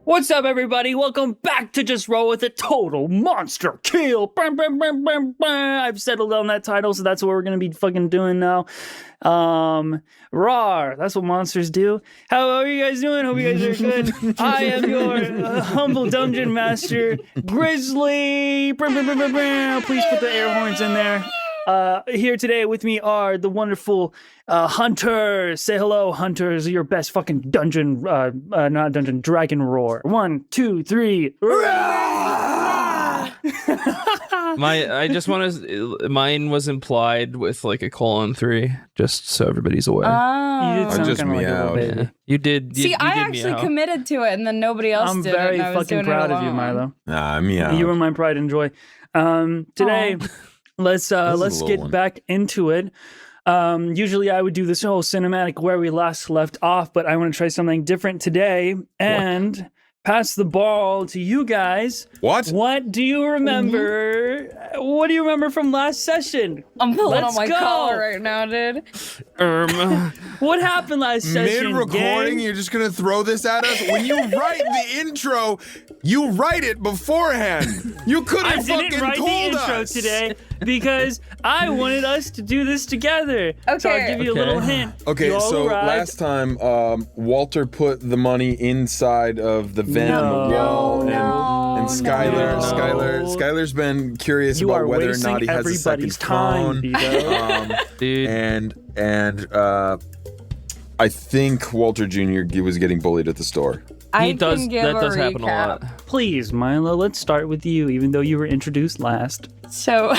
What's up, everybody? Welcome back to Just Roll with It. Total Monster Kill. I've settled on that title, so that's what we're gonna be fucking doing now. Rawr. That's what monsters do. How are you guys doing? Hope you guys are good. I am your humble dungeon master, Grizzly. Please put the air horns in there. Here today with me are the wonderful Hunters. Say hello, Hunters. Your best fucking dungeon, not dungeon, dragon roar. 1, 2, 3. I just want to. Mine was implied with like a :3, just so everybody's aware. You did sound just kind of like a little meowed. baby. You did. See, you I did actually meow. committed to it, and then nobody else I'm did. very and I was fucking doing proud it of you, alone. Milo. Meow. You were my pride and joy. Today, let's a let's little get one. back into it. Usually I would do this whole cinematic where we last left off, but I want to try something different today and pass the ball to you guys. What? What do you remember? What do you remember from last session? I'm pulling Let's on my go. collar right now, dude. What happened last session? Mid-recording, gang? you're just gonna throw this at us? When you write the intro, you write it beforehand. You could I have didn't fucking write the told intro us today because I wanted us to do this together. So I'll Okay. give you a little hint. Okay, You all so arrived- last time, Walter put the money inside of the vent on the wall, and Skylar's been curious You about are whether or wasting not he has a second everybody's time, phone. Vito. Dude. And I think Walter Jr. was getting bullied at the store. I He does. can give That a does happen a recap. lot. Please, Milo, let's start with you, even though you were introduced last. So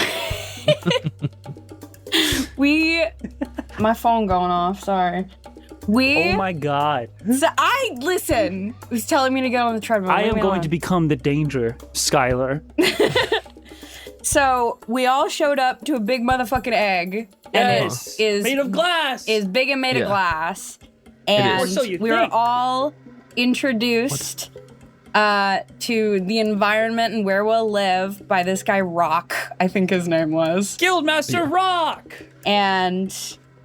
my phone going off. Sorry. Oh my god. So listen. It was telling me to get on the treadmill. I Leave am me going alone. to become the danger, Skylar. So we all showed up to a big motherfucking egg, and Yes. it is Made of glass. is big and made Yeah. of glass, is. and Or so you we were think. all introduced to the environment and where we'll live by this guy Rock, I think his name was, Guildmaster Rock. and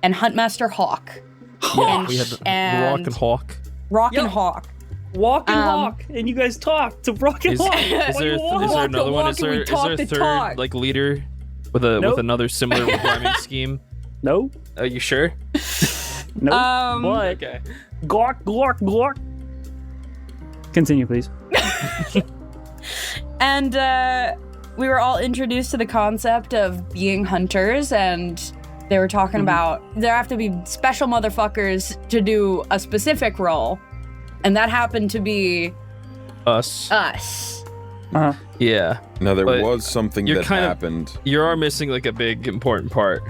Huntmaster Hawk, We had the and Rock and Hawk. Rock Yep. and Hawk. Walk and walk, and you guys talk to Rock and Is, Hawk. is there walk another the one? walk Is and there we is talk there a the third talk. like leader with Nope. another similar rhyming scheme? No, Are you sure? no. But Okay. Glork, glork, glork. Continue, please. And we were all introduced to the concept of being hunters, and they were talking about there have to be special motherfuckers to do a specific role, and that happened to be Us. us. Uh-huh. Yeah. Now, there But was something you're that kind of- happened. You are missing like a big important part,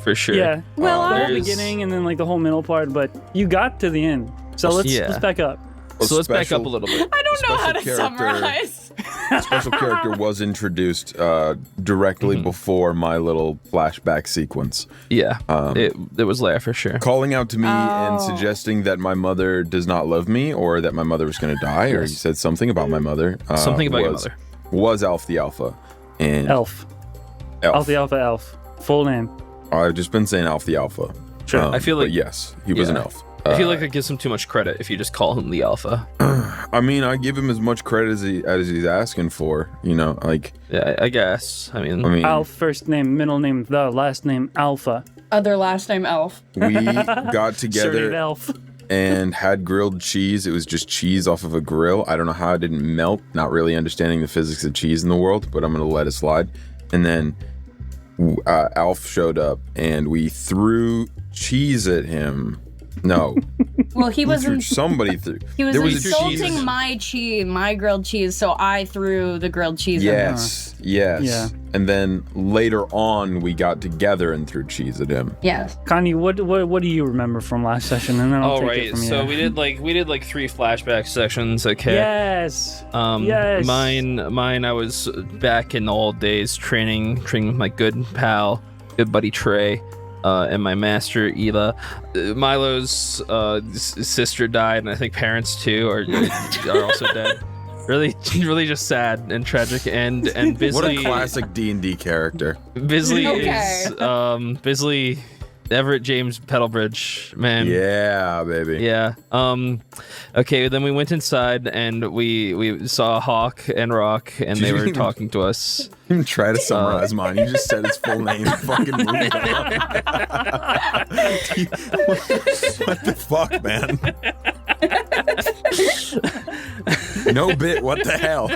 for sure. Yeah. Well, the whole there's- beginning and then like the whole middle part, but you got to the end. So let's Yeah. back up. So let's back up special- a little bit. I don't know how to Special character. summarize. Special character was introduced directly before my little flashback sequence, Yeah. It was there for sure. calling out to me and Oh. suggesting that my mother does not love me, or that my mother was going to die, or he said something about my mother. Something about your was- mother. Was Alf the Alpha, and Elf. Elf. Alf the Alpha Elf. Full name. I've just been saying Alf the Alpha. Sure. I feel but like- yes, he was an yeah. elf. I feel like it gives him too much credit if you just call him the Alpha. I mean, I give him as much credit as he's asking for. You know, like Yeah, I guess. I mean, Alf, first name, middle name, the last name, Alpha. Other last name Elf. we got Surname together Elf. and had grilled cheese. It was just cheese off of a grill. I don't know how it didn't melt. Not really understanding the physics of cheese in the world, but I'm gonna let it slide. And then Alf showed up, and we threw cheese at him. No, Well, he was threw in, somebody threw. he was there was a insulting cheese. my grilled cheese, so I threw the grilled cheese at him. Yes, yes. Yeah. And then later on, we got together and threw cheese at him. Yes. Connie, what do you remember from last session? And then I'll all take it right. from So here. we did like 3 flashback sections. Okay. Yes. Yes. Mine. I was back in the old days training with my good pal, good buddy Trey, and my master Ela. Milo's sister died, and I think parents too are also dead. Really just sad and tragic. And Bisley. What a classic D&D character. Bisley Okay. is Bisley Everett James Petalbridge, man. Yeah, baby. Yeah. Okay, then we went inside and we saw Hawk and Rock, and they were talking to us. Try to summarize mine. You just said his full name. Fucking moved on. What the fuck, man? No bit. What the hell?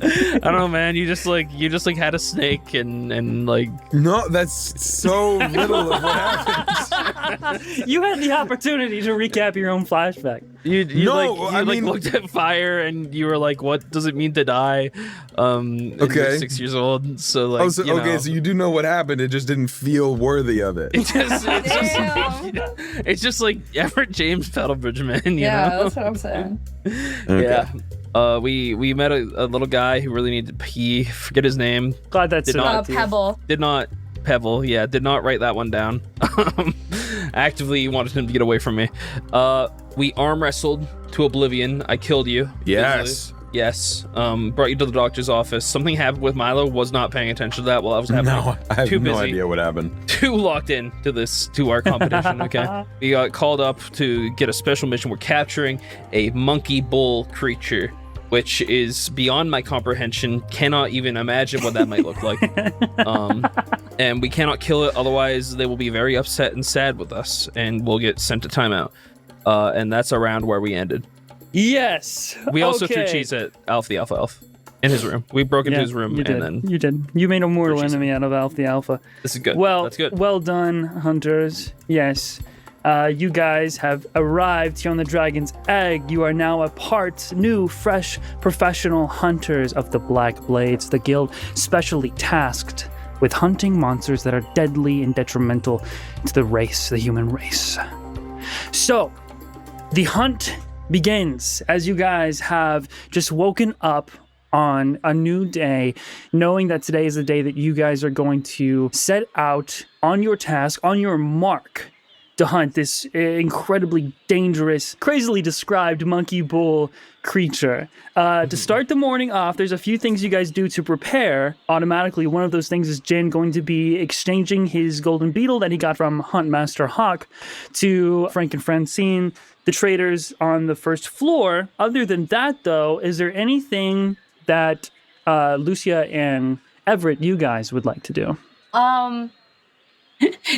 I don't know, man. You just like had a snake and like. No, that's so little of what happened. You had the opportunity to recap your own flashback. You No, looked at fire and you were like, "What does it mean to die?" And Okay. you're 6 years old, so like. Oh, so, you know. okay, so you do know what happened. It just didn't feel worthy of it. Damn. It's just like Everett James Petalbridge, man. You Yeah, know? that's what I'm saying. Okay. Yeah. We met a little guy who really needed to pee. Forget his name. Glad that's Did not- Pebble. Did not did not write that one down. Actively wanted him to get away from me. We arm wrestled to oblivion. I killed you. Yes. Yes. Brought you to the doctor's office. Something happened with Milo. Was not paying attention to that while I was having. No, I have Too no busy. idea what happened. Too locked in to our competition. Okay. We got called up to get a special mission. We're capturing a monkey bull creature, which is beyond my comprehension. Cannot even imagine what that might look like. And we cannot kill it, otherwise they will be very upset and sad with us, and we'll get sent to timeout. And that's around where we ended. Yes. We also threw Okay. cheese at Alf the Alpha Elf in his room. We broke into his room, you did. and then You did. You made a mortal Cheese. enemy out of Alf the Alpha. this is good. Well, That's good. well done, hunters. Yes. You guys have arrived here on the Dragon's Egg. You are now new, fresh, professional hunters of the Black Blades, the guild specially tasked with hunting monsters that are deadly and detrimental to the human race. So, the hunt begins as you guys have just woken up on a new day, knowing that today is the day that you guys are going to set out on your task, on your mark, to hunt this incredibly dangerous, crazily described monkey bull creature. To start the morning off, there's a few things you guys do to prepare. Automatically, one of those things is Jin going to be exchanging his golden beetle that he got from Huntmaster Hawk to Frank and Francine, the traders on the first floor. Other than that, though, is there anything that Lucia and Everett, you guys would like to do?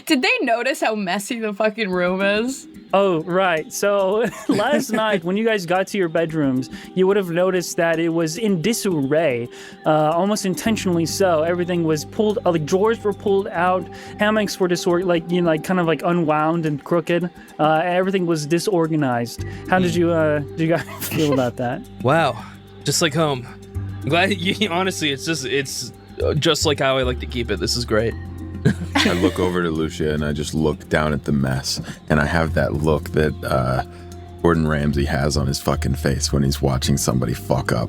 Did they notice how messy the fucking room is? Oh, right. So last night, when you guys got to your bedrooms, you would have noticed that it was in disarray, almost intentionally so. Everything was pulled, like drawers were pulled out, hammocks were kind of unwound and crooked. Everything was disorganized. How did you guys feel about that? Wow, just like home. I'm glad you. Honestly, it's just like how I like to keep it. This is great. I look over to Lucia and I just look down at the mess, and I have that look that Gordon Ramsay has on his fucking face when he's watching somebody fuck up.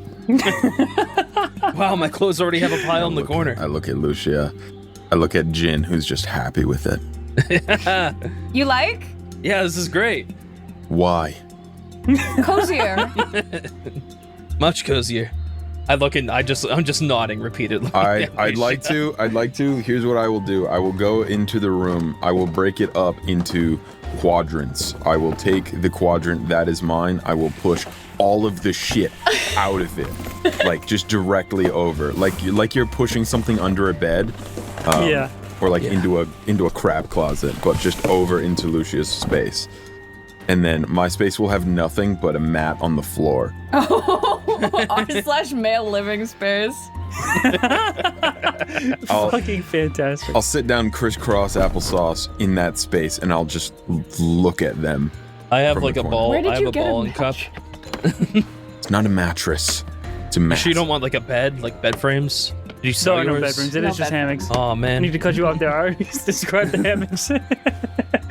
Wow, my clothes already have a pile in the corner. I look at Lucia. I look at Jin, who's just happy with it. You like? Yeah, this is great. Why? Cozier. Much cozier. I'm just nodding repeatedly. I'd like to. Here's what I will do. I will go into the room. I will break it up into quadrants. I will take the quadrant that is mine. I will push all of the shit out of it, like just directly over, like you're pushing something under a bed, or like into a crab closet, but just over into Lucia's space. And then my space will have nothing but a mat on the floor. R/male living space. Fucking fantastic. I'll sit down crisscross applesauce in that space, and I'll just look at them. I have From like the a corner. ball. Where did I have you a get ball a and cup. It's not a mattress. It's a mat. Sure, you don't want like a bed, like bed frames. Did you sell No, no yours? bedrooms. It No is just bedrooms. hammocks. Oh I man, need to cut you off there. I already described the hammocks.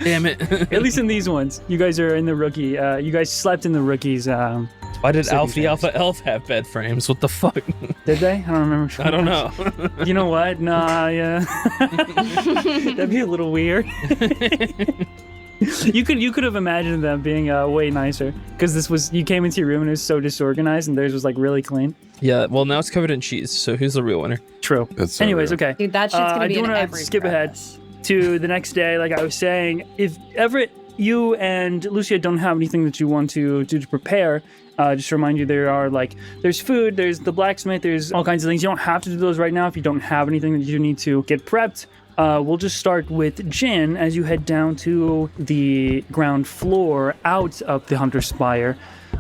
damn it! At least in these ones. You guys are in the rookie. You guys slept in the rookies. Why did City Alf the fans. Alpha Elf have bed frames? What the fuck? Did they? I don't remember. I don't know. You know what? Nah, yeah. That'd be a little weird. You could have imagined them being way nicer because you came into your room and it was so disorganized and theirs was like really clean. Yeah, well now it's covered in cheese. So who's the real winner? True. That's so Anyways, real. okay. Dude, that shit's gonna I be do in want to every skip ahead crevice. to the next day. Like I was saying, if Everett, you and Lucia don't have anything that you want to do to prepare, just to remind you, there's food, there's the blacksmith, there's all kinds of things. You don't have to do those right now if you don't have anything that you need to get prepped. We'll just start with Jin as you head down to the ground floor out of the Hunter's Spire.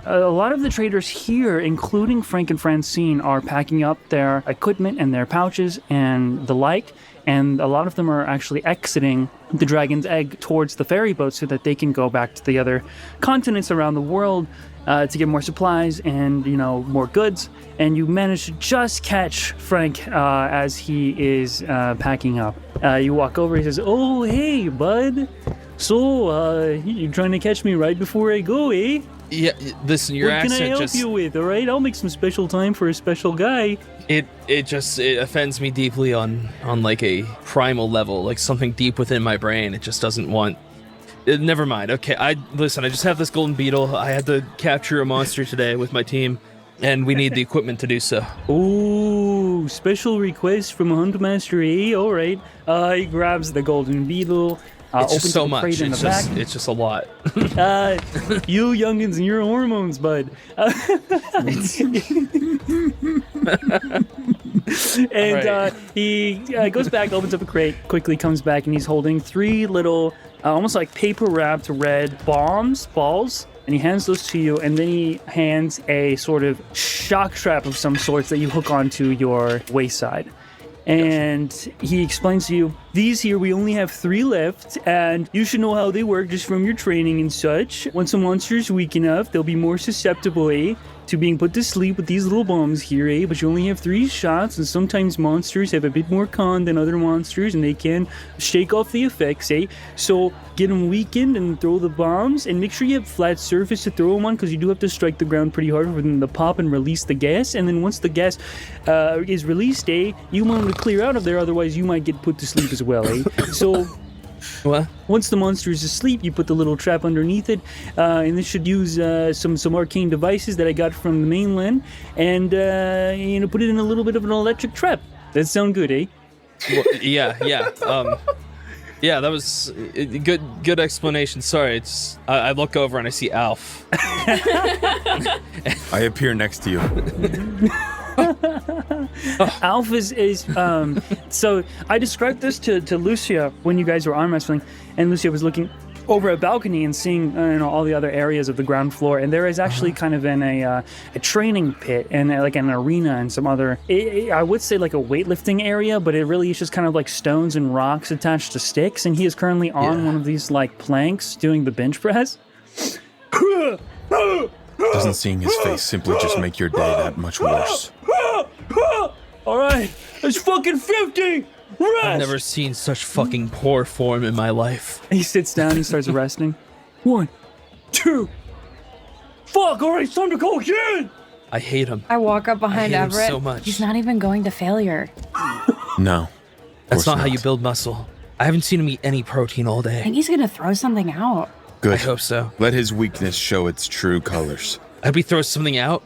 A lot of the traders here, including Frank and Francine, are packing up their equipment and their pouches and the like, and a lot of them are actually exiting the Dragon's Egg towards the ferry boat so that they can go back to the other continents around the world to get more supplies and, more goods. And you manage to just catch Frank as he is packing up. You walk over, he says, "Oh, hey, bud. So, you trying to catch me right before I go, eh? Yeah, listen, your What can I accent help just you with, all right? I'll make some special time for a special guy." it offends me deeply on like a primal level, like something deep within my brain. It just doesn't want. Never mind. Okay, I just have this golden beetle. I had to capture a monster today with my team, and we need the equipment to do so. Oh, special request from a Huntmaster, eh? All right. He grabs the golden beetle. It's Opens just so the much. crate in the back. It's just a lot. You youngins and your hormones, bud. And Alright. he goes back, opens up a crate, quickly comes back, and he's holding 3 little, almost like paper-wrapped red balls, and he hands those to you, and then he hands a sort of shock trap of some sorts that you hook onto your wayside. And he explains to you, these here, we only have 3 left, and you should know how they work just from your training and such. Once a monster is weak enough, they'll be more susceptible, eh, to being put to sleep with these little bombs here, eh? But you only have 3 shots, and sometimes monsters have a bit more con than other monsters, and they can shake off the effects, eh? So get them weakened and throw the bombs, and make sure you have flat surface to throw them on, because you do have to strike the ground pretty hard for them to pop and release the gas. And then once the gas is released, eh, you want them to clear out of there, otherwise you might get put to sleep as well, eh? So What? once the monster is asleep, you put the little trap underneath it, and this should use some arcane devices that I got from the mainland, and put it in a little bit of an electric trap. That sound good, eh? Well, yeah. Yeah, that was a good explanation. Sorry, I look over and I see Alf. I appear next to you. Alf is so I described this to Lucia when you guys were arm wrestling, and Lucia was looking over a balcony and seeing all the other areas of the ground floor, and there is actually kind of a training pit and like an arena and some other I would say like a weightlifting area, but it really is just kind of like stones and rocks attached to sticks, and he is currently on one of these like planks doing the bench press. Doesn't seeing his face simply just make your day that much worse? All right, it's fucking 50. Rest. I've never seen such fucking poor form in my life. He sits down and starts resting. 1, 2. Fuck, all right, it's time to go again. I hate him. I walk up I behind hate him Everett. so much. He's not even going to failure. No. That's course not how you build muscle. I haven't seen him eat any protein all I day. think he's gonna throw something out. I Good. hope so. Let his weakness show its true colors. I hope he throws something out,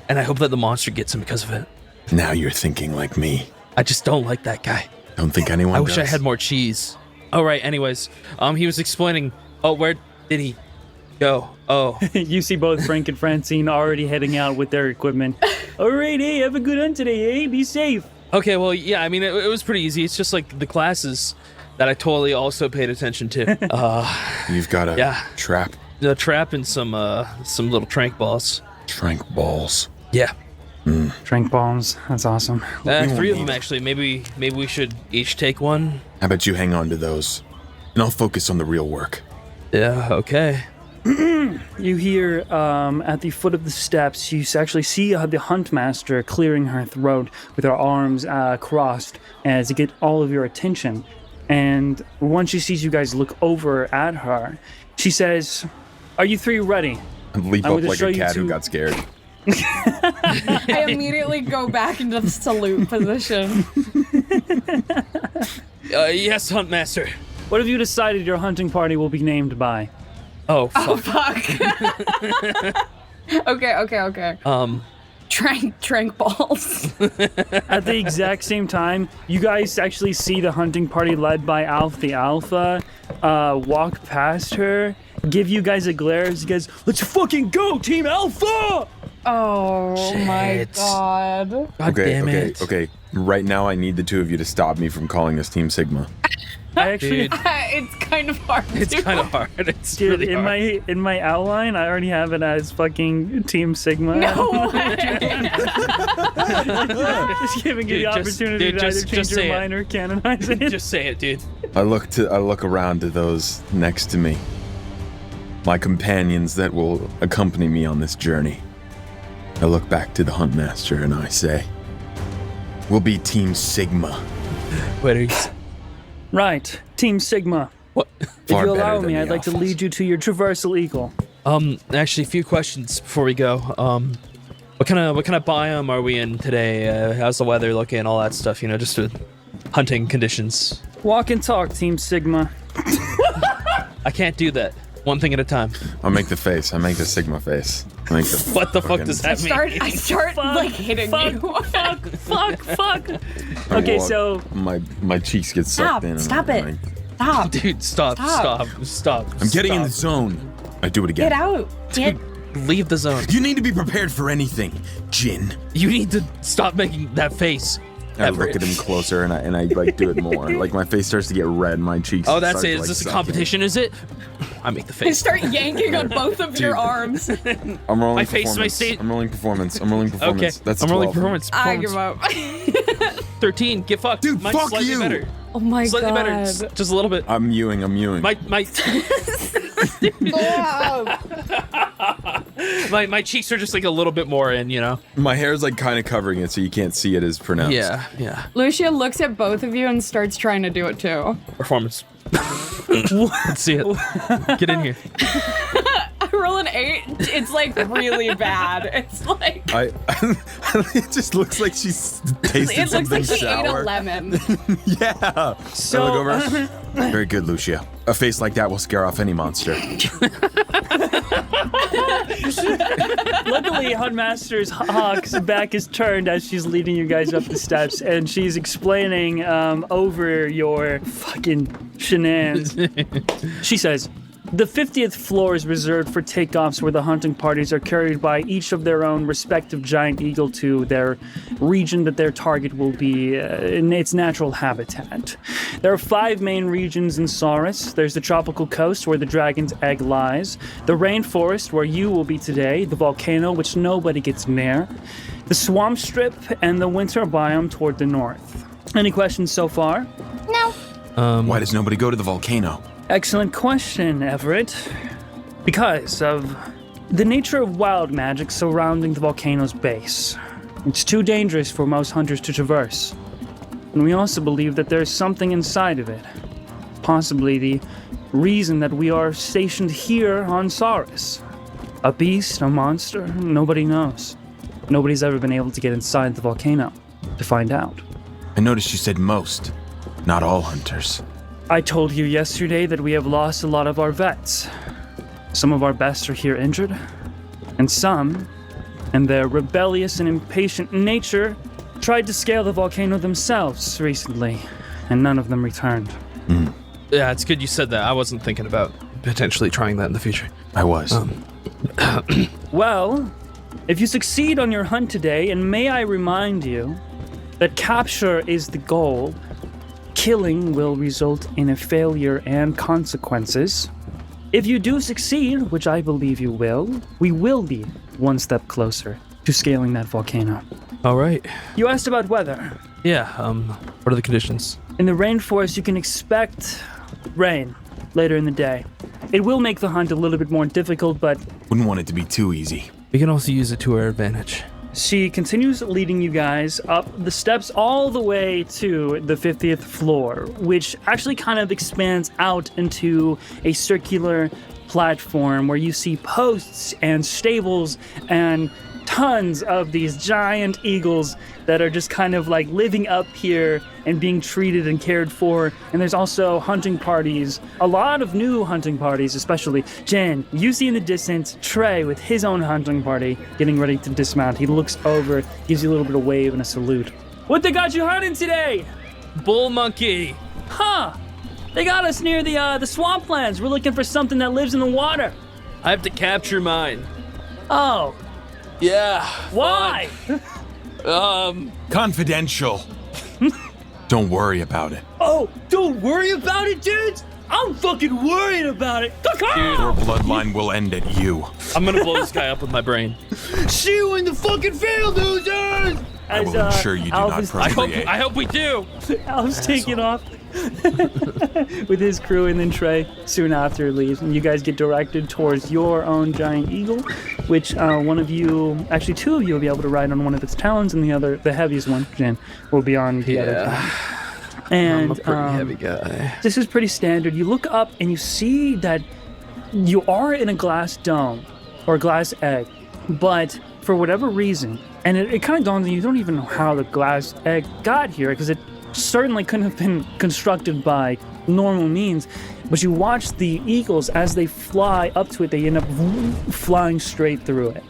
and I hope that the monster gets him because of it. Now you're thinking like me. I just don't like that guy. Don't think anyone I wish I does. had more cheese. All right. Anyways, he was explaining. Oh, where did he go? Oh, You see both Frank and Francine already heading out with their equipment. All right, hey, have a good hunt today, eh? Be safe. okay. Well, yeah. I mean, it was pretty easy. It's just like the classes that I totally also paid attention to. You've got a Yeah. trap. The trap and some little trank balls. Trank balls. Yeah. Trank bombs. That's awesome. 3 of them actually. Maybe we should each take one. How about you hang on to those? And I'll focus on the real work. Yeah. Okay. You hear at the foot of the steps, you actually see the Huntmaster clearing her throat with her arms crossed as to get all of your attention. And once she sees you guys look over at her, she says, "Are you 3 ready?" And leap I up would like show a you cat who two- got scared. I immediately go back into the salute position. Yes, Huntmaster. What have you decided your hunting party will be named by? Oh fuck. Fuck. Okay. Trank balls. At the exact same time, you guys actually see the hunting party led by Alf the Alpha walk past her, give you guys a glare as you guys, let's fucking go, Team Alpha! Oh my Shit. god. God Okay, damn okay, it. okay. Right now, I need the two of you to stop me from calling us Team Sigma. I actually, Dude, It's kind of hard. it's to- kind of hard. It's dude, really in hard. my outline, I already have it as fucking Team Sigma. No way. Just giving you the Dude, just- opportunity dude, to just- either change just your say it. mind or canonize it. Just say it, dude. I look around to those next to me, my companions that will accompany me on this journey. I look back to the Huntmaster and I say, "We'll be Team Sigma." Wait, are you, Right, Team Sigma. what? If Far you better allow than me, the I'd like to Alphas. lead you to your traversal eagle. Actually, a few questions before we go. What kind of biome are we in today? How's the weather looking? All that stuff, just hunting conditions. Walk and talk, Team Sigma. I can't do that. One thing at a time. I make the face. I make the Sigma face. I make the What the fuck fucking- does that mean? I start like hitting fuck, you. fuck. I Okay, walk- so my cheeks get sucked Stop, in. and stop I- it. Stop. Dude, stop. I'm getting in the zone. I do it again. Get out. Get Leave the zone. You need to be prepared for anything, Jin. You need to stop making that face. I look at him closer and I like do it more. Like my face starts to get red, my cheeks. Oh, that's start it. to, Is like, this a suck in. competition? Is it? I make the and face. start yanking on both of your Dude. arms. I'm rolling My face, my performance. state- I'm rolling performance. I'm rolling Okay, performance. That's I'm rolling 12. performance. I give up. 13. Get fucked. Dude, Mine's fuck slightly you. better. Oh my Slightly god. better. Just a little bit. I'm mewing. My my cheeks are just like a little bit more in. My hair's like kind of covering it, so you can't see it as pronounced. Yeah. Lucia looks at both of you and starts trying to do it too. Performance. Let's see it. Get in here. I roll an 8. It's like really bad. It's like It just looks like she's tasted it looks something like she ate a sour. lemon. Yeah. So- I look over. Very good, Lucia. A face like that will scare off any monster. luckily, Huntmaster's Hawk's back is turned as she's leading you guys up the steps, and she's explaining over your fucking shenanigans. She says, the 50th floor is reserved for takeoffs where the hunting parties are carried by each of their own respective giant eagle to their region that their target will be in its natural habitat. There are 5 main regions in Saurus. There's the tropical coast where the dragon's egg lies, the rainforest where you will be today, the volcano which nobody gets near, the swamp strip, and the winter biome toward the north. Any questions so far? Why does nobody go to the volcano? Excellent question, Everett. Because of the nature of wild magic surrounding the volcano's base. It's too dangerous for most hunters to traverse. And we also believe that there's something inside of it. Possibly the reason that we are stationed here on Saurus. A beast, a monster, nobody knows. Nobody's ever been able to get inside the volcano to find out. I noticed you said most, not all hunters. I told you yesterday that we have lost a lot of our vets. Some of our best are here injured, and some, in their rebellious and impatient nature, tried to scale the volcano themselves recently, and none of them returned. Yeah, it's good you said that. I wasn't thinking about potentially trying that in the future. I was. Well, if you succeed on your hunt today, and may I remind you that capture is the goal, killing will result in a failure and consequences. If you do succeed, which I believe you will, we will be one step closer to scaling that volcano. All right. You asked about weather. Yeah. What are the conditions? In the rainforest, you can expect rain later in the day. It will make the hunt a little bit more difficult, but Wouldn't want it to be too easy. We can also use it to our advantage. she continues leading you guys up the steps all the way to the 50th floor, which actually kind of expands out into a circular platform where you see posts and stables and tons of these giant eagles that are just kind of like living up here and being treated and cared for. And there's also hunting parties, a lot of new hunting parties, especially. Jen, you see in the distance Trey with his own hunting party getting ready to dismount. He looks over, gives you a little bit of wave and a salute. What they got you hunting today? Bull monkey. Huh. They got us near the swamplands. We're looking for something that lives in the water. I have to capture mine. Oh, Yeah. why? Confidential. Don't worry about it. Oh, don't worry about it, dudes. I'm fucking worried about it. Your bloodline will end at you. I'm gonna blow this guy up with my brain. See you in the fucking field, losers. I will ensure you do not procreate. I hope we do. Alf's taking off with his crew, and then Trey soon after leaves, and you guys get directed towards your own giant eagle, which one of you, actually two of you, will be able to ride on one of its talons, and the other, the heaviest one, Jen, will be on the other talon. And I'm a pretty heavy guy. this is pretty standard. You look up and you see that you are in a glass dome or a glass egg, but for whatever reason, and it kind of dawns on you, you don't even know how the glass egg got here, because it certainly couldn't have been constructed by normal means, but you watch the eagles as they fly up to it, they end up flying straight through it.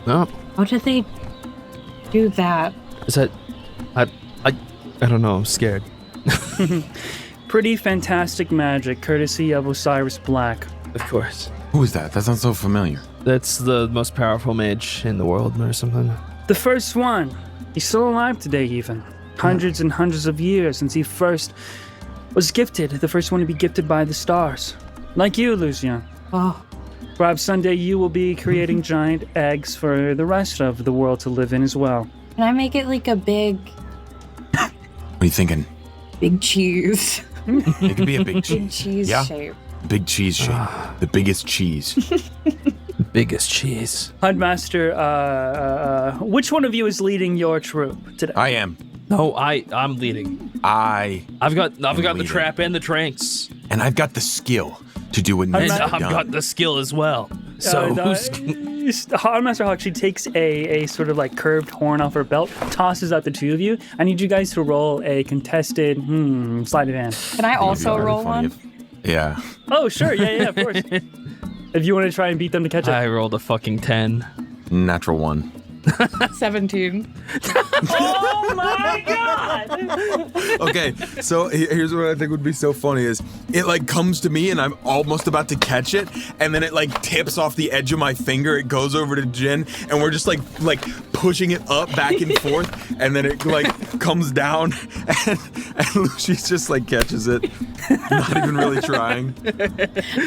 No. How did they do that? Is that? I don't know. I'm scared. Pretty fantastic magic, courtesy of Osiris Black. Of course. Who is that? That sounds so familiar. That's the most powerful mage in the world, or something. The first one. He's still alive today, even. Hundreds and hundreds of years since he first was gifted, the first one to be gifted by the stars. Like you, Lucian. Oh, Perhaps someday you will be creating giant eggs for the rest of the world to live in as well. can I make it like a big What are you thinking? cheese? It could be a big Big cheese. cheese Yeah. shape. Big cheese shape. The biggest cheese. Biggest cheese. Headmaster, which one of you is leading your troop today? I am. No, I'm leading. I've got the leading. trap and the tranks, And I've got the skill to do what needs and to be I've done. got the skill as well. So Headmaster Hawk, she takes a sort of like curved horn off her belt, tosses out the two of you. I need you guys to roll a contested sleight of hand. Can I It would be also really roll funny one? Yeah. Oh, sure. Yeah, of course. If you want to try and beat them to catch up. I rolled a fucking 10. Natural one. 17. Oh my god! Okay, so here's what I think would be so funny is it like comes to me and I'm almost about to catch it, and then it like tips off the edge of my finger, it goes over to Jin, and we're just like pushing it up back and forth, and then it like comes down, and Lucy's just like catches it, not even really trying.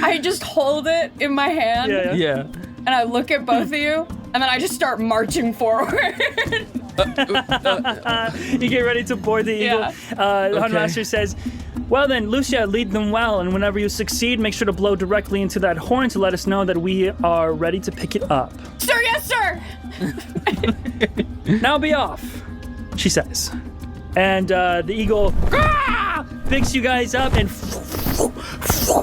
I just hold it in my hand Yeah. and I look at both of you and then I just start marching forward. You get ready to board the eagle. Yeah. The Hunmaster says, well then, Lucia, lead them well, and whenever you succeed, make sure to blow directly into that horn to let us know that we are ready to pick it up. Sir, yes, sir. Now be off, she says. And the eagle picks you guys up, and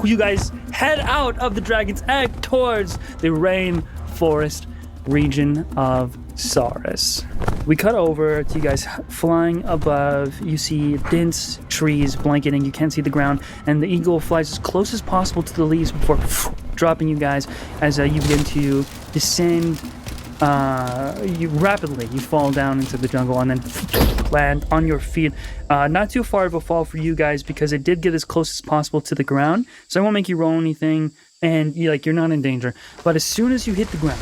you guys head out of the dragon's egg towards the rainforest region of Saurus. We cut over to you guys flying above. You see dense trees blanketing. You can't see the ground, and the eagle flies as close as possible to the leaves before dropping you guys as you begin to descend. You fall down into the jungle and then land on your feet. Not too far of a fall for you guys because it did get as close as possible to the ground. So I won't make you roll anything, and you're not in danger. But as soon as you hit the ground,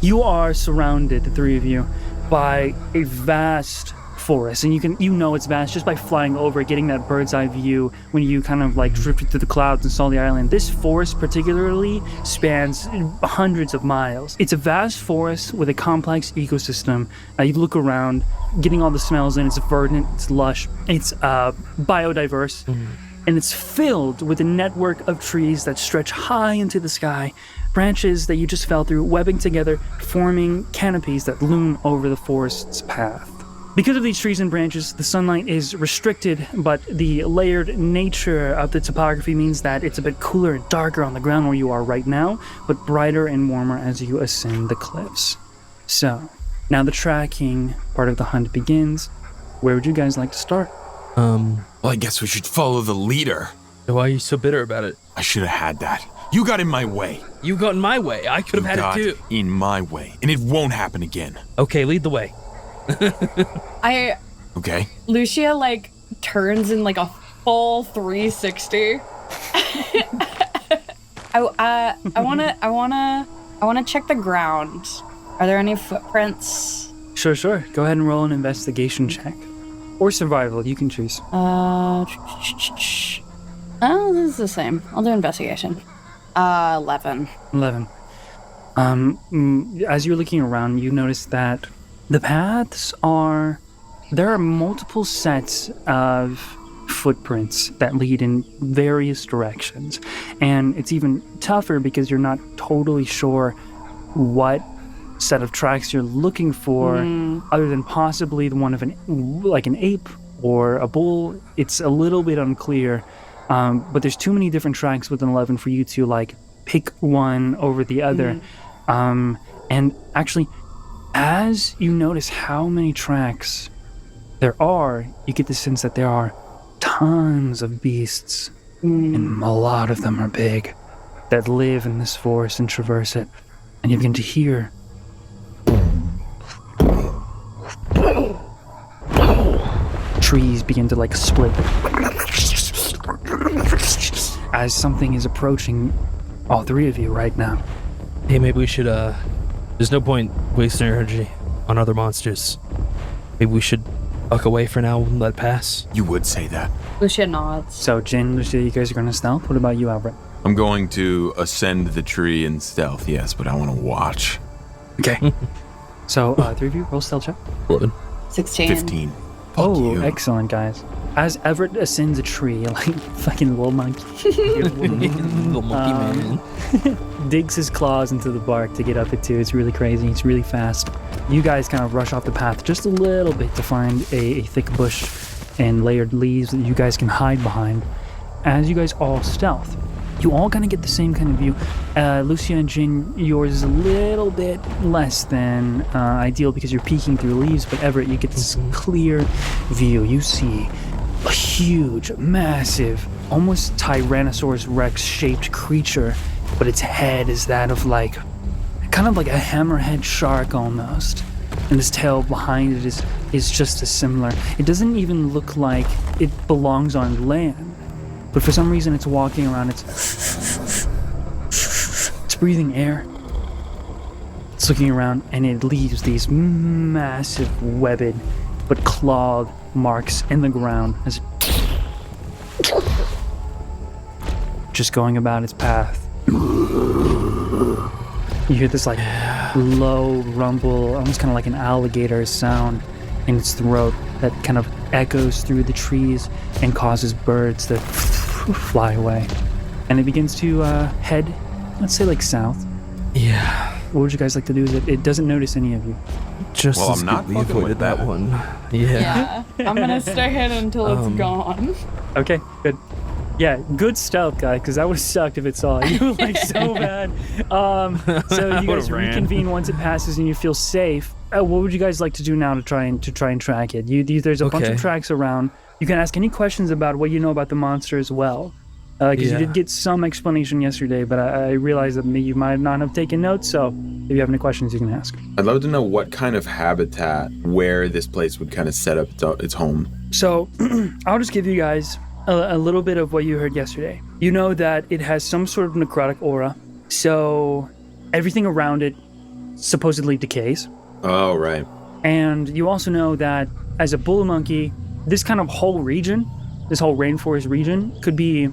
you are surrounded, the three of you, by a vast forest, and you know it's vast just by flying over, getting that bird's eye view when you kind of like drifted through the clouds and saw the island. This forest particularly spans hundreds of miles. It's a vast forest with a complex ecosystem. You look around, getting all the smells in. It's verdant, it's lush, it's biodiverse, and it's filled with a network of trees that stretch high into the sky. Branches that you just fell through, webbing together, forming canopies that loom over the forest's path. Because of these trees and branches, the sunlight is restricted, but the layered nature of the topography means that it's a bit cooler and darker on the ground where you are right now, but brighter and warmer as you ascend the cliffs. So, now the tracking part of the hunt begins. Where would you guys like to start? Well, I guess we should follow the leader. Why are you so bitter about it? I should have had that. You got in my way. You got in my way. I could have had got it too. in my way, and it won't happen again. Okay, lead the way. Okay? Lucia like turns in like a full 360. I wanna check the ground. Are there any footprints? Sure. Go ahead and roll an investigation check. Or survival, you can choose. Oh, this is the same. I'll do investigation. 11. 11. As you're looking around, you notice that the paths there are multiple sets of footprints that lead in various directions. And it's even tougher because you're not totally sure what set of tracks you're looking for, other than possibly the one of an ape or a bull. It's a little bit unclear. But there's too many different tracks with an 11 for you to like pick one over the other. And actually, as you notice how many tracks there are, you get the sense that there are tons of beasts, and a lot of them are big, that live in this forest and traverse it. And you begin to hear trees begin to like split as something is approaching all three of you right now. Hey, maybe we should, there's no point wasting energy on other monsters. Maybe we should buck away for now and let it pass. You would say that. Lucia nods. So, Jin, Lucia, you guys are going to stealth. What about you, Albert? I'm going to ascend the tree in stealth, yes, but I want to watch. Okay. So, three of you, roll stealth check. 11. 16. 15. Fuck you. Excellent, guys. As Everett ascends a tree, like fucking little monkey, Little monkey man. digs his claws into the bark to get up it too. It's really crazy. It's really fast. You guys kind of rush off the path just a little bit to find a thick bush and layered leaves that you guys can hide behind. As you guys all stealth, you all kind of get the same kind of view. Lucia and Jin, yours is a little bit less than ideal because you're peeking through leaves, but Everett, you get this clear view. You see a huge, massive, almost Tyrannosaurus Rex shaped creature, but its head is that of like, kind of like a hammerhead shark almost. And its tail behind it is just as similar. It doesn't even look like it belongs on land, but for some reason it's walking around, it's breathing air. It's looking around and it leaves these massive webbed but clawed marks in the ground as it just going about its path. You hear this like low rumble, almost kind of like an alligator's sound in its throat that kind of echoes through the trees and causes birds to fly away. And it begins to head, let's say like south. Yeah. What would you guys like to do with it? It doesn't notice any of you. Just Well, as I'm not good we fucking avoided with that that. one. Yeah. I'm gonna stay hidden until it's gone. Okay, good. Yeah, good stealth, guy, because that would have sucked if it saw you like so bad. So you guys Would've ran. reconvene once it passes and you feel safe. What would you guys like to do now to try and track it? There's a bunch of Okay. tracks around. You can ask any questions about what you know about the monster as well. Because you did get some explanation yesterday, but I realized that you might not have taken notes, so if you have any questions, you can ask. I'd love to know what kind of habitat, where this place would kind of set up its home. So I'll just give you guys a little bit of what you heard yesterday. You know that it has some sort of necrotic aura, so everything around it supposedly decays. Oh, right. And you also know that as a bull monkey, this kind of whole region, this whole rainforest region could be,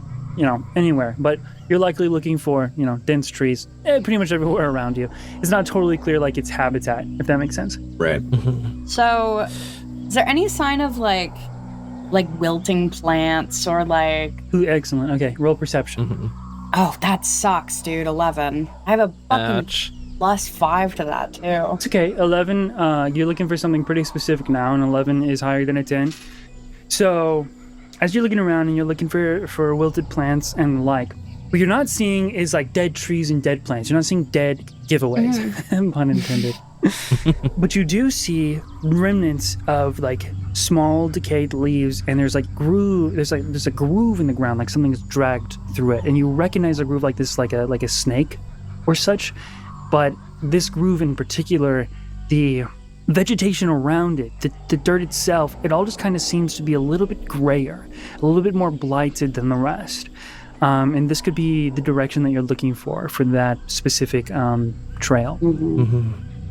anywhere, but you're likely looking for, dense trees pretty much everywhere around you. It's not totally clear like its habitat, if that makes sense. Right. So, is there any sign of like wilting plants or like? Ooh, excellent. Okay, roll perception. Oh, that sucks, dude. 11. I have a fucking Ouch. +5 to that too. It's okay. 11, you're looking for something pretty specific now, and 11 is higher than a 10. So, as you're looking around and you're looking for wilted plants and the like, what you're not seeing is like dead trees and dead plants. You're not seeing dead giveaways, pun intended. But you do see remnants of like small decayed leaves, and there's a groove in the ground, like something's dragged through it, and you recognize a groove like this, like a snake or such. But this groove in particular, the vegetation around it, the dirt itself, it all just kind of seems to be a little bit grayer, a little bit more blighted than the rest. And this could be the direction that you're looking for that specific trail.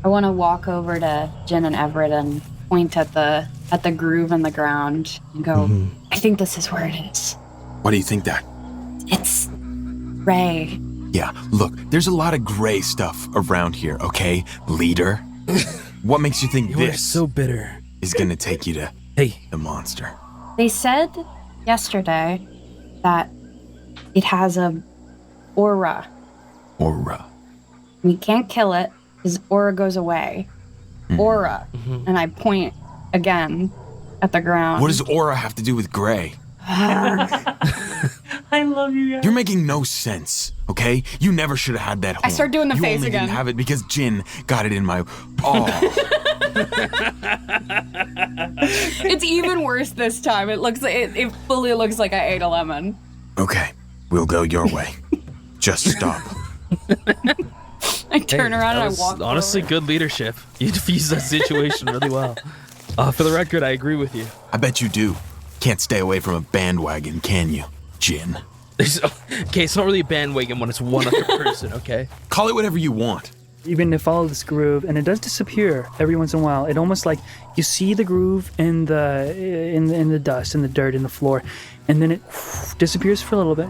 I want to walk over to Jen and Everett and point at the groove in the ground and go, I think this is where it is. Why do you think that? It's Ray. Yeah, look, there's a lot of gray stuff around here, okay, leader? What makes you think You are this so bitter. is gonna take you to Hey, the monster? They said yesterday that it has a aura. Aura. We can't kill it because aura goes away. Aura. And I point again at the ground. What does aura have to do with gray? I love you guys. You're making no sense, okay? You never should have had that horn. I start doing the you face only again. didn't have it because Jin got it in my... Oh, It's even worse this time. It looks like it fully looks like I ate a lemon. okay. We'll go your way. Just stop. I turn around and I that was walk honestly forward. good leadership. You diffused that situation really well. For the record, I agree with you. I bet you do. Can't stay away from a bandwagon, can you, Jin? Okay, it's not really a bandwagon when it's one other person, okay? Call it whatever you want. You begin to follow this groove, and it does disappear every once in a while. It almost like you see the groove in the dust, in the dirt, in the floor, and then it disappears for a little bit,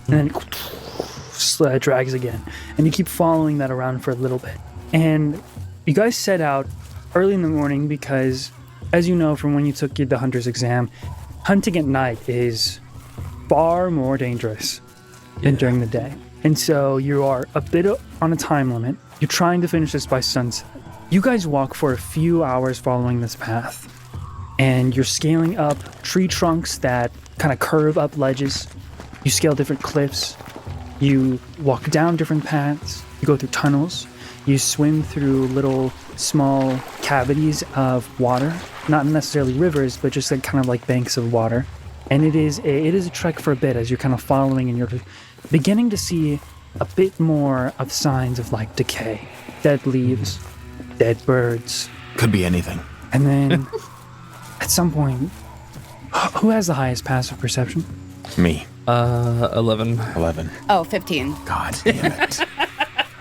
and then it drags again, and you keep following that around for a little bit. And you guys set out early in the morning because, as you know from when you took the hunter's exam, hunting at night is far more dangerous than during the day. And so you are a bit on a time limit. You're trying to finish this by sunset. You guys walk for a few hours following this path, and you're scaling up tree trunks that kind of curve up ledges. You scale different cliffs. You walk down different paths. You go through tunnels. You swim through little small cavities of water, not necessarily rivers, but just like kind of like banks of water. And it is a trek for a bit as you're kind of following, and you're beginning to see a bit more of signs of like decay, dead leaves, dead birds. Could be anything. And then at some point, who has the highest passive perception? Me. 11. 11. Oh, 15. God damn it.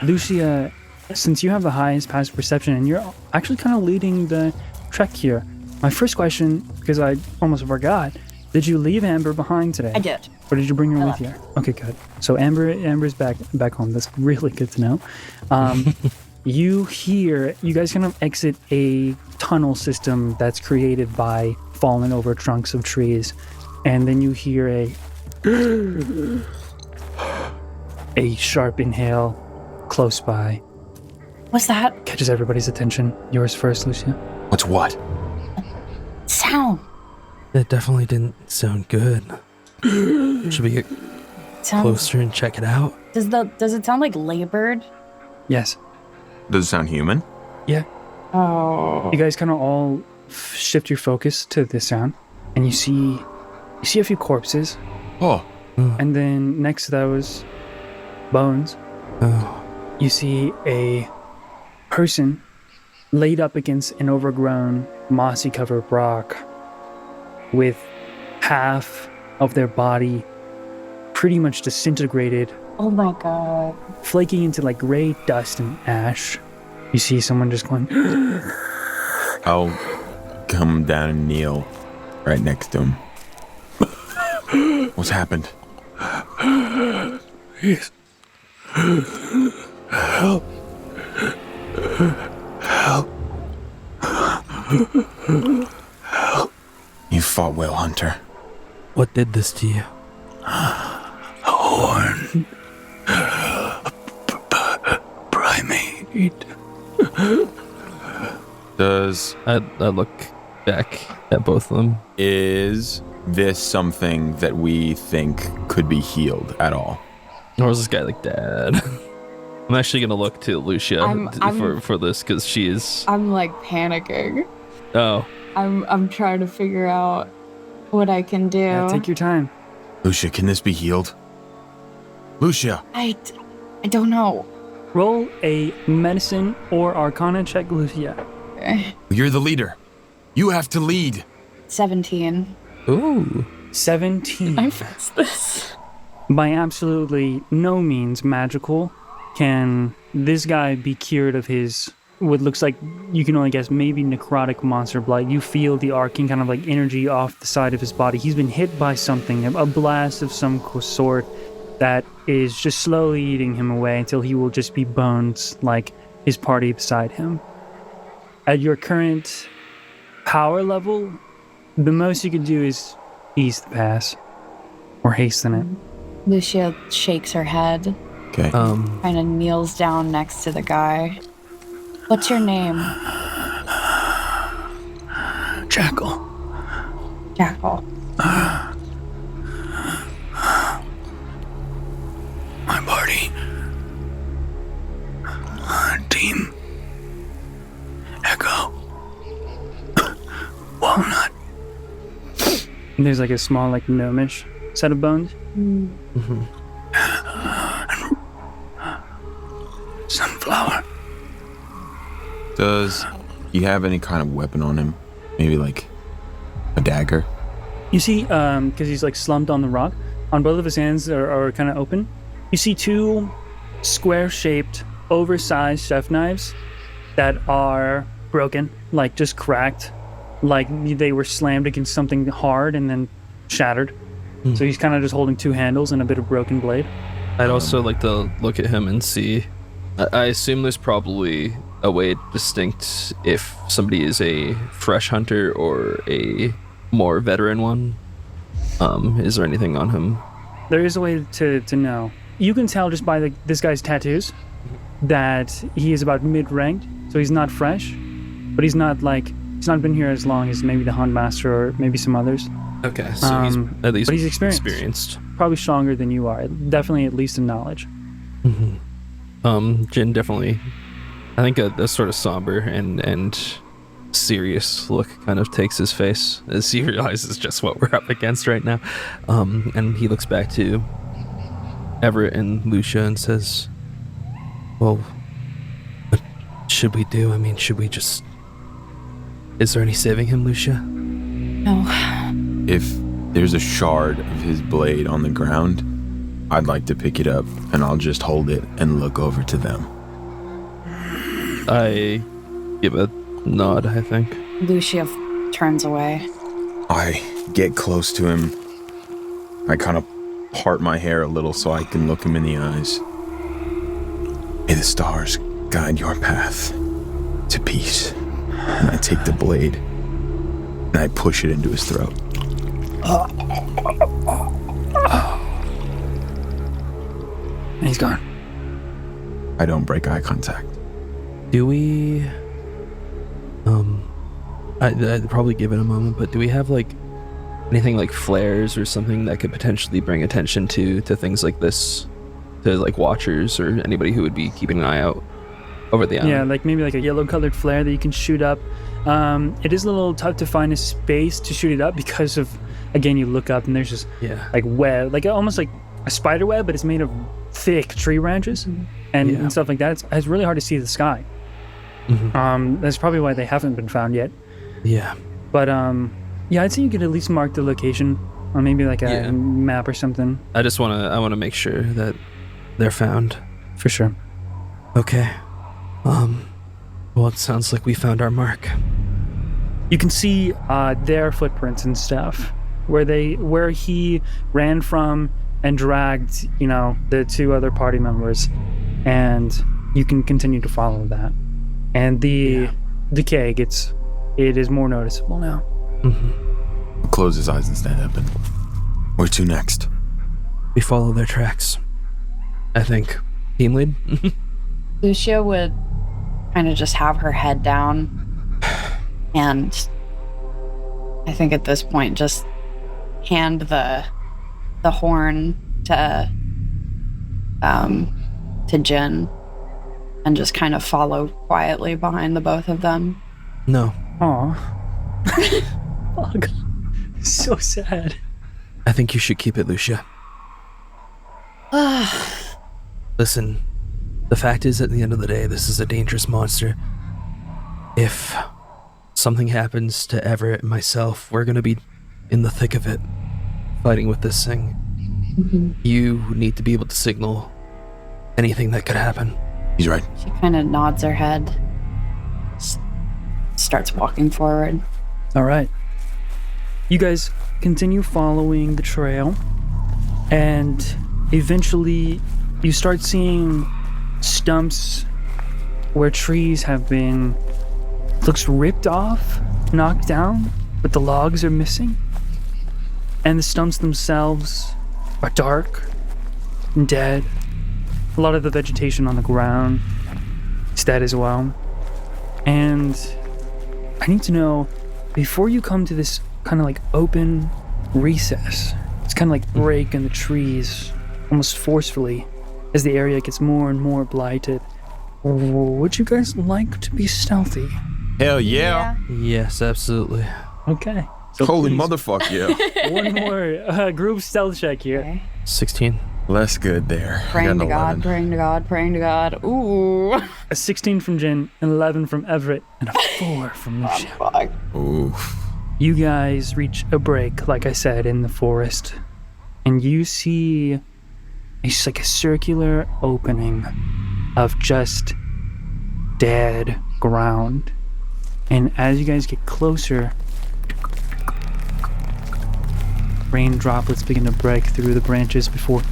Lucia, since you have the highest passive perception and you're actually kind of leading the trek here, my first question, because I almost forgot, did you leave Amber behind today? I did. Or did you bring her I with left. you? Okay, good. So Amber's back home. That's really good to know. You guys kind of exit a tunnel system that's created by fallen over trunks of trees, and then you hear a sharp inhale close by. What's that Catches everybody's attention. Yours first, Lucia. What's what? sound? That definitely didn't sound good. Should we get Sounds. closer and check it out? Does it sound like labored? Yes. Does it sound human? Yeah. Oh. You guys kind of all shift your focus to this sound, and you see a few corpses, Oh, and then next to those bones, Oh, you see a person laid up against an overgrown, mossy covered rock with half of their body pretty much disintegrated, Oh my god. flaking into like gray dust and ash. You see someone just going, I'll come down and kneel right next to him. what's happened? You fought well, Hunter. what did this to you? horn. Primate. Eat. I look back at both of them. Is this something that we think could be healed at all? Or is this guy like dad? I'm actually gonna look to Lucia for this because she is. I'm like panicking. Oh, I'm trying to figure out what I can do. Yeah, take your time. Lucia, can this be healed? Lucia! I don't know. Roll a medicine or arcana check, Lucia. You're the leader. You have to lead. 17. ooh. 17. I fixed this. By absolutely no means magical can this guy be cured of his, what looks like, you can only guess, maybe necrotic monster blight. You feel the arcing kind of like energy off the side of his body. He's been hit by something, a blast of some sort that is just slowly eating him away until he will just be bones like his party beside him. At your current power level, the most you can do is ease the pass or hasten it. Lucia shakes her head, Okay. kind of kneels down next to the guy. What's your name? Jackal. Jackal. My party. Team. Echo. Walnut. And there's like a small, like gnomish set of bones. Sunflower. Does he have any kind of weapon on him? Maybe like a dagger? You see, because he's like slumped on the rock, on both of his hands are kind of open. You see two square-shaped, oversized chef knives that are broken, like just cracked, like they were slammed against something hard and then shattered. So he's kind of just holding two handles and a bit of broken blade. I'd also like to look at him and see. I assume there's probably a way to distinct if somebody is a fresh hunter or a more veteran one. Is there anything on him? There is a way to know. You can tell just by this guy's tattoos that he is about mid-ranked, so he's not fresh, but he's not been here as long as maybe the Hunt Master or maybe some others. Okay, so he's at least but he's experienced. Probably stronger than you are. Definitely at least in knowledge. Jin definitely, I think a sort of somber and serious look kind of takes his face as he realizes just what we're up against right now. And he looks back to Everett and Lucia and says, well, what should we do? I mean, should we just... Is there any saving him, Lucia? No. If there's a shard of his blade on the ground, I'd like to pick it up and I'll just hold it and look over to them. I give a nod, I think. Lucia turns away. I get close to him. I kind of part my hair a little so I can look him in the eyes. May the stars guide your path to peace. And I take the blade and I push it into his throat. And he's gone. I don't break eye contact. Do we... I'd probably give it a moment, but do we have, like, anything like flares or something that could potentially bring attention to things like this? To, like, watchers or anybody who would be keeping an eye out over the island? Yeah, like maybe like a yellow-colored flare that you can shoot up. It is a little tough to find a space to shoot it up because of, again, you look up and there's just like web, like almost like a spider web, but it's made of thick tree branches and stuff like that. It's really hard to see the sky. That's probably why they haven't been found yet. Yeah. But yeah, I'd say you could at least mark the location on maybe like a map or something. I want to make sure that they're found. For sure. Okay. Well, it sounds like we found our mark. You can see their footprints and stuff where he ran from and dragged, the two other party members, and you can continue to follow that. And the decay it is more noticeable now. I'll close his eyes and stand up. And where to next? We follow their tracks, I think. Team lead? Lucia would kind of just have her head down. And I think at this point, just hand the horn to Jin and just kind of follow quietly behind the both of them. No, Aw. Fuck. So sad. I think you should keep it, Lucia. Listen, the fact is, at the end of the day, this is a dangerous monster. If something happens to Everett and myself, we're gonna be in the thick of it, fighting with this thing. You need to be able to signal anything that could happen. He's right. She kind of nods her head, starts walking forward. All right. You guys continue following the trail, and eventually you start seeing stumps where trees have been, looks ripped off, knocked down, but the logs are missing. And the stumps themselves are dark and dead. A lot of the vegetation on the ground is dead as well. And I need to know, before you come to this kind of like open recess, it's kind of like break in the trees, almost forcefully, as the area gets more and more blighted. Would you guys like to be stealthy? Hell yeah. Yes, absolutely. Okay. So Holy please, motherfucker, yeah. one more group stealth check here. Okay. 16. Less good there. I got Praying an to God, 11. praying to God, praying to God. Ooh. A 16 from Jin, an 11 from Everett, and a 4 from Lucia. Fuck. Ooh. You guys reach a break, like I said, in the forest, and you see it's like a circular opening of just dead ground. And as you guys get closer, rain droplets begin to break through the branches before it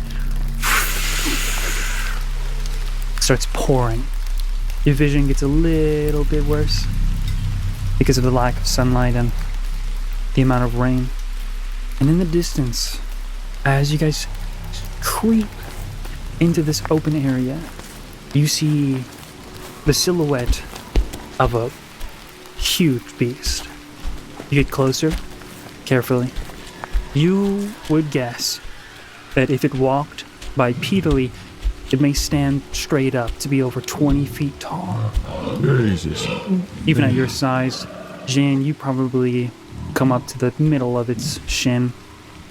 starts pouring. Your vision gets a little bit worse because of the lack of sunlight and the amount of rain. And in the distance, as you guys creep into this open area, you see the silhouette of a huge beast. You get closer, carefully. You would guess that if it walked bipedally, it may stand straight up to be over 20 feet tall. Jesus. Even at your size, Jin, you probably come up to the middle of its shin.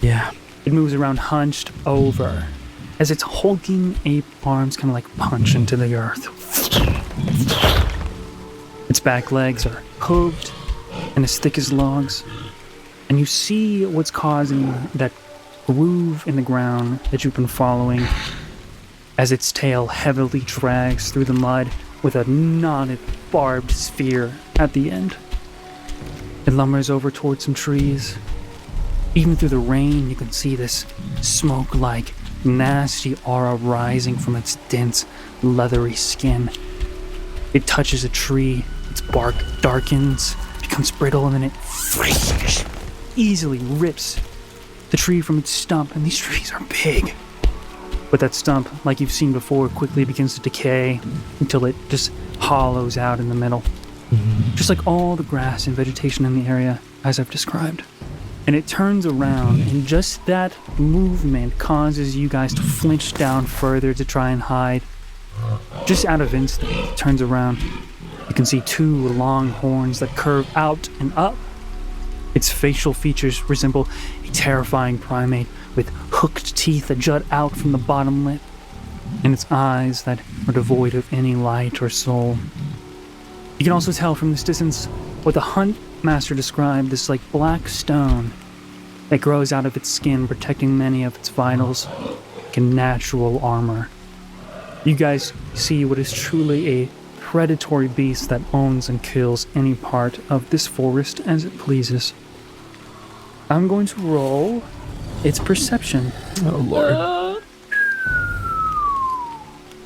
Yeah. It moves around hunched over as its hulking ape arms kind of like punch into the earth. Its back legs are hooved and as thick as logs. And you see what's causing that groove in the ground that you've been following as its tail heavily drags through the mud with a knotted, barbed sphere at the end. It lumbers over towards some trees. Even through the rain, you can see this smoke-like, nasty aura rising from its dense, leathery skin. It touches a tree, its bark darkens, becomes brittle, and then it easily rips the tree from its stump, and these trees are big. But that stump, like you've seen before, quickly begins to decay until it just hollows out in the middle. Just like all the grass and vegetation in the area, as I've described. And it turns around, and just that movement causes you guys to flinch down further to try and hide. Just out of instinct, it turns around. You can see two long horns that curve out and up. Its facial features resemble a terrifying primate with hooked teeth that jut out from the bottom lip, and its eyes that are devoid of any light or soul. You can also tell from this distance what the hunt master described as like black stone that grows out of its skin, protecting many of its vitals like a natural armor. You guys see what is truly a predatory beast that owns and kills any part of this forest as it pleases. I'm going to roll its perception. Oh, Lord.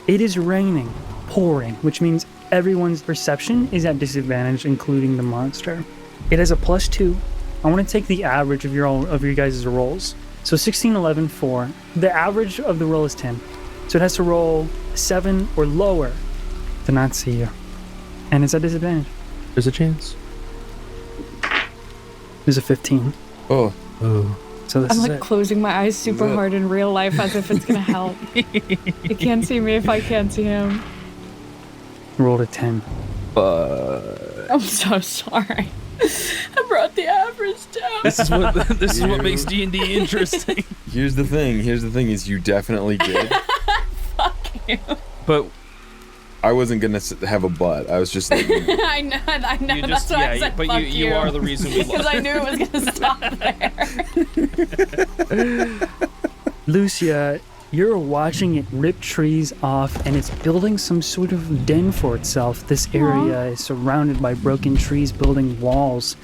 It is raining, pouring, which means everyone's perception is at disadvantage, including the monster. It has a +2. I want to take the average of your guys' rolls. So 16, 11, 4. The average of the roll is 10. So it has to roll 7 or lower to not see you. And it's a disadvantage. There's a chance. There's a 15. Oh, So this I'm is like it. closing my eyes super hard in real life as if it's gonna help. He can't see me if I can't see him. Rolled a 10. I'm so sorry. I brought the average down. This is what makes D&D interesting. here's the thing. Is you definitely did. But I wasn't gonna have a butt. I was just like, I know. you That's just why I said but fuck you are the reason we because lost. I knew it was gonna stop there. Lucia, you're watching it rip trees off, and it's building some sort of den for itself. This area is surrounded by broken trees building walls.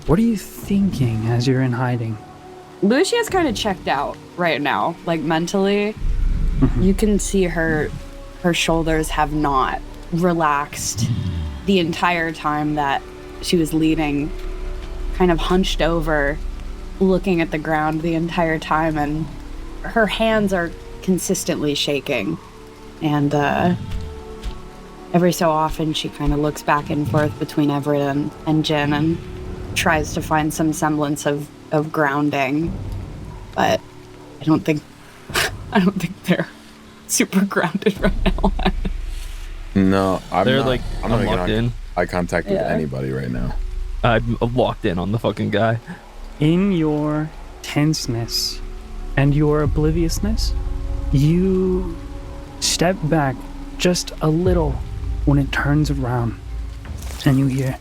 What are you thinking as you're in hiding? Lucia's kind of checked out right now, like mentally. You can see her shoulders have not relaxed the entire time that she was leading, kind of hunched over, looking at the ground the entire time, and her hands are consistently shaking. And every so often she kind of looks back and forth between Everett and Jin and tries to find some semblance of grounding. But I don't think they're super grounded right now. no, I'm They're not. like I'm not locked gonna in. eye contact with Yeah. anybody right now. I'm locked in on the fucking guy. In your tenseness and your obliviousness, you step back just a little when it turns around, and you hear,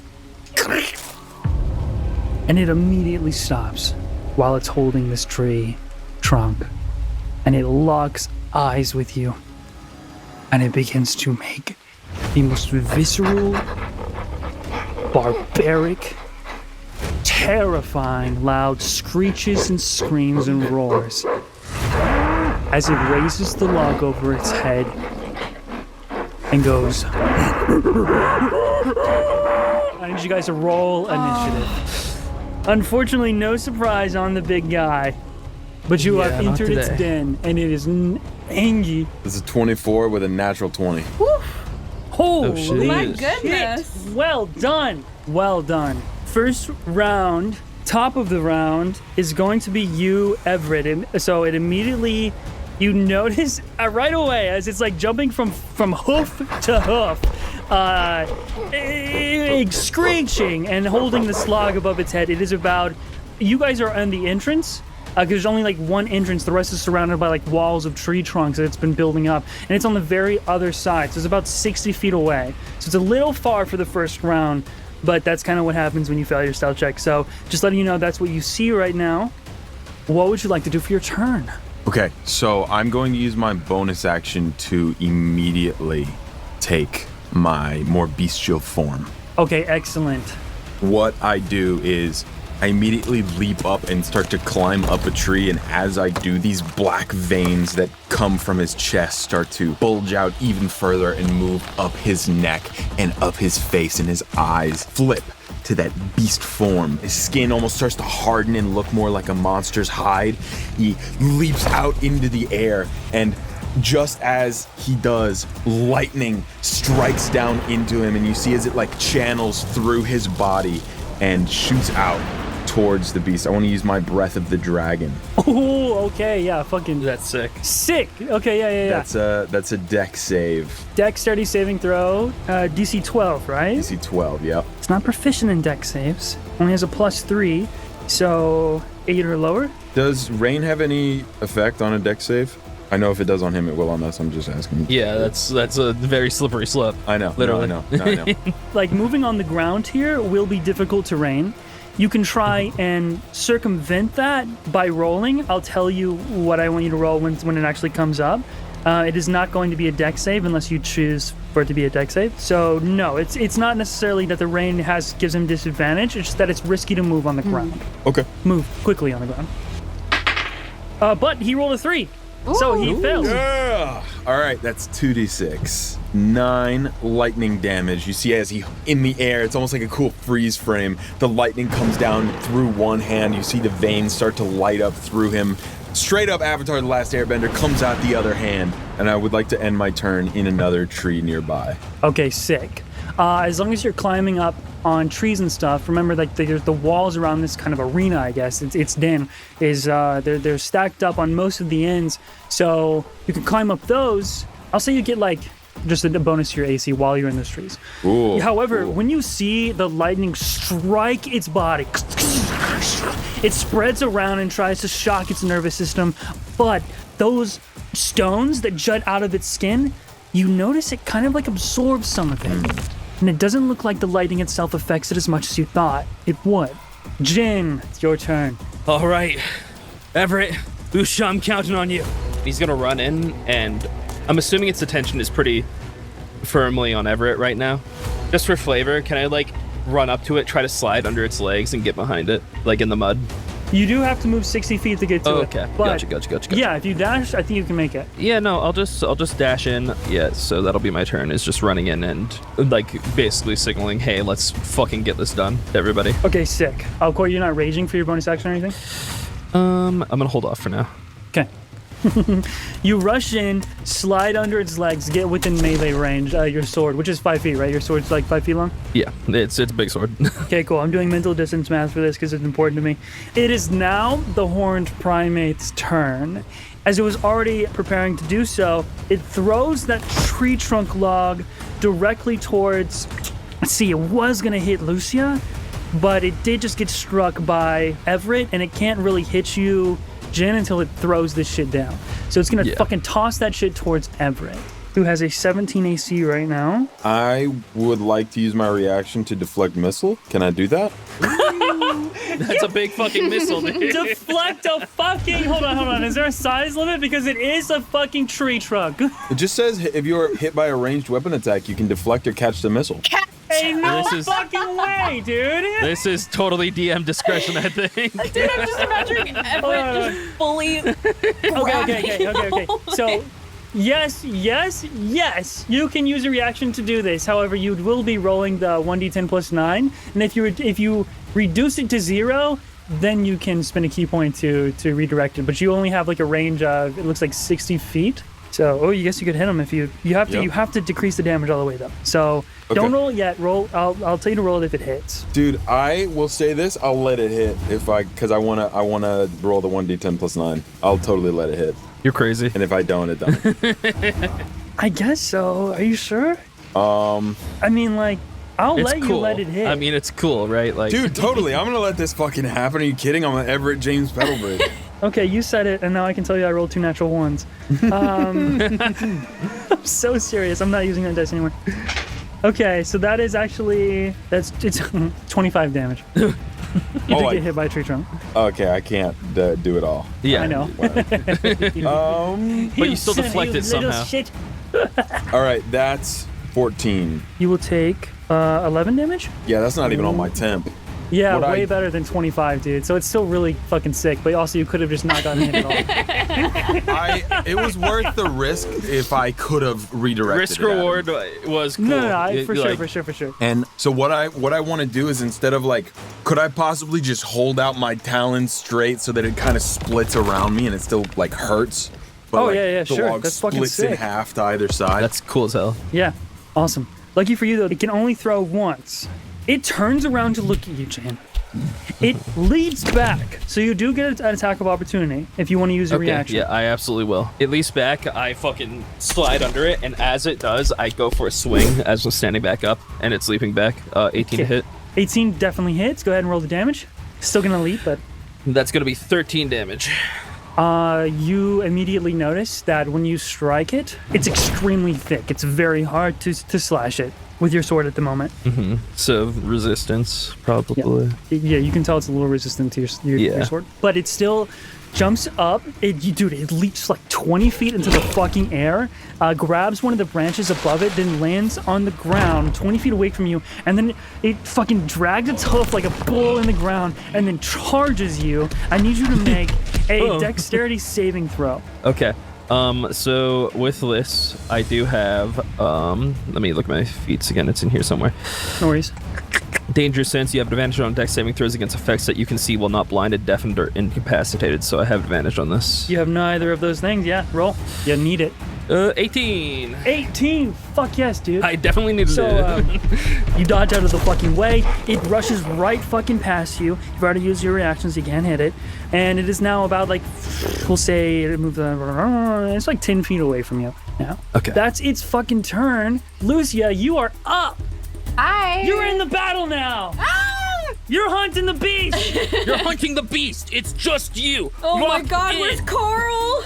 and it immediately stops while it's holding this tree trunk, and it locks eyes with you, and it begins to make the most visceral, barbaric, terrifying loud screeches and screams and roars as it raises the log over its head and goes. I need you guys to roll initiative. Unfortunately, no surprise on the big guy, but you have Yeah, not entered its today. den, and it is angry. This is 24 with a natural 20. Holy shit. My Shit. goodness. Well done. Well done. First round, top of the round, is going to be you, Everett. And so it immediately, you notice right away as it's like jumping from hoof to hoof, screeching and holding the slog above its head. It is about, you guys are on the entrance. Because there's only like one entrance, the rest is surrounded by like walls of tree trunks that it's been building up, and it's on the very other side, so it's about 60 feet away. So it's a little far for the first round, but that's kind of what happens when you fail your stealth check. So just letting you know that's what you see right now. What would you like to do for your turn? Okay, so I'm going to use my bonus action to immediately take my more bestial form. Okay, excellent. What I do is I immediately leap up and start to climb up a tree, and as I do, these black veins that come from his chest start to bulge out even further and move up his neck and up his face, and his eyes flip to that beast form. His skin almost starts to harden and look more like a monster's hide. He leaps out into the air, and just as he does, lightning strikes down into him, and you see as it like channels through his body and shoots out towards the beast. I want to use my breath of the dragon. Oh, okay, yeah, fucking That's sick. sick. Okay, yeah. That's a deck save. Dexterity saving throw, DC 12, right? DC 12, yep. It's not proficient in dex saves. Only has a +3, so 8 or lower. Does rain have any effect on a deck save? I know if it does on him, it will on us. I'm just asking. Yeah, that's a very slippery slope. I know. Literally. No, I know. Like moving on the ground here will be difficult terrain. You can try and circumvent that by rolling. I'll tell you what I want you to roll when it actually comes up. It is not going to be a deck save unless you choose for it to be a deck save. So no, it's not necessarily that the rain gives him disadvantage. It's just that it's risky to move on the ground. Okay. Move quickly on the ground. But he rolled a 3, so he fails. Yeah. All right, that's 2d6. 9 lightning damage. You see as he in the air, it's almost like a cool freeze frame. The lightning comes down through one hand. You see the veins start to light up through him. Straight up Avatar: The Last Airbender comes out the other hand. And I would like to end my turn in another tree nearby. Okay, sick. As long as you're climbing up on trees and stuff, remember like there's the walls around this kind of arena, I guess. It's den is they're stacked up on most of the ends, so you can climb up those. I'll say you get like just a bonus to your AC while you're in those trees. Cool. However, cool. when you see the lightning strike its body, it spreads around and tries to shock its nervous system, but those stones that jut out of its skin, you notice it kind of like absorbs some of it. And it doesn't look like the lightning itself affects it as much as you thought it would. Jin, it's your turn. All right, Everett, Lucia, I'm counting on you. He's gonna run in, and I'm assuming its attention is pretty firmly on Everett right now. Just for flavor, can I like run up to it, try to slide under its legs, and get behind it, like in the mud? You do have to move 60 feet to get to it. Okay, But gotcha. yeah, if you dash, I think you can make it. Yeah, no, I'll just dash in. Yeah, so that'll be my turn. Is just running in and like basically signaling, hey, let's fucking get this done, to everybody. Okay, sick. Corey, you're not raging for your bonus action or anything? I'm gonna hold off for now. Okay. You rush in, slide under its legs, get within melee range. Your sword, which is 5 feet, right? Your sword's like 5 feet long? Yeah, it's a big sword. Okay, cool. I'm doing mental distance math for this because it's important to me. It is now the horned primate's turn. As it was already preparing to do so, it throws that tree trunk log directly towards... Let's see, it was going to hit Lucia, but it did just get struck by Everett, and it can't really hit you, Jin, until it throws this shit down. So it's going to fucking toss that shit towards Everett, who has a 17 AC right now. I would like to use my reaction to deflect missile. Can I do that? That's a big fucking missile, dude. Deflect a fucking... Hold on. Is there a size limit? Because it is a fucking tree trunk. It just says if you are hit by a ranged weapon attack, you can deflect or catch the missile. Ain't no This is- fucking way, dude. This is totally DM discretion, I think. Dude, I'm just imagining Everett just fully. Okay. So, yes, you can use a reaction to do this. However, you will be rolling the 1d10 plus 9, and if you reduce it to 0, then you can spend a key point to redirect it. But you only have like a range of, it looks like 60 feet. So, I guess you could hit him if you have to. Yep. You have to decrease the damage all the way though. So don't roll it yet. Roll. I'll tell you to roll it if it hits. Dude, I will say this. I'll let it hit because I wanna roll the 1d10 plus 9. I'll totally let it hit. You're crazy. And if I don't, it don't. I guess so. Are you sure? I mean, like, I'll It's let you cool. let it hit. I mean, it's cool, right? Like, Dude, totally. I'm gonna let this fucking happen. Are you kidding? I'm an Everett James Petalbridge. Okay, you said it, and now I can tell you I rolled 2 natural ones. I'm so serious. I'm not using that dice anymore. Okay, so that is actually it's 25 damage. You did I- get hit by a tree trunk. Okay, I can't do it all. yeah. I know. But you still deflect it somehow. Shit. All right, that's 14. You will take 11 damage. Yeah, that's not even on my temp. Yeah, What way I- better than 25, dude. So it's still really fucking sick. But also, you could have just not gotten hit at all. It was worth the risk if I could have redirected Risk it at him. reward was cool. No, for Like, sure. And so what I want to do is instead of like, could I possibly just hold out my talons straight so that it kind of splits around me and it still like hurts? But Oh, like, yeah, the sure. log That's fucking splits in sick. half to either side. That's cool as hell. Yeah, awesome. Lucky for you, though, it can only throw once. It turns around to look at you, Jan. It leads back, so you do get an attack of opportunity if you want to use a reaction. Yeah, I absolutely will. It leaps back, I fucking slide under it, and as it does, I go for a swing as I'm standing back up, and it's leaping back. 18 to hit. 18 definitely hits. Go ahead and roll the damage. Still gonna leap, but That's gonna be 13 damage. you immediately notice that when you strike it, it's extremely thick. It's very hard to slash it with your sword at the moment. So resistance, probably. Yeah, you can tell it's a little resistant to your Yeah. sword, but it still jumps up. Dude, it leaps like 20 feet into the fucking air, grabs one of the branches above it, then lands on the ground 20 feet away from you, and then it fucking drags its hoof like a bull in the ground, and then charges you. I need you to make a dexterity saving throw. Okay. So with this, I do have, let me look at my feats again. It's in here somewhere. No worries. Danger sense, you have advantage on dex saving throws against effects that you can see while not blinded, deafened, or incapacitated. So I have advantage on this. You have neither of those things. Yeah, roll. You need it. 18. 18. Fuck yes, dude. I definitely needed So, it. you dodge out of the fucking way. It rushes right fucking past you. You've already used your reactions. You can't hit it. And it is now about like, we'll say it moved. It's like 10 feet away from you now. Okay. That's its fucking turn. Lucia, you are up. Hi. You're in the battle now. You're hunting the beast. You're hunting the beast. It's just you. Oh my Lock God, in. where's Carl?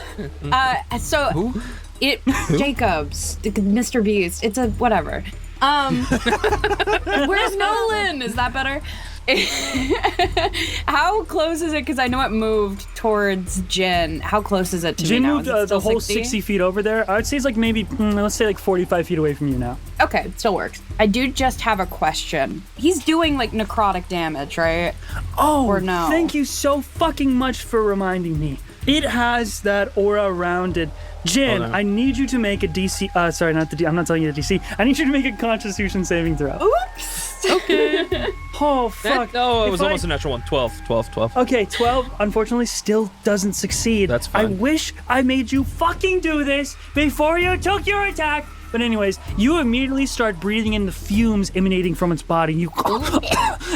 Jacobs, Mr. Beast. It's a whatever. Where's Nolan? Is that better? How close is it? Because I know it moved towards Jin. How close is it to Jin me now? moved Is it the still whole 60? 60 feet over there. I'd say it's like maybe, let's say like 45 feet away from you now. Okay, still works. I do just have a question. He's doing like necrotic damage, right? Oh, Or no? thank you so fucking much for reminding me. It has that aura around it. Jin, Oh, no. I need you to make a DC. Sorry, not the D. I'm not telling you the DC. I need you to make a Constitution saving throw. Oops. Oh fuck! Oh, it If was I- almost a natural one. 12. Okay, 12 unfortunately still doesn't succeed. That's I fine. wish I made you fucking do this before you took your attack. But anyways, you immediately start breathing in the fumes emanating from its body. You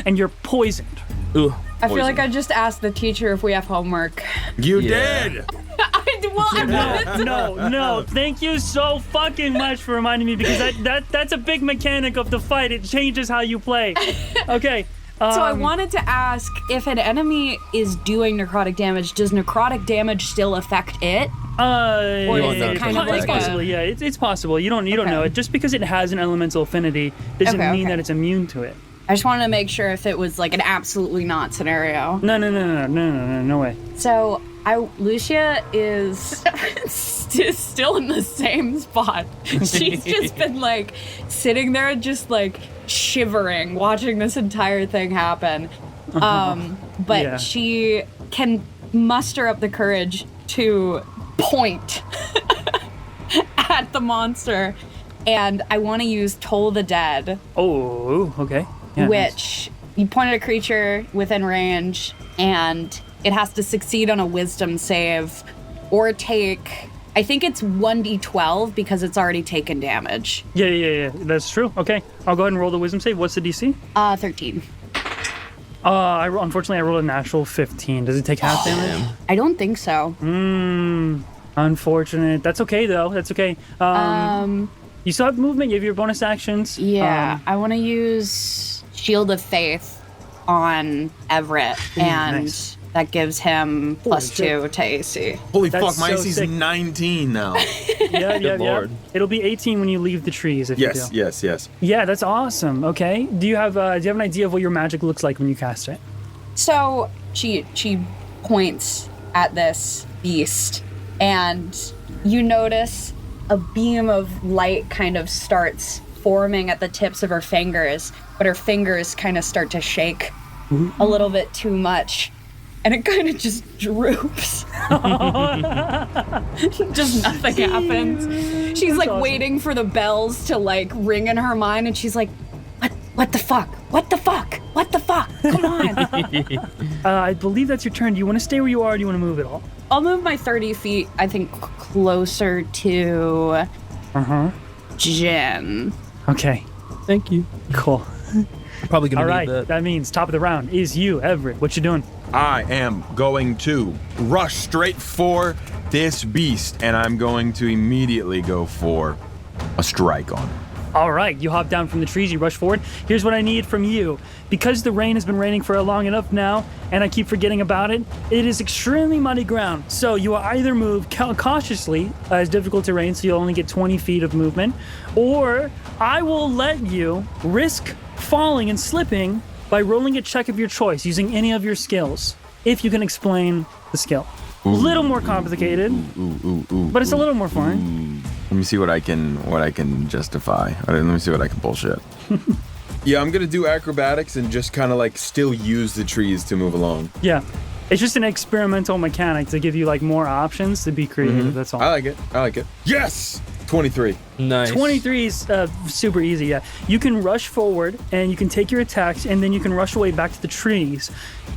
and you're poisoned. Ooh, I feel like I just asked the teacher if we have homework. You Yeah. did. No. Thank you so fucking much for reminding me because that's a big mechanic of the fight. It changes how you play. Okay. So I wanted to ask, if an enemy is doing necrotic damage, does necrotic damage still affect it? Or is it kind of it's like possible. Yeah, it's possible. You don't Okay. know it. Just because it has an elemental affinity doesn't Okay, mean okay. that it's immune to it. I just wanted to make sure if it was like an absolutely not scenario. No way. So Lucia is still in the same spot. She's just been like sitting there, just like shivering, watching this entire thing happen. But Yeah. she can muster up the courage to point at the monster, and I want to use Toll the Dead. Oh, okay. Yeah, nice. Which you point at a creature within range and it has to succeed on a wisdom save or take, I think it's 1d12 because it's already taken damage. Yeah. That's true. Okay, I'll go ahead and roll the wisdom save. What's the DC? 13. Unfortunately, I rolled a natural 15. Does it take half damage? I don't think so. Unfortunate. That's okay though. That's okay. You still have movement. You have your bonus actions. Yeah, I want to use Shield of Faith on Everett, and nice. that gives him +2 to AC. Holy That's fuck, my so AC's sick. 19 now. Yeah. Lord. It'll be 18 when you leave the trees. If Yes, you do. yes. Yeah, that's awesome. Okay. Do you have an idea of what your magic looks like when you cast it? So she points at this beast, and you notice a beam of light kind of starts forming at the tips of her fingers, but her fingers kind of start to shake a little bit too much, and it kind of just droops. Just nothing happens. She's like awesome. waiting for the bells to like ring in her mind, and she's like, what the fuck? What the fuck? What the fuck? Come on. I believe that's your turn. Do you want to stay where you are or do you want to move at all? I'll move my 30 feet, I think, closer to Jen. Okay. thank you. Cool. Probably gonna All need right. that. That means top of the round is you, Everett. What you doing? I am going to rush straight for this beast, and I'm going to immediately go for a strike on it. All right, you hop down from the trees, you rush forward. Here's what I need from you. Because the rain has been raining for long enough now, and I keep forgetting about it, it is extremely muddy ground. So you will either move cautiously, as difficult terrain, so you'll only get 20 feet of movement, or I will let you risk falling and slipping by rolling a check of your choice using any of your skills, if you can explain the skill. A little more complicated, but it's a little more fun. Let me see what I can justify. Let me see what I can bullshit. Yeah, I'm gonna do acrobatics and just kind of like still use the trees to move along. Yeah. It's just an experimental mechanic to give you like more options to be creative. That's all. I like it. Yes! 23. Nice. 23 is super easy, yeah. You can rush forward and you can take your attacks and then you can rush away back to the trees.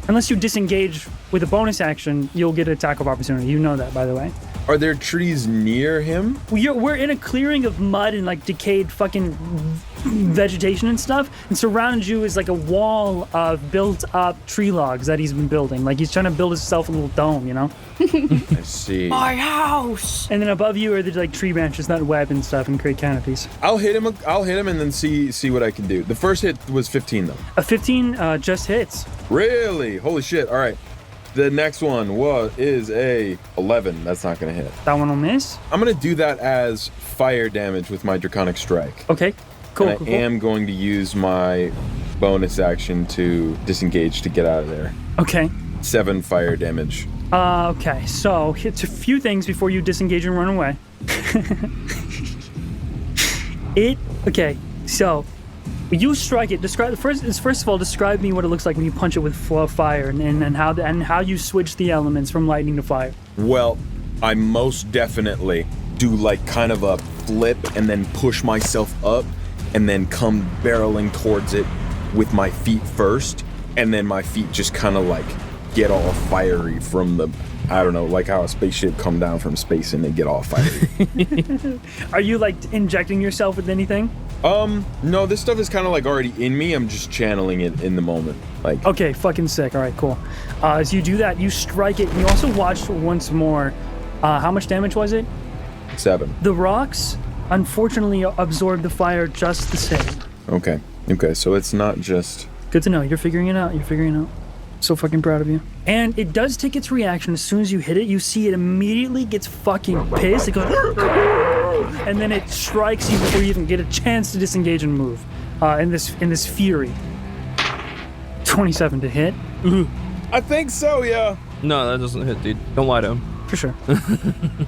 Unless you disengage with a bonus action, you'll get an attack of opportunity. You know that, by the way. Are there trees near him? We're in a clearing of mud and like decayed fucking vegetation and stuff, and surrounding you is like a wall of built up tree logs that he's been building. Like he's trying to build himself a little dome, you know? I see. My house. And then above you are the like tree branches that web and stuff and create canopies. I'll hit him and then see what I can do. The first hit was 15 though. A 15 just hits. Really? Holy shit. All right. The next one is a 11. That's not going to hit. That one will miss. I'm going to do that as fire damage with my Draconic Strike. Okay, cool. And I am going to use my bonus action to disengage to get out of there. Okay. 7 fire damage. Okay, so it's a few things before you disengage and run away. Okay, so you strike it. First of all, describe me what it looks like when you punch it with fire, and how you switch the elements from lightning to fire. Well, I most definitely do like kind of a flip and then push myself up and then come barreling towards it with my feet first, and then my feet just kind of like get all fiery from the, I don't know, like how a spaceship come down from space and they get all fiery. Are you like injecting yourself with anything? No, this stuff is kind of like already in me. I'm just channeling it in the moment. Like, Okay, fucking sick. All right, cool. As you do that, you strike it. And you also watch once more. How much damage was it? 7. The rocks, unfortunately, absorb the fire just the same. Okay, so it's not just... Good to know. You're figuring it out. So fucking proud of you. And it does take its reaction as soon as you hit it. You see it immediately gets fucking pissed. It goes, and then it strikes you before you even get a chance to disengage and move. In this fury. 27 to hit. I think so, yeah. No, that doesn't hit, dude. Don't lie to him. For sure.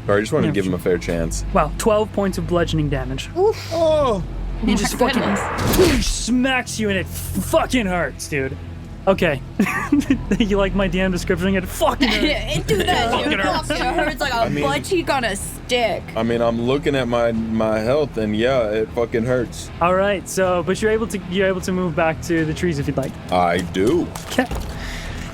Or I just wanted to give him a fair chance. Wow, 12 points of bludgeoning damage. Oh! He just fucking smacks you and it fucking hurts, dude. Okay. You like my DM description? It fucking hurts. It do that. It hurts like a butt cheek on a stick. I mean, I'm looking at my health, and yeah, it fucking hurts. All right, but you're able to move back to the trees if you'd like. I do. Okay.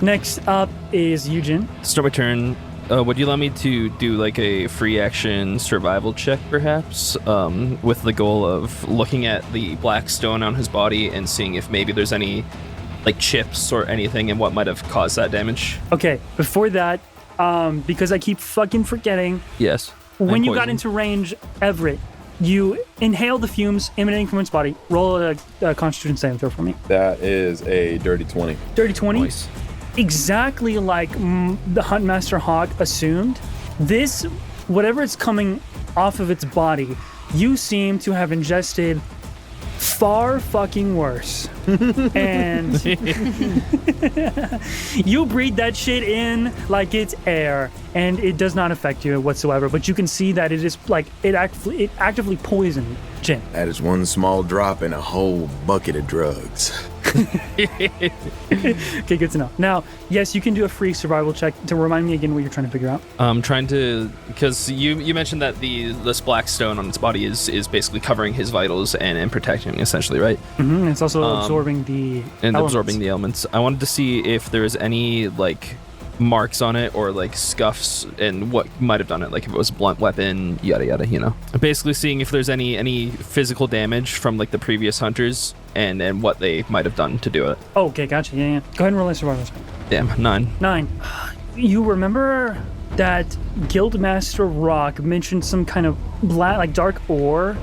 Next up is Eugen. Start my turn. Would you allow me to do like a free action survival check, perhaps, with the goal of looking at the black stone on his body and seeing if maybe there's any like chips or anything and what might have caused that damage? Okay, before that, because I keep fucking forgetting, Yes. when I'm you got poisoned. into range, Everett, you inhale the fumes emanating from its body. Roll a Constitution saving throw for me. That is a dirty 20. Dirty 20. Nice. Exactly like the Huntmaster Hawk assumed. This, whatever it's coming off of its body, you seem to have ingested far fucking worse. And you breathe that shit in like it's air, and it does not affect you whatsoever. But you can see that it is like it actively poisoned Jin. That is one small drop in a whole bucket of drugs. Okay, good to know. Now, yes, you can do a free survival check to remind me again what you're trying to figure out. I'm trying to, because you mentioned that this black stone on its body is basically covering his vitals and protecting him essentially, right? Mm-hmm. It's also absorbing the And elements. absorbing the elements. I wanted to see if there's any like marks on it or like scuffs and what might have done it, like if it was a blunt weapon, yada yada, you know. Basically seeing if there's any physical damage from like the previous hunters and what they might have done to do it. Oh, okay, gotcha. Yeah. Go ahead and roll a survival check. Damn, 9. 9. You remember that Guildmaster Rock mentioned some kind of black, like dark ore?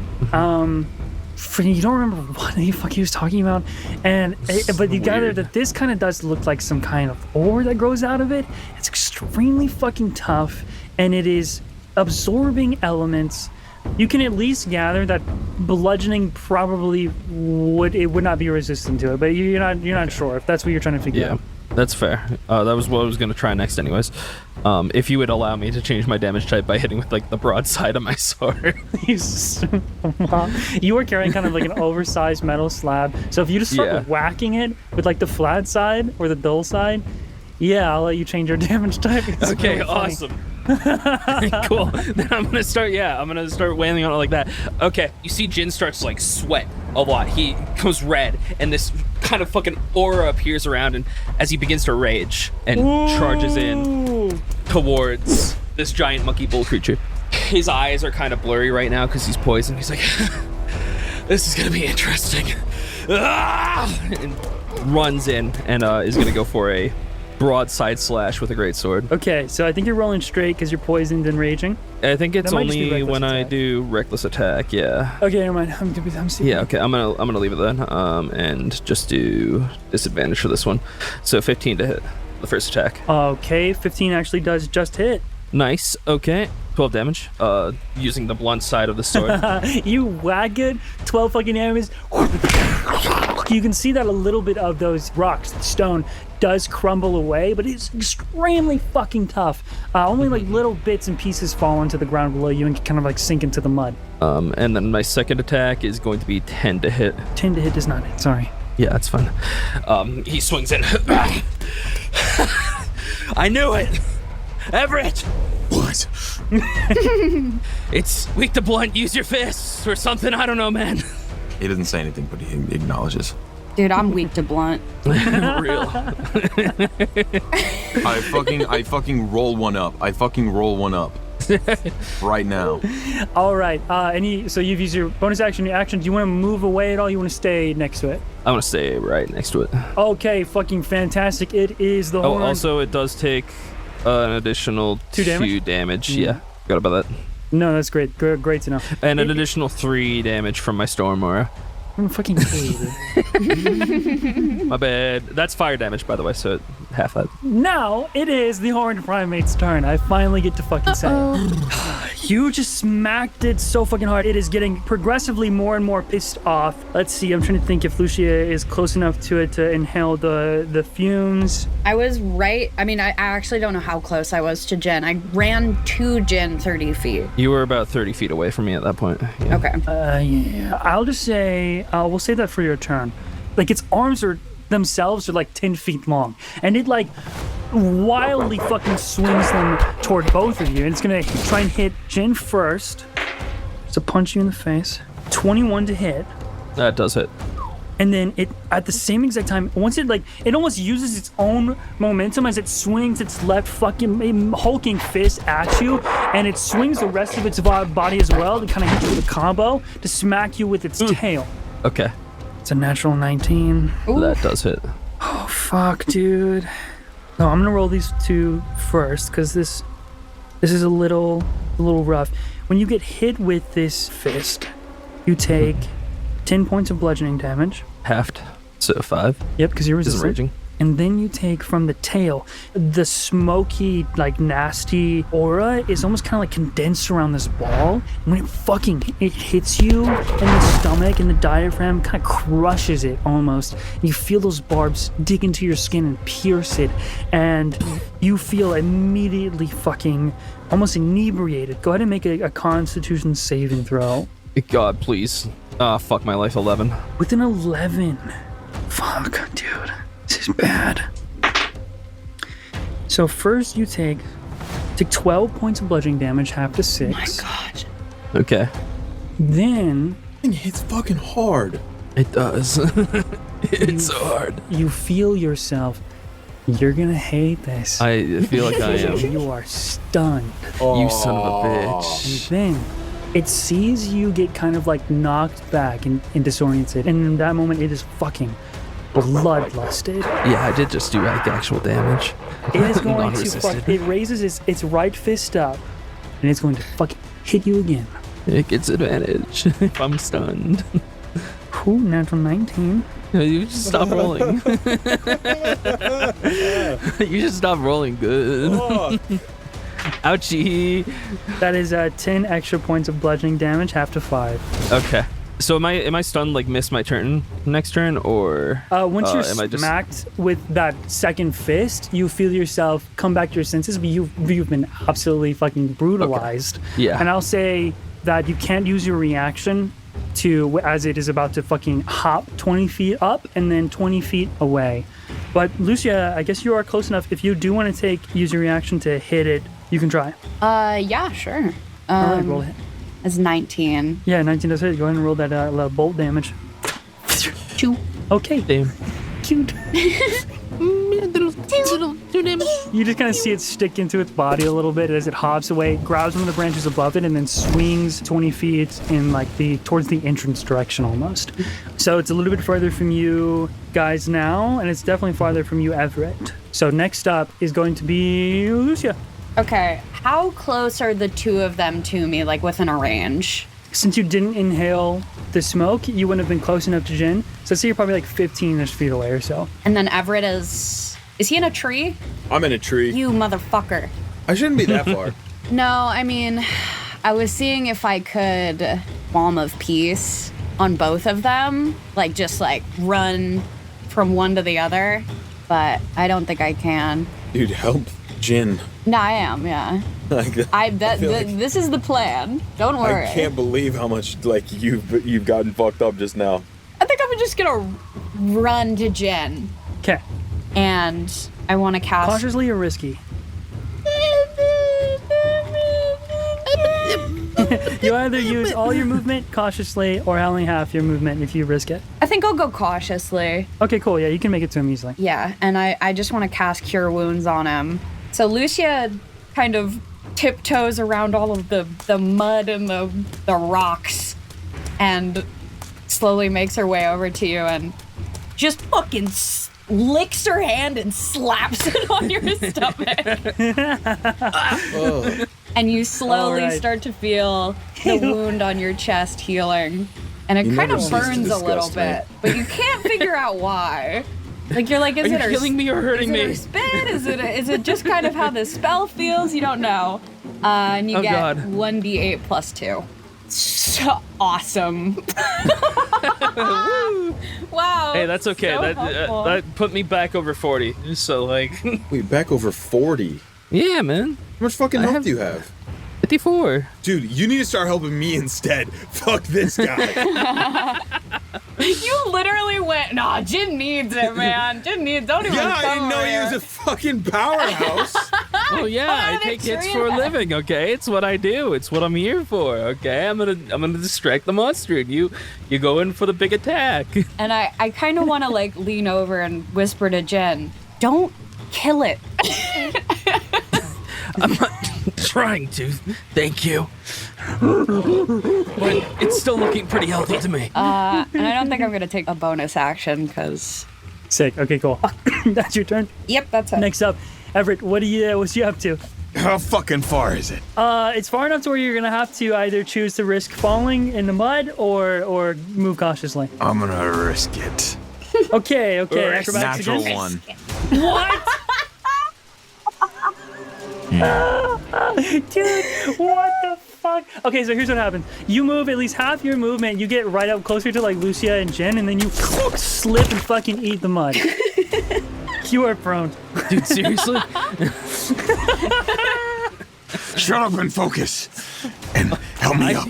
You don't remember what the fuck he was talking about, but you gather that this kind of does look like some kind of ore that grows out of it. It's extremely fucking tough, and it is absorbing elements. You can at least gather that bludgeoning probably would not be resistant to it, but you're not sure if that's what you're trying to figure out. That's fair. That was what I was going to try next anyways. If you would allow me to change my damage type by hitting with like the broadside of my sword. You were carrying kind of like an oversized metal slab, so if you just start Yeah. whacking it with like the flat side or the dull side, yeah, I'll let you change your damage type. It's Okay, really funny. awesome. Cool. Then I'm gonna start wailing on it like that. Okay, you see Jin starts to like sweat a lot. He goes red, and this kind of fucking aura appears around, and as he begins to rage and charges in Ooh. towards this giant monkey bull creature. His eyes are kind of blurry right now because he's poisoned. He's like, this is gonna be interesting. And runs in and is gonna go for a broadside slash with a great sword. Okay, so I think you're rolling straight because you're poisoned and raging. I think it's That might just be only reckless when I attack. do reckless attack. Yeah. Okay, never mind. I'm stupid. Yeah. Okay. I'm gonna leave it then. And just do disadvantage for this one. So 15 to hit the first attack. Okay, 15 actually does just hit. Nice. Okay. 12 damage. Using the blunt side of the sword. You whack it, 12 fucking damage. You can see that a little bit of those rocks, stone, does crumble away, but it's extremely fucking tough. Only like little bits and pieces fall into the ground below you and kind of like sink into the mud. And then my second attack is going to be 10 to hit. 10 to hit does not hit, sorry. Yeah, that's fine. He swings in. I knew it! Everett! What? It's weak to blunt, use your fists or something, I don't know, man. He doesn't say anything, but he acknowledges. Dude, I'm weak to blunt. Real. I fucking roll one up. I fucking roll one up. Right now. All right, so you've used your bonus action, your action. Do you want to move away at all? You want to stay next to it? I want to stay right next to it. Okay, fucking fantastic. It is the Oh, horn. also, it does take an additional 2 damage? damage. Yeah, forgot about that. No, that's great. Great to know. And an additional 3 damage from my storm aura. I'm fucking kidding. My bad. That's fire damage, by the way, so half that. Now it is the horned primate's turn. I finally get to fucking say it. You just smacked it so fucking hard. It is getting progressively more and more pissed off. Let's see. I'm trying to think if Lucia is close enough to it to inhale the fumes. I was right. I mean, I actually don't know how close I was to Jen. I ran to Jen 30 feet. You were about 30 feet away from me at that point. Yeah. Okay. Yeah. I'll just say we'll save that for your turn. Like its arms are themselves are like 10 feet long, and it like wildly fucking swings them toward both of you, and it's gonna try and hit Jen first. So punch you in the face. 21 to hit. That does hit. And then it, at the same exact time, once it almost uses its own momentum as it swings its left fucking hulking fist at you, and it swings the rest of its body as well to kind of hit you with a combo to smack you with its tail. Okay. It's a natural 19. That does hit. Oh, fuck, dude. No, I'm gonna roll these two first, because this is a little rough. When you get hit with this fist, you take 10 points of bludgeoning damage. Halved. So 5. Yep, because you're Isn't resistant. raging. And then you take from the tail, the smoky, like nasty aura is almost kind of like condensed around this ball. And when it hits you in the stomach and the diaphragm, kind of crushes it almost. You feel those barbs dig into your skin and pierce it, and you feel immediately fucking almost inebriated. Go ahead and make a Constitution saving throw. God, please. Fuck my life, 11. With an 11. Fuck, dude. This is bad. So first you take 12 points of bludgeoning damage, half to 6. My God. Okay. Then It hits fucking hard. It does. It's so hard. you feel yourself. You're gonna hate this. I feel like I am. You are stunned. You son of a And bitch. then it sees you get kind of like knocked back and disoriented. And in that moment, it is fucking bloodlusted. Yeah, I did just do like actual damage. It is going to Non-resisted. fuck. It raises its right fist up, and it's going to fucking hit you again. It gets advantage if I'm stunned. Ooh, natural 19. You just stop rolling. You just stop rolling good. Ouchie. That is 10 extra points of bludgeoning damage, half to 5. Okay. So am I stunned like miss my turn next turn or Once you're am I just smacked with that second fist, you feel yourself come back to your senses, but you've been absolutely fucking brutalized. Yeah. And I'll say that you can't use your reaction to as it is about to fucking hop 20 feet up and then 20 feet away. But Lucia, I guess you are close enough. If you do want to use your reaction to hit it, you can try. Yeah, sure. All right, roll it. It's 19. Yeah, 19 does hit. Go ahead and roll that bolt damage. 2. Okay, damn. cute. You just kind of see it stick into its body a little bit as it hops away, grabs one of the branches above it, and then swings 20 feet in like towards the entrance direction almost. So it's a little bit further from you guys now, and it's definitely farther from you, Everett. So next up is going to be Lucia. Okay, how close are the two of them to me, like within a range? Since you didn't inhale the smoke, you wouldn't have been close enough to Jin. So I'd say you're probably like 15-ish feet away or so. And then Everett is he in a tree? I'm in a tree. You motherfucker. I shouldn't be that far. No, I mean, I was seeing if I could Balm of Peace on both of them, like just like run from one to the other, but I don't think I can. Dude, help Jin. No, I am, yeah. This is the plan. Don't worry. I can't believe how much like you've gotten fucked up just now. I think I'm just gonna run to Jen, Okay. and I want to cast. Cautiously or risky? You either use all your movement cautiously or only half your movement if you risk it. I think I'll go cautiously. Okay, cool. Yeah, you can make it to him easily. Yeah, and I just want to cast Cure Wounds on him. So Lucia kind of tiptoes around all of the mud and the rocks and slowly makes her way over to you and just fucking licks her hand and slaps it on your stomach. And you slowly All right. start to feel the wound on your chest healing. And it You kind never of cease to burns a little disgust me. bit, but you can't figure out why. Like you're like, is Are it you her killing me or hurting is it me? her spit? Is it just kind of how the spell feels? You don't know. And you Oh, get God. 1d8 plus 2. So awesome. Wow. Hey, that's okay. so that helpful. that put me back over 40. So like, Wait, back over 40. yeah, man, How much fucking health do you have? 54. Dude, you need to start helping me instead. Fuck this guy. You literally went, nah, Jin needs it, man. Jin needs, don't even Yeah, I come didn't know over he here. was a fucking powerhouse. Oh yeah, I What take a hits for a tree. living. Okay, it's what I do. It's what I'm here for. Okay, I'm gonna distract the monster, and you go in for the big attack. And I kind of want to like lean over and whisper to Jen, don't kill it. I'm not trying to. Thank you. But it's still looking pretty healthy to me. And I don't think I'm going to take a bonus action because, Sick. Okay, cool. That's your turn. yep, that's it. Next up, Everett, what's you up to? How fucking far is it? It's far enough to where you're gonna have to either choose to risk falling in the mud or move cautiously. I'm gonna risk it. Okay. Acrobatics Natural again. one. What? Dude, what the fuck? Okay, so here's what happens. You move at least half your movement, you get right up closer to like Lucia and Jen, and then you slip and fucking eat the mud. You are prone. Dude, seriously? Shut up and focus. And help me up.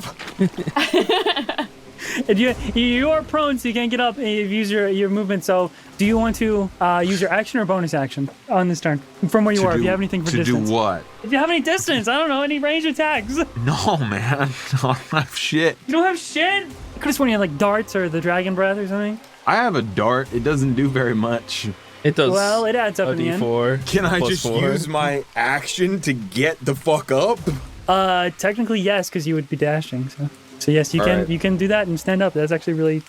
And you are prone, so you can't get up and use your movement. So, do you want to use your action or bonus action on this turn? From where you are, if you have anything for to distance. do what? If you have any distance, I don't know, any range attacks. You No, man. I don't have shit. don't have shit? I could have sworn you had like darts or the dragon breath or something. I have a dart. It doesn't do very much. It does. Well, it adds up a in the end. D4. Can I plus just 4. use my action to get the fuck up? Technically yes, because you would be dashing. So yes, you All can right. you can do that and stand up. That's actually really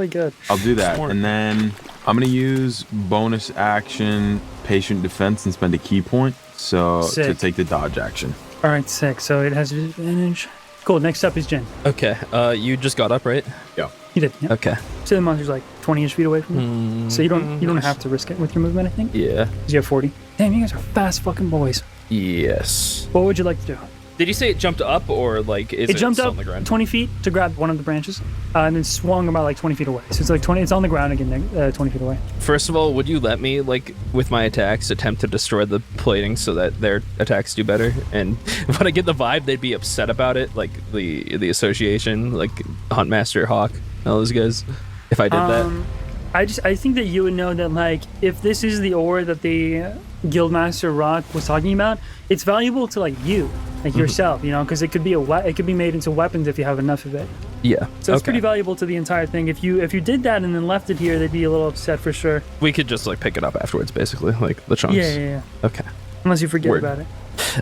good. I'll do that. Smart. And then I'm going to use bonus action, patient defense, and spend a key point. So to Sick. take the dodge action. All right, sick. So it has advantage. Cool. Next up is Jen. Okay, you just got up, right? Yeah. You did. Yep. Okay. So the monster's like 20-ish feet away from you. So you don't have to risk it with your movement, I think. Yeah. 'Cause you have 40. Damn, you guys are fast fucking boys. Yes. What would you like to do? Did you say it jumped up or like is It jumped still up on the ground? 20 feet to grab one of the branches, and then swung about like 20 feet away. So it's like 20. It's on the ground again, 20 feet away. First of all, would you let me, like, with my attacks, attempt to destroy the plating so that their attacks do better? And when I get the vibe, they'd be upset about it, like the association, like Huntmaster, Hawk, all those guys. If I did that, I think that you would know that like if this is the ore that the Guildmaster Rock was talking about, it's valuable to like you. like yourself, you know, because it could be it could be made into weapons if you have enough of it. Yeah. So it's pretty valuable to the entire thing. If you did that and then left it here, they'd be a little upset for sure. We could just like pick it up afterwards, basically, like the chunks. Yeah. Okay. Unless you forget Word. about it.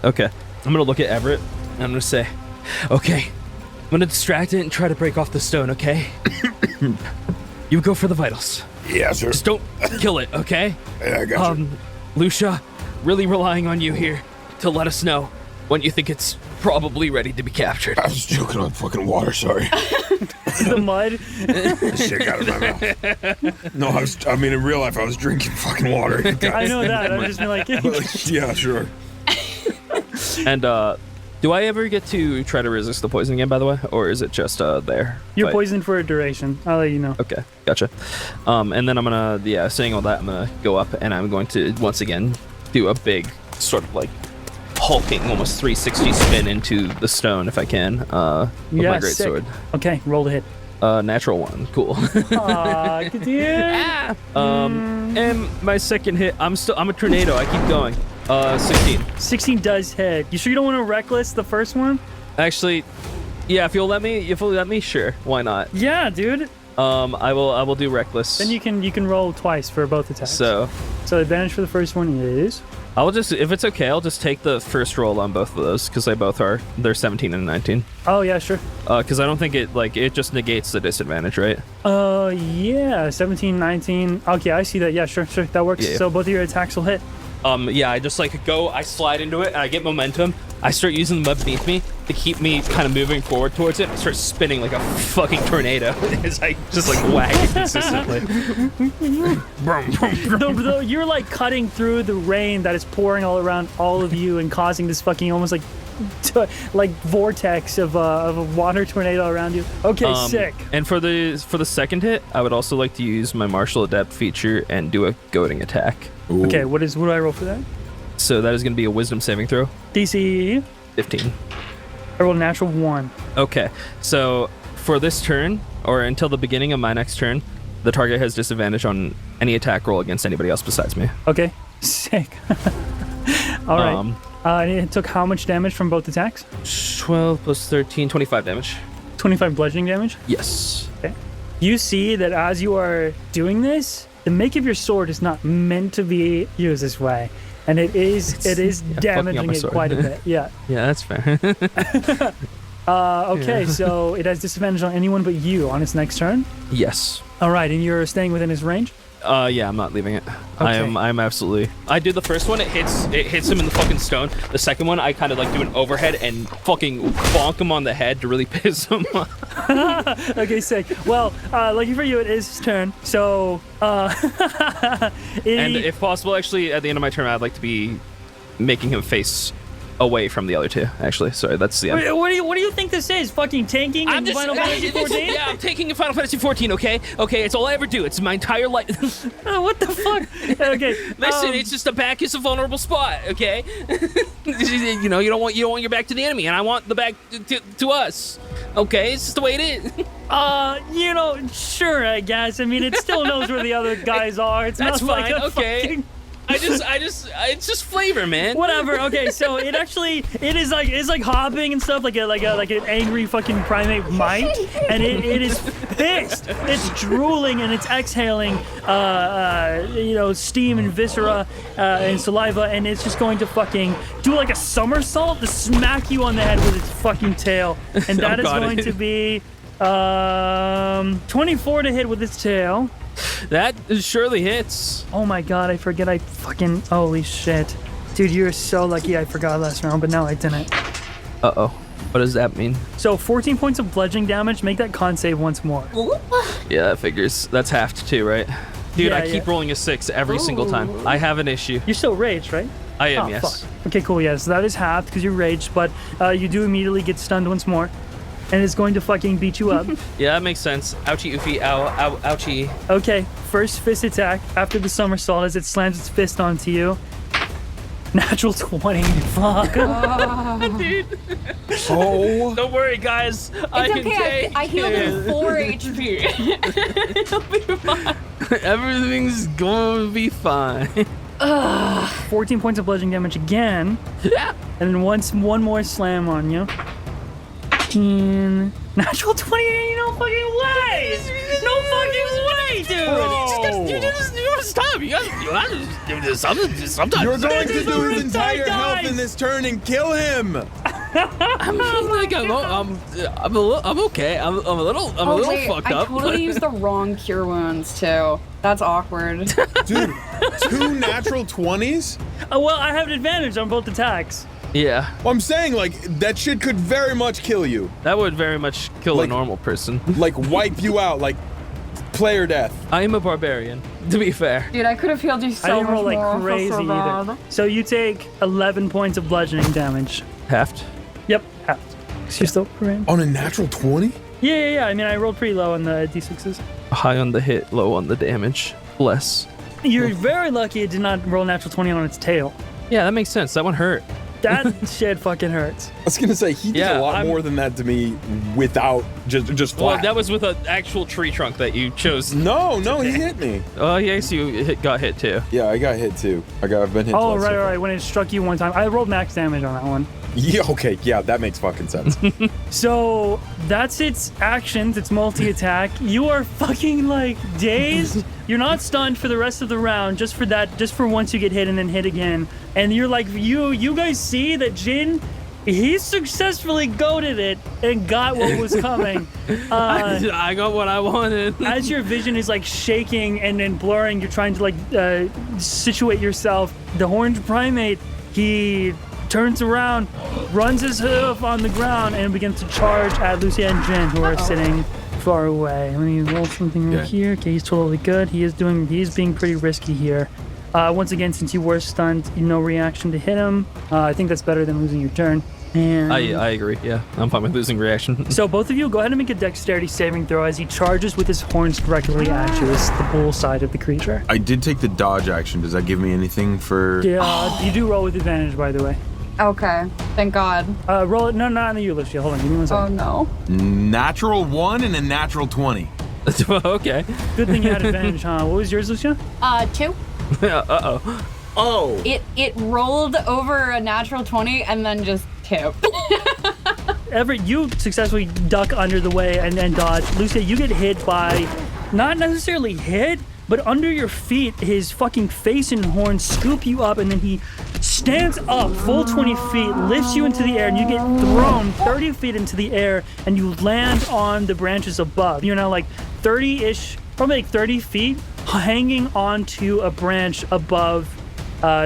Okay. I'm gonna look at Everett and I'm gonna say, okay, I'm gonna distract it and try to break off the stone, okay? You go for the vitals. Yeah, sir. Just don't kill it, okay? I got Lucia, really relying on you here to let us know when you think it's probably ready to be captured. I was joking on fucking water, sorry. The mud. Shit got in my mouth. No, I mean, in real life, I was drinking fucking water. I know that. I'm just like, Yeah, sure. And do I ever get to try to resist the poison again, by the way? Or is it just there? you're Fight? poisoned for a duration. I'll let you know. Okay, gotcha. And then I'm gonna, saying all that, I'm gonna go up and I'm going to, once again, do a big sort of like hulking, almost 360 spin into the stone if I can, with my Yeah, great sick. sword. Okay, roll to hit. Natural 1, cool. Aw, good dude. And my second hit, I'm a tornado, I keep going. 16. 16 does hit. You sure you don't want to reckless the first one? Actually, yeah, if you'll let me, sure, why not? Yeah, dude. I will do reckless. Then you can roll twice for both attacks. So the advantage for the first one is I'll just, if it's okay, I'll just take the first roll on both of those because they're 17 and 19. oh yeah, sure. Because I don't think it just negates the disadvantage, right? Yeah, 17, 19. Okay, I see that. Yeah, sure, that works. Yeah. So both of your attacks will hit. Yeah, I just I slide into it and I get momentum. I start using the mud beneath me to keep me kind of moving forward towards it. I start spinning like a fucking tornado as I just like whack it consistently. Though you're like cutting through the rain that is pouring all around all of you and causing this fucking almost like vortex of a water tornado around you. Okay, sick. And for the second hit, I would also like to use my martial adept feature and do a goading attack. Ooh. Okay, what do I roll for that? So that is going to be a wisdom saving throw. DC. 15. I rolled a natural 1. Okay, so for this turn, or until the beginning of my next turn, the target has disadvantage on any attack roll against anybody else besides me. Okay, sick. All right. And it took how much damage from both attacks? 12 plus 13, 25 damage. 25 bludgeoning damage. Yes. Okay. You see that as you are doing this, the make of your sword is not meant to be used this way, and it is fucking up damaging my it sword. quite a bit. Yeah. Yeah, that's fair. Okay, so it has disadvantage on anyone but you on its next turn. Yes. All right, and you're staying within its range. Yeah, I'm not leaving it. I'm absolutely. I did the first one. It hits him in the fucking stone. The second one, I kind of like do an overhead and fucking bonk him on the head to really piss him off. Okay, sick. Well, lucky for you, it is his turn. So, And if possible, actually, at the end of my turn, I'd like to be making him face away from the other two. Actually, sorry, that's the end. Wait, what do you think this is? Fucking tanking in Final Fantasy 14? Yeah, I'm taking in Final Fantasy 14. Okay, it's all I ever do. It's my entire life. What the fuck? Okay, Listen, it's just the back is a vulnerable spot. Okay, you know, you don't want your back to the enemy, and I want the back to us. Okay, it's just the way it is. you know, sure, I guess. I mean, it still knows where the other guys are. It's That's not like fine. a Okay. fucking... it's just flavor, man. Whatever. Okay, so it's like hopping and stuff like an angry fucking primate might, and it is pissed. It's drooling and it's exhaling, steam and viscera and saliva, and it's just going to fucking do like a somersault to smack you on the head with its fucking tail, and that is going to be 24 to hit with its tail. That surely hits. Oh my god, I forget holy shit. Dude, you're so lucky I forgot last round, but now I didn't. Uh-oh. What does that mean? So 14 points of bludgeoning damage, make that con save once more. Yeah, that figures. That's halved too, right? Dude, Yeah, I keep yeah. rolling a 6 every single time. I have an issue. You're still raged, right? I am, Oh, yes. fuck. Okay, cool, yes. That is halved because you're raged, but you do immediately get stunned once more. And it's going to fucking beat you up. Yeah, that makes sense. Ouchie, oofie, ow, ouchie. Okay, first fist attack after the somersault as it slams its fist onto you. Natural 20. Fuck. Dude. Oh. Don't worry, guys. I It's can okay. take I healed him it. 4 HP. It'll be fine. Everything's going to be fine. 14 points of bludgeoning damage again. And then one more slam on you. 15. Natural 20, no fucking way! No fucking way, dude! You just stop. You gotta do this sometimes. You're going to is do the his reason I entire health died. in this turn and kill him. I mean, like, I'm okay. I'm a little wait, fucked I up. totally used the wrong cure wounds too. That's awkward. Dude, 2 natural 20s? Well, I have an advantage on both attacks. Yeah, Well, I'm saying, like, that shit could very much kill you. that would very much kill a Like- normal person. Like, wipe you out, like, player death. I am a barbarian, to be fair. Dude, I could have healed you I so didn't much roll like more. I feel crazy so either. bad. So you take 11 points of bludgeoning damage. Halved. Yep, half. You still remain? On a natural 20? Yeah. I mean, I rolled pretty low on the d6s. High on the hit, low on the damage. Bless. You're very lucky it did not roll natural 20 on its tail. Yeah, that makes sense. That one hurt. That shit fucking hurts. I was gonna say, he did Yeah, a lot I'm- more than that to me without just Well, flat. that was with an actual tree trunk that you chose. No, he hit me. Oh, yes, you got hit too. Yeah, I got hit too. I've been hit Oh, twice so far. right. When it struck you one time. I rolled max damage on that one. Yeah, okay, yeah, that makes fucking sense. So that's its actions, its multi-attack. You are fucking like dazed. You're not stunned for the rest of the round, just for once you get hit and then hit again. And you're like, you guys see that Jin, he successfully goaded it and got what was coming. I got what I wanted. As your vision is like shaking and then blurring, you're trying to like situate yourself. The horned primate, he turns around, runs his hoof on the ground, and begins to charge at Lucia and Jin, who are sitting far away. Let me roll something right Okay. here. Okay, he's totally good. He's being pretty risky here. Once again, since you were stunned, no reaction to hit him. I think that's better than losing your turn. And I agree. Yeah, I'm fine with losing reaction. so both of you go ahead and make a dexterity saving throw as he charges with his horns directly at you. It's the bull side of the creature. I did take the dodge action. Does that give me anything for... Yeah, you do roll with advantage, by the way. Okay, thank God. Roll it. No, not on the you, Lucia. Hold on, give me one Oh second. no. Natural 1 and a natural 20. Okay. Good thing you had advantage, huh? What was yours, Lucia? 2. Uh-oh. Oh! It rolled over a natural 20 and then just tipped. Everett, you successfully duck under the way and then dodge. Lucia, you get hit by, not necessarily hit, but under your feet, his fucking face and horns scoop you up, and then he stands up full 20 feet, lifts you into the air, and you get thrown 30 feet into the air, and you land on the branches above. You're now like 30-ish, probably like 30 feet, hanging onto a branch above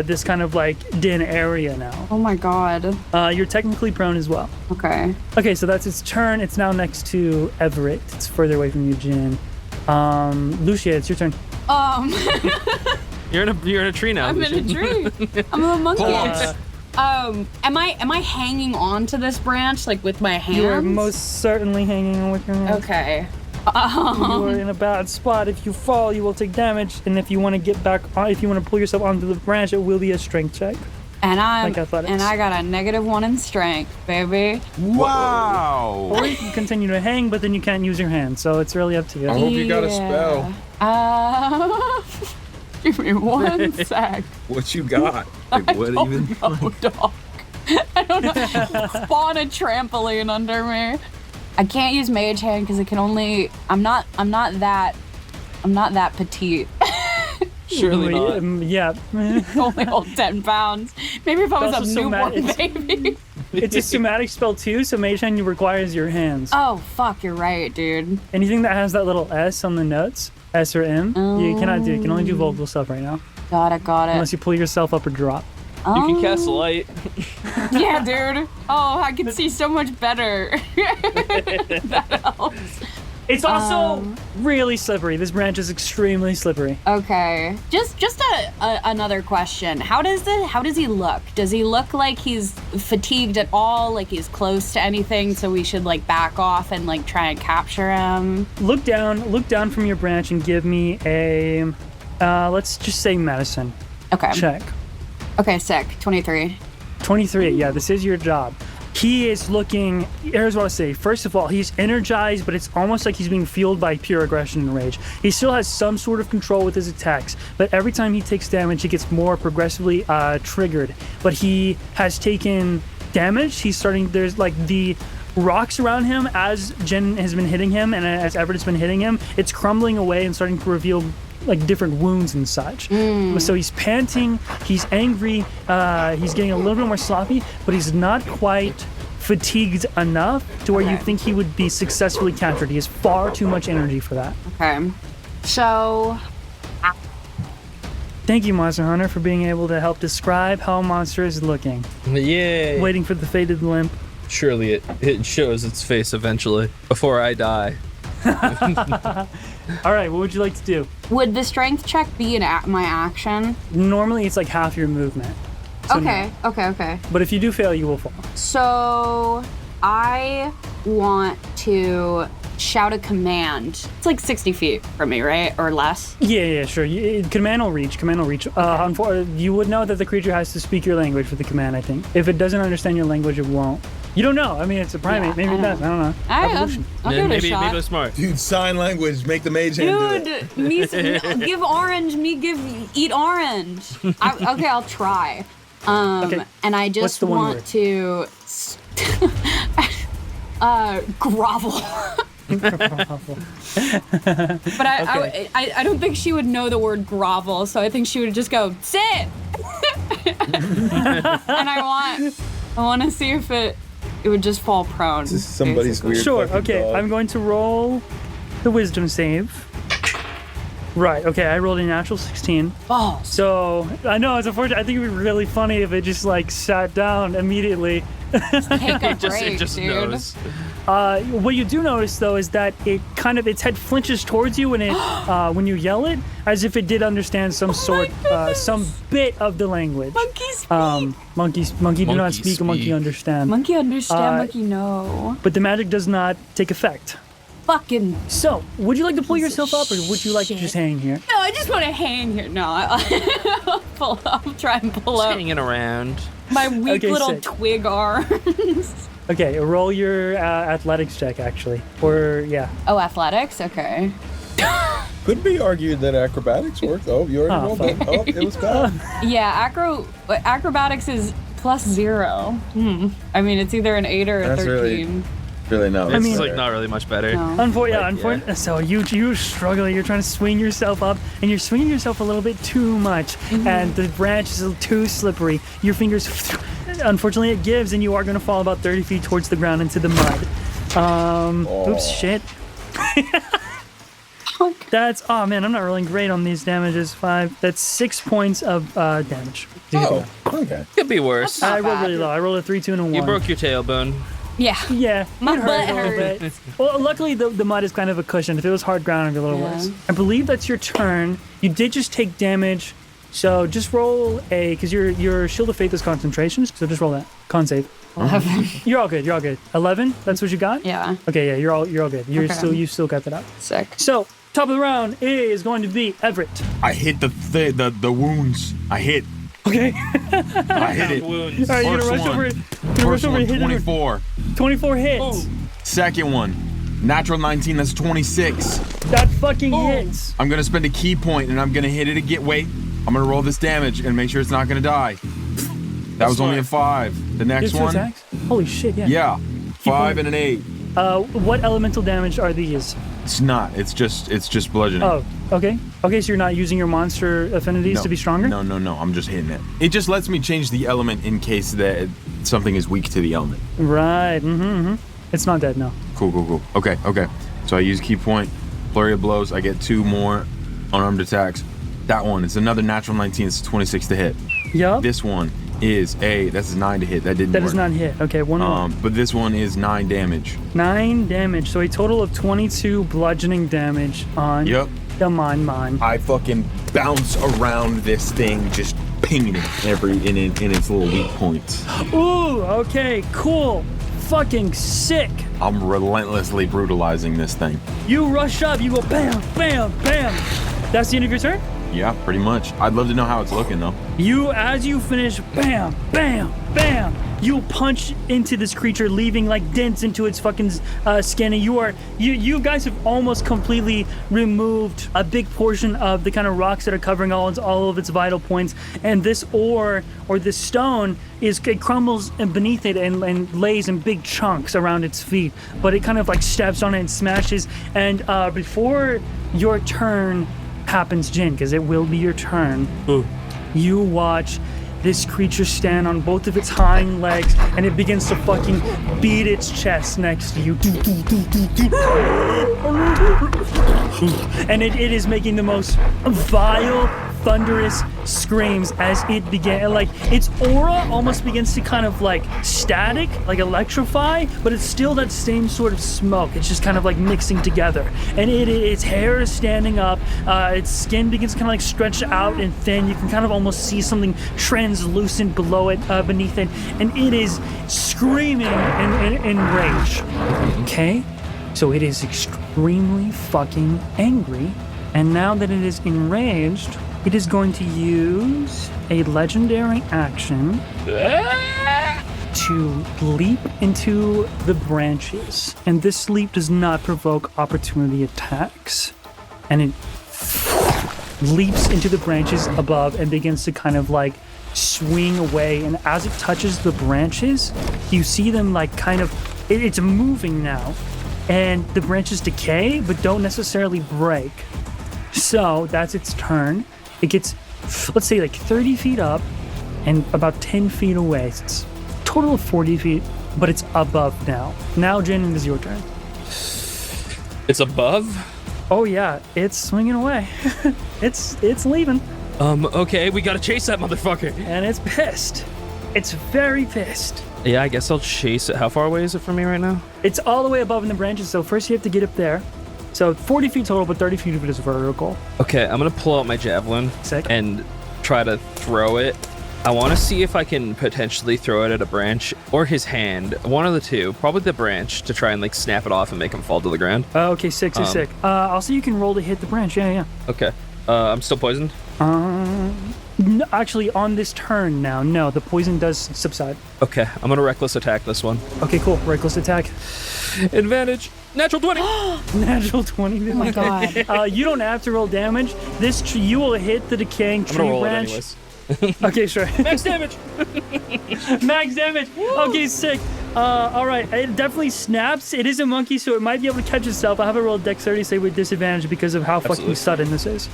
this kind of like den area now. Oh my God. You're technically prone as well. Okay. Okay, so that's its turn. It's now next to Everett. It's further away from you, Jin. Lucia, it's your turn. You're in a tree now. I'm in a Lucian. tree. I'm a monkey. Pause. Am I hanging on to this branch like with my hands? You are most certainly hanging on with your hands. Okay. You are in a bad spot. If you fall, you will take damage, and if you want to get back on, if you want to pull yourself onto the branch, it will be a strength check. And Like athletics. I got a -1 in strength, baby. Wow! Or you can continue to hang, but then you can't use your hands, so it's really up to you. I hope you got a spell. Give me 1 sec. What you got? Like, what even? Oh, dog. I don't know. Spawn a trampoline under me. I can't use mage hand because it can only. I'm not that petite. Surely not. Yeah. Only hold 10 pounds. Maybe if I was Also a newborn somatic. baby. It's a somatic spell too, so Mage Hand requires your hands. Oh fuck, you're right, dude. Anything that has that little S on the notes, S or M, you cannot do. You can only do vocal stuff right now, Got it. unless you pull yourself up or drop. You can cast light. Yeah, dude. Oh, I can see so much better. That helps. It's also really slippery. This branch is extremely slippery. Okay. Just another question. How does he look? Does he look like he's fatigued at all? Like he's close to anything? So we should like back off and like try and capture him. Look down from your branch and give me a, let's just say medicine Okay. check. Okay. Sick. 23. 23. Yeah, this is your job. he is looking, here's what I'll say. First of all, he's energized, but it's almost like he's being fueled by pure aggression and rage. He still has some sort of control with his attacks, but every time he takes damage, he gets more progressively triggered. But he has taken damage. He's starting, there's like the rocks around him as Jen has been hitting him and as Everett has been hitting him, it's crumbling away and starting to reveal like different wounds and such. So he's panting, he's angry, he's getting a little bit more sloppy, but he's not quite fatigued enough to where you think he would be successfully captured. He has far too much energy for that. Okay. So, Thank you, Monster Hunter, for being able to help describe how a monster is looking. Yay. Waiting for the faded limp. Surely it shows its face eventually before I die. All right, what would you like to do? would the strength check be my action? Normally, it's like half your movement. So Okay, no. okay. But if you do fail, you will fall. So, I want to shout a command. It's like 60 feet from me, right? Or less? Yeah, sure. Command will reach. You would know that the creature has to speak your language for the command, I think. If it doesn't understand your language, it won't. You don't know. I mean, it's a primate. Yeah, Maybe it I does. I don't know. Evolution. I'll give it a maybe shot. it's smart. Dude, sign language. Make the mage hand do it. Dude, give orange, eat orange. Okay, I'll try. Okay. And I What's just the one want word? to grovel. But I don't think she would know the word grovel, so I think she would just go sit. And I want to see if it would just fall prone. This is somebody's basically. weird Sure. fucking Okay. dog. I'm going to roll the wisdom save. Right. Okay. I rolled a natural 16. Balls. So I know it's unfortunate. I think it would be really funny if it just like sat down immediately. Take a It break, just dude. knows. What you do notice though is that its head flinches towards you when it when you yell it, as if it did understand some some bit of the language. Monkey speak. Monkey do not Monkey speak, a monkey speak. understand. Monkey understand, monkey know. But the magic does not take effect. Fucking. So, would you like to pull Piece of yourself up, or would you like to shit. just hang here? No, I just want to hang here. No, I'll try and pull Just up hanging around. my weak Okay, little sick. twig arms. Okay, roll your athletics check, actually. Or, yeah. Oh, athletics? Okay. Could be argued that acrobatics worked. Oh, you already rolled fuck. that. Oh, it was bad. Yeah, acrobatics is +0. I mean, it's either an 8 or a That's 13. Really not. It's mean- like not really much better. No. Unfortunately, so you're struggling. You're trying to swing yourself up, and you're swinging yourself a little bit too much, and the branch is too slippery. Your fingers, unfortunately, it gives, and you are going to fall about 30 feet towards the ground into the mud. Oops, shit. That's, oh man, I'm not rolling great on these damages. 5. That's 6 points of damage. Oh, okay. Could be worse. Not I rolled bad. really low. I rolled a 3, 2, and a 1. You broke your tailbone. Yeah. Yeah, My it hurt butt a little hurt. bit. Well, luckily the mud is kind of a cushion. If it was hard ground, it'd be a little Yeah. worse. I believe that's your turn. You did just take damage, so just roll a, because your Shield of Faith is concentration, so just roll that con save. 11. You're all good. You're all good. 11. That's what you got. Yeah. Okay. Yeah. You're all good. Okay. You still got that up. Sick. So top of the round is going to be Everett. I hit the wounds. I hit. Okay. I hit it. Wounds. All right. You're First gonna rush one. over. First one, and hit it. 24. 24 hits. Second one, natural 19. That's 26. That fucking hits. I'm gonna spend a key point and I'm gonna hit it again. Wait, I'm gonna roll this damage and make sure it's not gonna die. That was only a 5. The next Just two one, attacks? Holy shit. Yeah. yeah, 5 and an 8. What elemental damage are these? It's not. It's just bludgeoning. Oh, okay. Okay, so you're not using your monster affinities No. to be stronger? No. I'm just hitting it. It just lets me change the element in case that something is weak to the element. Right. It's not dead, no. Cool. Okay. So I use key point, flurry of blows. I get 2 more unarmed attacks. That one, it's another natural 19. It's 26 to hit. Yup. This one is that's 9 to hit. That didn't That work. is not hit. Okay, one more. But this one is 9 damage. 9 damage. So a total of 22 bludgeoning damage on Yep. the Mon. I fucking bounce around this thing, just pinging it in its little weak points. Ooh, okay, cool. Fucking sick. I'm relentlessly brutalizing this thing. You rush up, you go bam, bam, bam. That's the end of your turn? Yeah, pretty much. I'd love to know how it's looking though. As you finish, bam, bam, bam, you punch into this creature, leaving like dents into its fucking skin, and you guys have almost completely removed a big portion of the kind of rocks that are covering all of its vital points, and this ore or this stone it crumbles beneath it and lays in big chunks around its feet, but it kind of like steps on it and smashes. And before your turn happens, Jin, because it will be your turn, you watch this creature stand on both of its hind legs, and it begins to fucking beat its chest next to you. And it is making the most vile, thunderous screams as it began. Like, its aura almost begins to kind of like static, like electrify, but it's still that same sort of smoke. It's just kind of like mixing together. And its hair is standing up, its skin begins to kind of like stretch out and thin. You can kind of almost see something translucent below it, beneath it, and it is screaming in rage. Okay? So it is extremely fucking angry, and now that it is enraged, it is going to use a legendary action to leap into the branches. And this leap does not provoke opportunity attacks. And it leaps into the branches above and begins to kind of like swing away. And as it touches the branches, you see them like kind of, it's moving now. And the branches decay, but don't necessarily break. So that's its turn. It gets, let's say, like 30 feet up and about 10 feet away. So it's a total of 40 feet, but it's above now. Now, Jin, it is your turn. It's above? Oh, yeah, it's swinging away. It's leaving. Okay, we gotta chase that motherfucker. And it's pissed. It's very pissed. Yeah, I guess I'll chase it. How far away is it from me right now? It's all the way above in the branches, so first you have to get up there. So 40 feet total, but 30 feet of it is vertical. Okay, I'm gonna pull out my javelin Sick. and try to throw it. I want to see if I can potentially throw it at a branch or his hand. One of the two, probably the branch, to try and like snap it off and make him fall to the ground. Okay, sick. I'll see you can roll to hit the branch. Yeah. Okay. I'm still poisoned. No, actually, on this turn now, no, the poison does subside. Okay, I'm gonna reckless attack this one. Okay, cool. Reckless attack. Advantage. Natural 20. Natural 20. Oh my god. You don't have to roll damage. You will hit the decaying I'm tree gonna roll branch. it anyways. Okay, sure. Max damage. Max damage. Okay, sick. All right. It definitely snaps. It is a monkey, so it might be able to catch itself. I have a roll dexterity save with disadvantage because of how Absolutely. fucking sudden this is.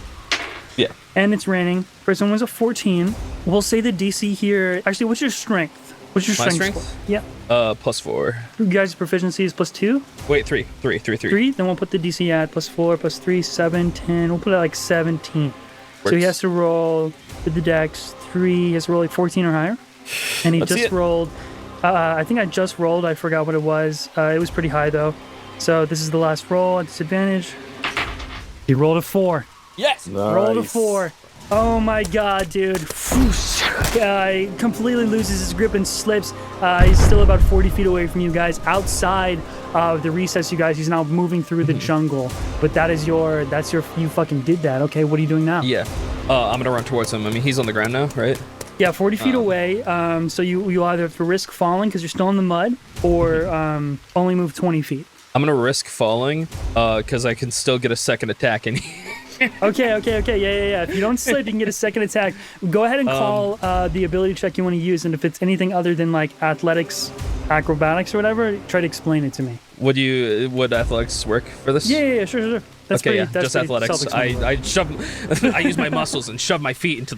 Yeah. And it's raining. First one was a 14. We'll say the DC here. Actually, what's your strength? What's your My strength? strength? Yeah. +4. You guys' proficiency is +2. Wait, 3. 3. Then we'll put the DC at +4, +3, 7, 10. We'll put it at like 17. So he Works. has to roll with the dex 3. He has to roll like 14 or higher. And he Let's see just it. rolled. I think I just rolled. I forgot what it was. It was pretty high though. So this is the last roll at disadvantage. He rolled a 4. Yes. Rolled a 4. Oh my god, dude. He completely loses his grip and slips. He's still about 40 feet away from you guys. Outside of the recess, you guys, he's now moving through the jungle. But that's your, you fucking did that. Okay, what are you doing now? Yeah. I'm gonna run towards him. I mean, he's on the ground now, right? Yeah, 40 feet away. So you either have to risk falling because you're still in the mud, or only move 20 feet. I'm gonna risk falling, because I can still get a second attack in. Okay. Yeah. If you don't slip, you can get a second attack. Go ahead and call the ability check you want to use, and if it's anything other than like athletics, acrobatics, or whatever, try to explain it to me. Would athletics work for this? Yeah, sure. That's Okay, pretty, that's just pretty athletics. self-explanatory. I use my muscles and shove my feet into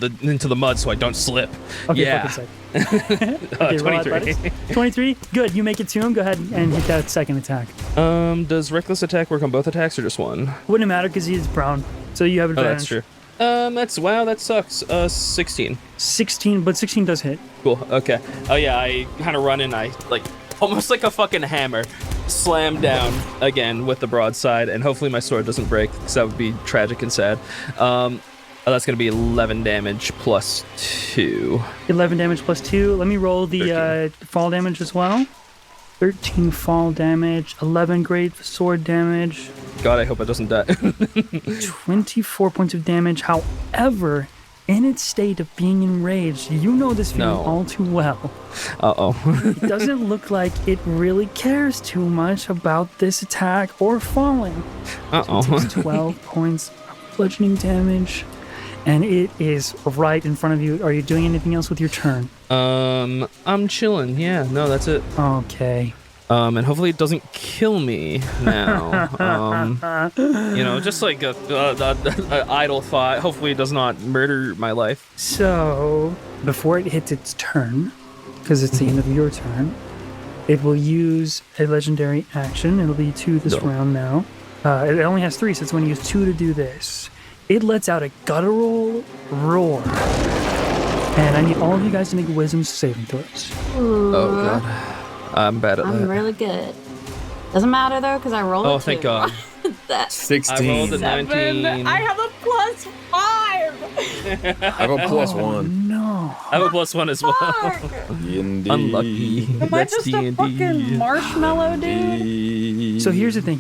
the mud so I don't slip. Okay, Yeah. fucking sick. Okay, roll 23. athletics. 23. Good. You make it to him. Go ahead and hit that second attack. Does reckless attack work on both attacks or just one? Wouldn't matter because he's brown, so you have Oh, advantage. that's true. That sucks. 16. 16, but 16 does hit. Cool. Okay. Oh yeah, I kind of run in. I like almost like a fucking hammer, slam down again with the broadside, and hopefully my sword doesn't break because that would be tragic and sad. That's gonna be 11 damage plus 2. 11 damage plus 2. Let me roll the fall damage as well. 13 fall damage, 11 great sword damage, God, I hope it doesn't die. 24 points of damage. However, in its state of being enraged. You know this feeling No. all too well. Uh-oh. It doesn't look like it really cares too much about this attack or falling. Uh-oh. Takes 12 points of bludgeoning damage, and it is right in front of you. Are you doing anything else with your turn? I'm chilling. Yeah, no, that's it. Okay. And hopefully it doesn't kill me now. Just like a idle thought. Hopefully it does not murder my life. So, before it hits its turn, because it's the end of your turn, it will use a legendary action. It'll be 2 this round now. It only has 3, so it's going to use 2 to do this. It lets out a guttural roar. And I need all of you guys to make wisdom saving throws. Oh, God. I'm bad at I'm that. really good. Doesn't matter though, because I rolled Oh, a thank 2. God. I 16. rolled a 19. I have a +5. I have a +1. No. I have a +1 as well. Indeed. Unlucky. Am I That's just a D&D. fucking marshmallow dude? So here's the thing.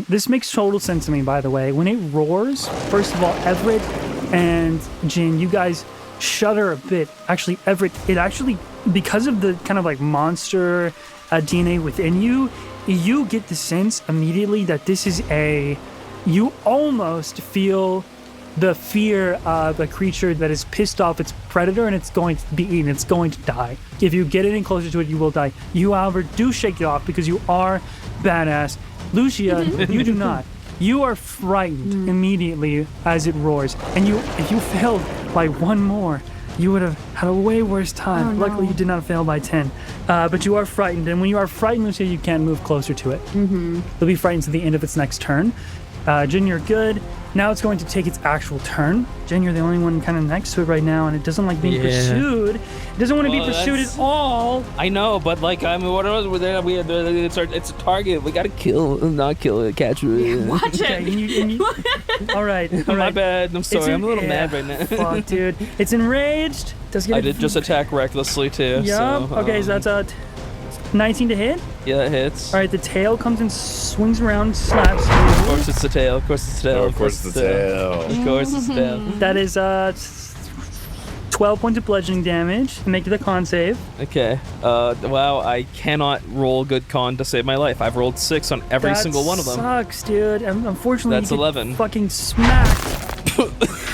This makes total sense to me, by the way. When it roars, first of all, Everett and Jin, you guys shudder a bit. Actually, Everett, it actually, because of the kind of like monster DNA within you, you get the sense immediately that this is you almost feel the fear of a creature that is pissed off its predator and it's going to be eaten. It's going to die. If you get any closer to it, you will die. You, however, do shake it off because you are badass. Lucia, you do not. You are frightened immediately as it roars. And if you failed by 1 more, you would have had a way worse time. Oh, no. Luckily, you did not fail by 10. But you are frightened. And when you are frightened, Lucia, you can't move closer to it. You'll be frightened to the end of its next turn. Jin, you're good. Now it's going to take its actual turn. Jin, you're the only one kind of next to it right now, and it doesn't like being pursued. It doesn't want to be Well, pursued that's- at all. I know, but like it's a target. We gotta kill, not kill it, catch it. Watch Okay, it. all right. My bad. I'm sorry. It's I'm a little yeah, mad right now. Fuck, dude. It's enraged. Does get I a- did just attack recklessly too. Yup. So, Okay, so that's a 19 to hit. yeah, that hits. All right, the tail comes and swings around, slaps Of you. course it's the tail. Of course it's the tail. Oh, of course it's the tail. Of course it's the tail. That is 12 points of bludgeoning damage. Make the con save. Okay. Wow, I cannot roll good con to save my life. I've rolled 6 on every That single one of them. Sucks, dude. Unfortunately, That's you get 11. Fucking smacked.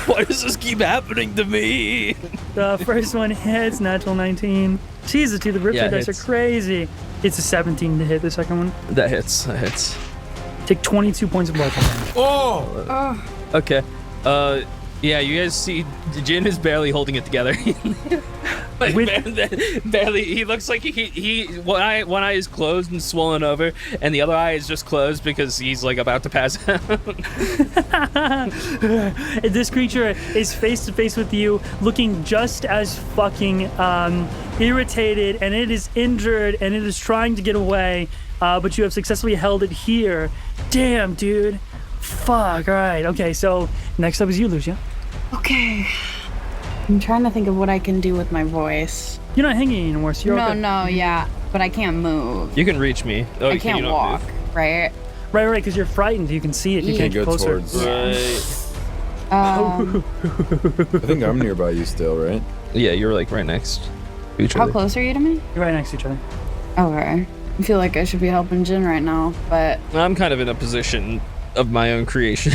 Why does this keep happening to me? The first one hits, natural 19. Jesus, dude, the Yeah, riptide dice hits. are crazy. It's a 17 to hit the second one. That hits. That hits. Take 22 points of bludgeoning damage. Oh! Okay. Yeah, you guys see, Jin is barely holding it together. Like, barely. He looks like he one eye is closed and swollen over, and the other eye is just closed because he's like about to pass out. This creature is face to face with you, looking just as fucking irritated, and it is injured, and it is trying to get away, but you have successfully held it here. Damn, dude. Fuck. All right. Okay. So next up is you, Lucia. Okay. I'm trying to think of what I can do with my voice. You're not hanging anymore, so you're No, okay. no, yeah, but I can't move. You can reach me. Oh, I you can't not walk, move. right? Right, because you're frightened. You can see it. You Yeah. can't Go get closer. towards. Right. I think I'm nearby you still, right? Yeah, you're like right next to each How other. close are you to me? You're right next to each other. Okay. I feel like I should be helping Jin right now, but I'm kind of in a position of my own creation.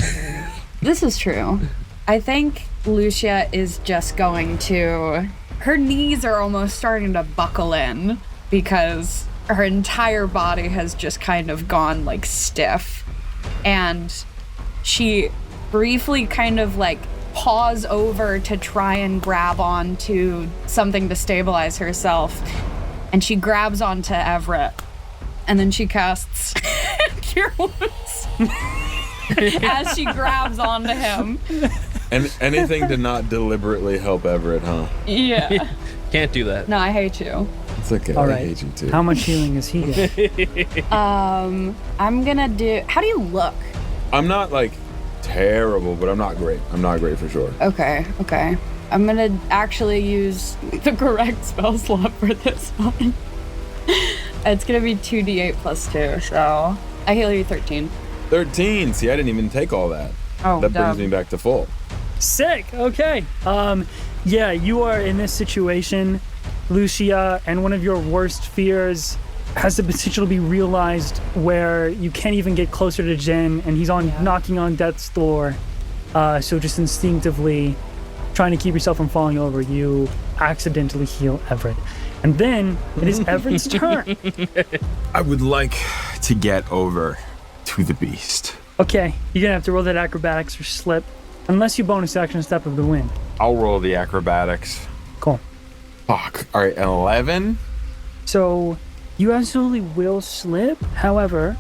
this is true. I think Lucia is just going to. Her knees are almost starting to buckle in because her entire body has just kind of gone like stiff. And she briefly kind of like paws over to try and grab onto something to stabilize herself. And she grabs onto Everett. And then she casts Cure Wounds as she grabs onto him. And anything to not deliberately help Everett, huh? Yeah. Can't do that. No, I hate you. It's okay. All I right. hate you too. How much healing is he getting? I'm gonna do. How do you look? I'm not like terrible, but I'm not great. I'm not great for sure. Okay. I'm gonna actually use The correct spell slot for this one. It's gonna be 2d8 plus 2, so I heal you 13. 13. See, I didn't even take all that. Oh, That brings dumb. me back to full. Sick. Okay. Yeah, you are in this situation, Lucia, and one of your worst fears has the potential to be realized where you can't even get closer to Jin, and he's knocking on death's door. So just instinctively trying to keep yourself from falling over, you accidentally heal Everett. And then it is Everett's turn. I would like to get over to the beast. Okay, you're gonna have to roll that acrobatics or slip, unless you bonus action Step of the Wind. I'll roll the acrobatics. Cool. Fuck. All right, 11. So you absolutely will slip. However,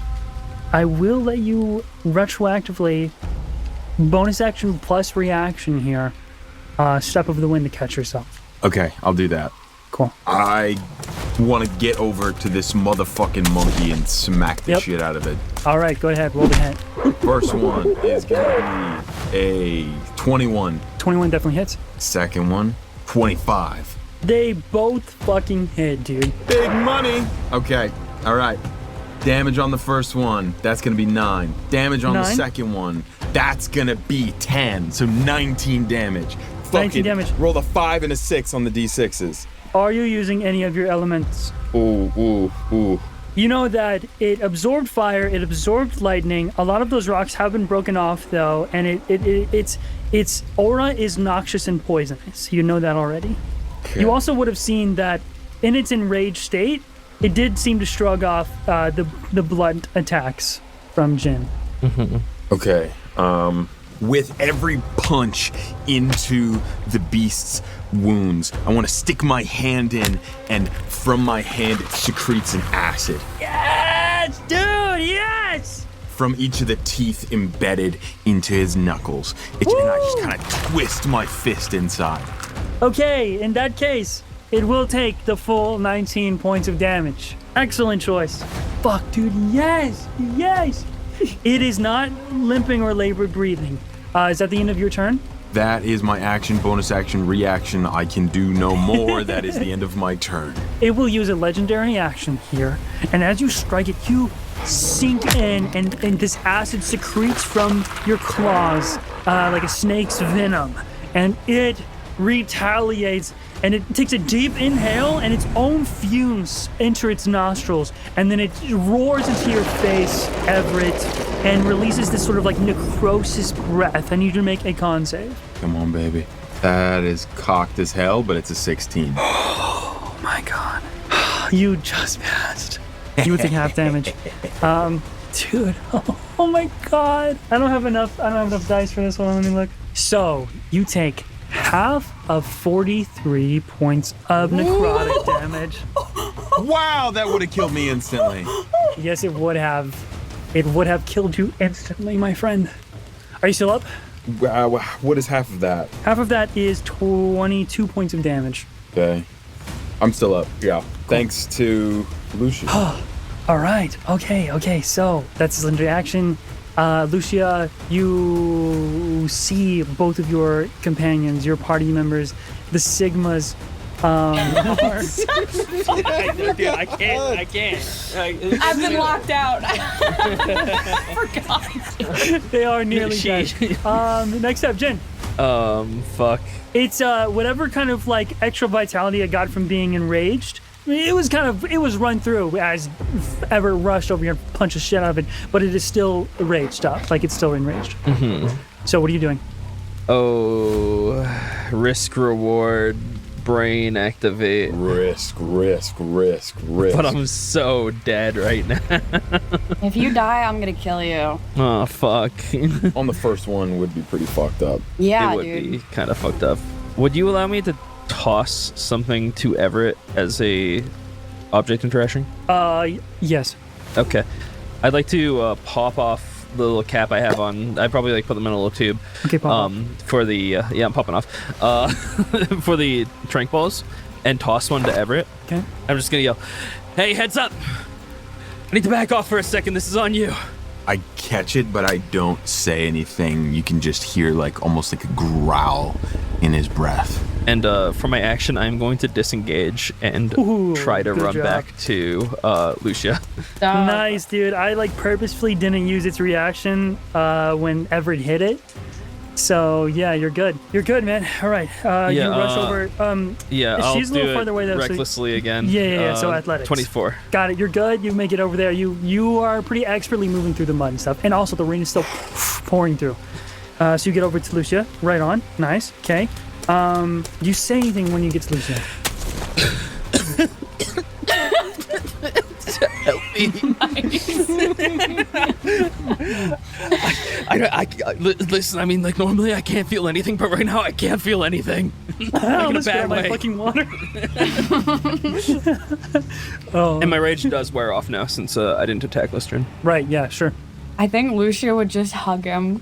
I will let you retroactively bonus action plus reaction here. Step of the Wind to catch yourself. Okay, I'll do that. Cool. I want to get over to this motherfucking monkey and smack the Yep. shit out of it. All right, go ahead. Roll the hit. First one is gonna be a 21. 21 definitely hits. Second one, 25. They both fucking hit, dude. Big money. Okay, all right. Damage on the first one, that's gonna be 9. Damage on the 9? second one, that's gonna be 10. So 19 damage. 19 damage. Roll a 5 and a 6 on the D6s. Are you using any of your elements? Ooh. You know that it absorbed fire, it absorbed lightning. A lot of those rocks have been broken off, though, and its aura is noxious and poisonous. You know that already. Okay. You also would have seen that in its enraged state, it did seem to shrug off the blunt attacks from Jin. Okay. With every punch into the beast's wounds, I want to stick my hand in, and from my hand it secretes an acid. Yes, dude, yes! From each of the teeth embedded into his knuckles. And I just kind of twist my fist inside. Okay, in that case, it will take the full 19 points of damage. Excellent choice. Fuck, dude, yes, yes. It is not limping or labored breathing. Is that the end of your turn? That is my action, bonus action, reaction. I can do no more. That is the end of my turn. It will use a legendary action here, and as you strike it, you sink in, and this acid secretes from your claws like a snake's venom, and it retaliates, and it takes a deep inhale, and its own fumes enter its nostrils, and then it roars into your face, Everett, and releases this sort of like necrosis breath. I need you to make a con save. Come on, baby. That is cocked as hell, but it's a 16. Oh my god. You just passed. You would take half damage. Dude, oh my god. I don't have enough dice for this one. Let me look. So, you take half of 43 points of necrotic damage. Wow, that would have killed me instantly. Yes, it would have. It would have killed you instantly, my friend. Are you still up? What is half of that? Half of that is 22 points of damage. Okay. I'm still up. Yeah. Thanks to Lucia. All right. Okay. So that's his legendary action. Lucia, you see both of your companions, your party members, the Sigmas. Are... Dude, I can't. I've been locked out. Forgot. They are nearly dead. Next up, Jen. Fuck. It's whatever kind of like extra vitality I got from being enraged. It was run through as Everett rushed over here and punched the shit out of it, but it is still enraged up. Like it's still enraged. Mm-hmm. So what are you doing? Oh, risk reward, brain activate. Risk. But I'm so dead right now. If you die, I'm gonna kill you. Oh, fuck. On the first one would be pretty fucked up. Yeah, It would dude. be kind of fucked up. Would you allow me to toss something to Everett as a object interaction? Yes. Okay. I'd like to pop off the little cap I have on. I'd probably like put them in a little tube. Okay, pop. For the yeah, I'm popping off. For the trank balls, and toss one to Everett. Okay. I'm just gonna yell, "Hey, heads up! I need to back off for a second. This is on you." I catch it, but I don't say anything. You can just hear like almost like a growl in his breath. And for my action, I'm going to disengage and try to good run job. back to Lucia. Nice, dude. I like purposefully didn't use its reaction when Everett hit it. So yeah, you're good. You're good, man. All right. You rush over. Yeah, I'll she's a do little it farther away though. So recklessly again. Yeah. So athletics. 24. got it. You're good. You make it over there. You are pretty expertly moving through the mud and stuff, and also the rain is still pouring through. So you get over to Lucia. Right on. Nice. Okay. You say anything when you get to Lucia? Help me. Listen, I mean, like, normally I can't feel anything, but right now I can't feel anything. I in a almost bad grabbed my way. fucking water. Oh, And my rage does wear off now since I didn't attack Lystrin. right. Yeah. Sure. I think Lucia would just hug him.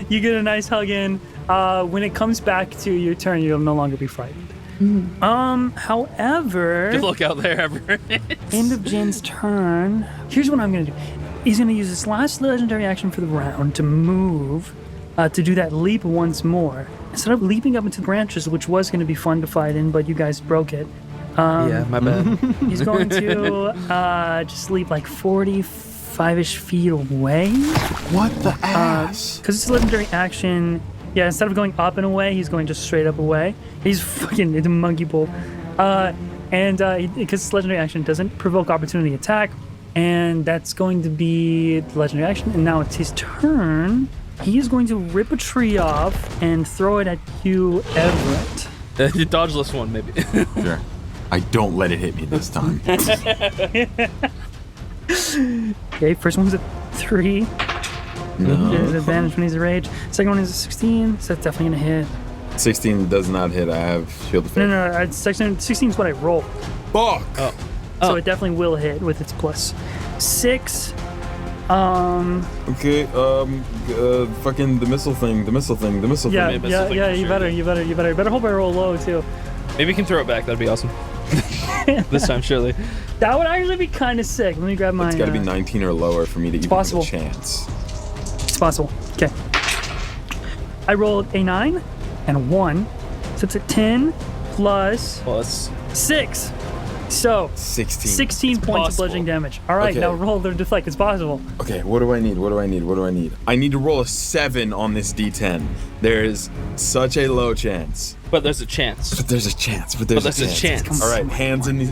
You get a nice hug in. When it comes back to your turn, you'll no longer be frightened. However, Good luck out there, everyone. end of Jin's turn. Here's what I'm gonna do. He's gonna use his last legendary action for the round to move, to do that leap once more. Instead of leaping up into the branches, which was gonna be fun to fight in, but you guys broke it. Yeah, my bad. He's going to just leap like 45-ish feet away. What the ass? Because it's a legendary action. Yeah, instead of going up and away, he's going just straight up away. He's fucking into monkey bull. Because it's legendary action, doesn't provoke opportunity attack. And that's going to be the legendary action. And now it's his turn. He is going to rip a tree off and throw it at you, Everett. You dodge this one, maybe. Sure. I don't let it hit me this time. Okay, first one's a 3. No. There's advantage when he's a rage. Second one is a 16, so that's definitely gonna hit. 16 does not hit. I have shield of faith. No, 16 is what I rolled. Fuck! So it definitely will hit with its plus 6. Okay, fucking the missile thing. Yeah, maybe it's yeah, something yeah. for You sure. better hope I roll low too. Maybe you can throw it back. That'd be awesome. This time, surely. That would actually be kind of sick. Let me grab my. It's gotta be 19 or lower for me to even possible. have a chance. It's possible. Okay. I rolled a 9 and a 1, so it's a 10 plus Plus. 6. So 16. 16 points of possible. bludgeoning damage. All right, Okay. now roll the deflect. It's possible. Okay, what do I need? I need to roll a 7 on this D10. There is such a low chance. But there's a chance. But there's a chance. There's a chance. All right, hands in the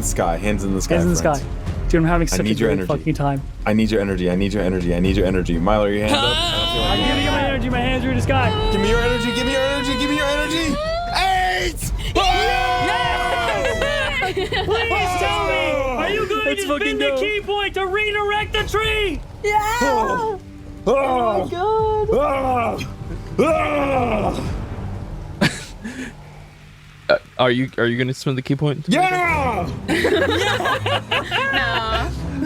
sky. Hands in the sky. Hands in the sky. friends. Dude, I'm having such a need your great energy. fucking time. I need your energy. Milo, are your hand up? I'm giving you my energy. My hands are in the sky. Give me your energy. 8! Please tell me, are you going to spend the key point to redirect the tree? Oh my god! Are you gonna spend the key point? Yeah!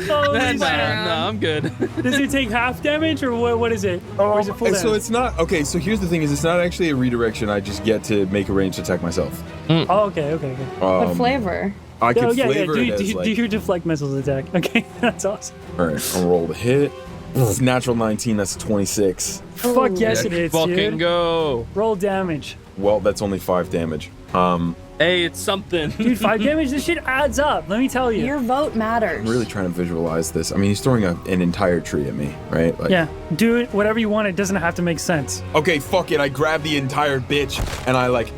Holy No, shit. I'm good. Does it take half damage or what is it? Or is it full And damage? so it's not okay. So here's the thing: is it's not actually a redirection. I just get to make a ranged attack myself. Oh, okay. What flavor? I could Oh, yeah. flavor Do, it as do like. your deflect missiles attack. Okay, that's awesome. All right, I'll roll the hit. Natural 19. That's 26. Fuck yes, it is, Fucking dude. go. Roll damage. Well, that's only 5 damage. Hey, it's something. Dude, 5 damage, this shit adds up. Let me tell you. Your vote matters. I'm really trying to visualize this. I mean, he's throwing an entire tree at me, right? Like, Yeah, do it whatever you want. It doesn't have to make sense. Okay, fuck it. I grab the entire bitch and I like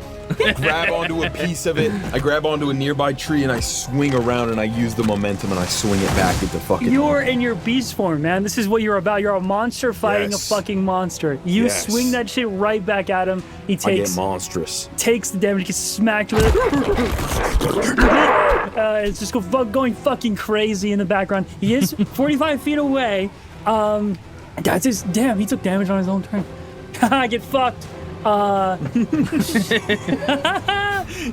grab onto a piece of it. I grab onto a nearby tree and I swing around and I use the momentum and I swing it back into fucking. You're in your beast form, man. This is what you're about. You're a monster fighting Yes. a fucking monster. You Yes. swing that shit right back at him. He I get takes monstrous. the damage, gets smacked with it. It's just going fucking crazy in the background. He is 45 feet away. That's his. Damn, he took damage on his own turn. I get fucked.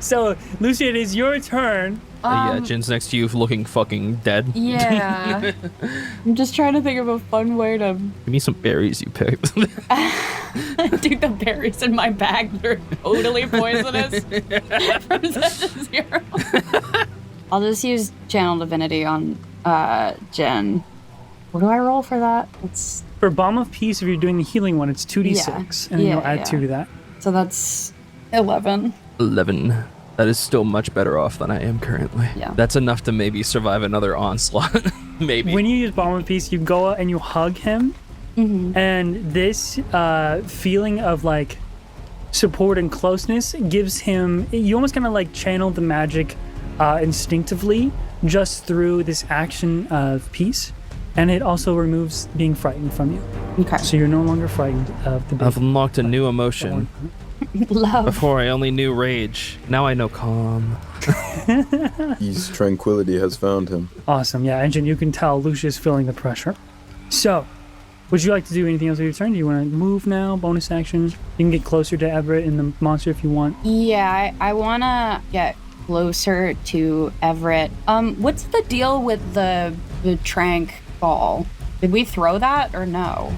So, Lucia, it is your turn. Yeah, Jin's next to you looking fucking dead. Yeah. I'm just trying to think of a fun way to Give me some berries you picked. do the berries in my bag. They're totally poisonous. From 0 to 0. I'll just use Channel Divinity on Jen. What do I roll for that? It's For Bomb of Peace, if you're doing the healing one, it's 2d6, and then Yeah, you'll add yeah. 2 to that. so that's 11. 11. That is still much better off than I am currently. Yeah. That's enough to maybe survive another onslaught. Maybe. When you use Bomb of Peace, you go out and you hug him, And this feeling of like support and closeness gives him, you almost kind of like channel the magic instinctively just through this action of peace. And it also removes being frightened from you. Okay. So you're no longer frightened of the I've big unlocked a new emotion. Love. Before I only knew rage. Now I know calm. His tranquility has found him. Awesome. Yeah, Engine, you can tell Lucia's feeling the pressure. So, would you like to do anything else with your turn? Do you want to move now? Bonus action? You can get closer to Everett and the monster if you want. Yeah, I want to get closer to Everett. What's the deal with the trank ball? Did we throw that or no?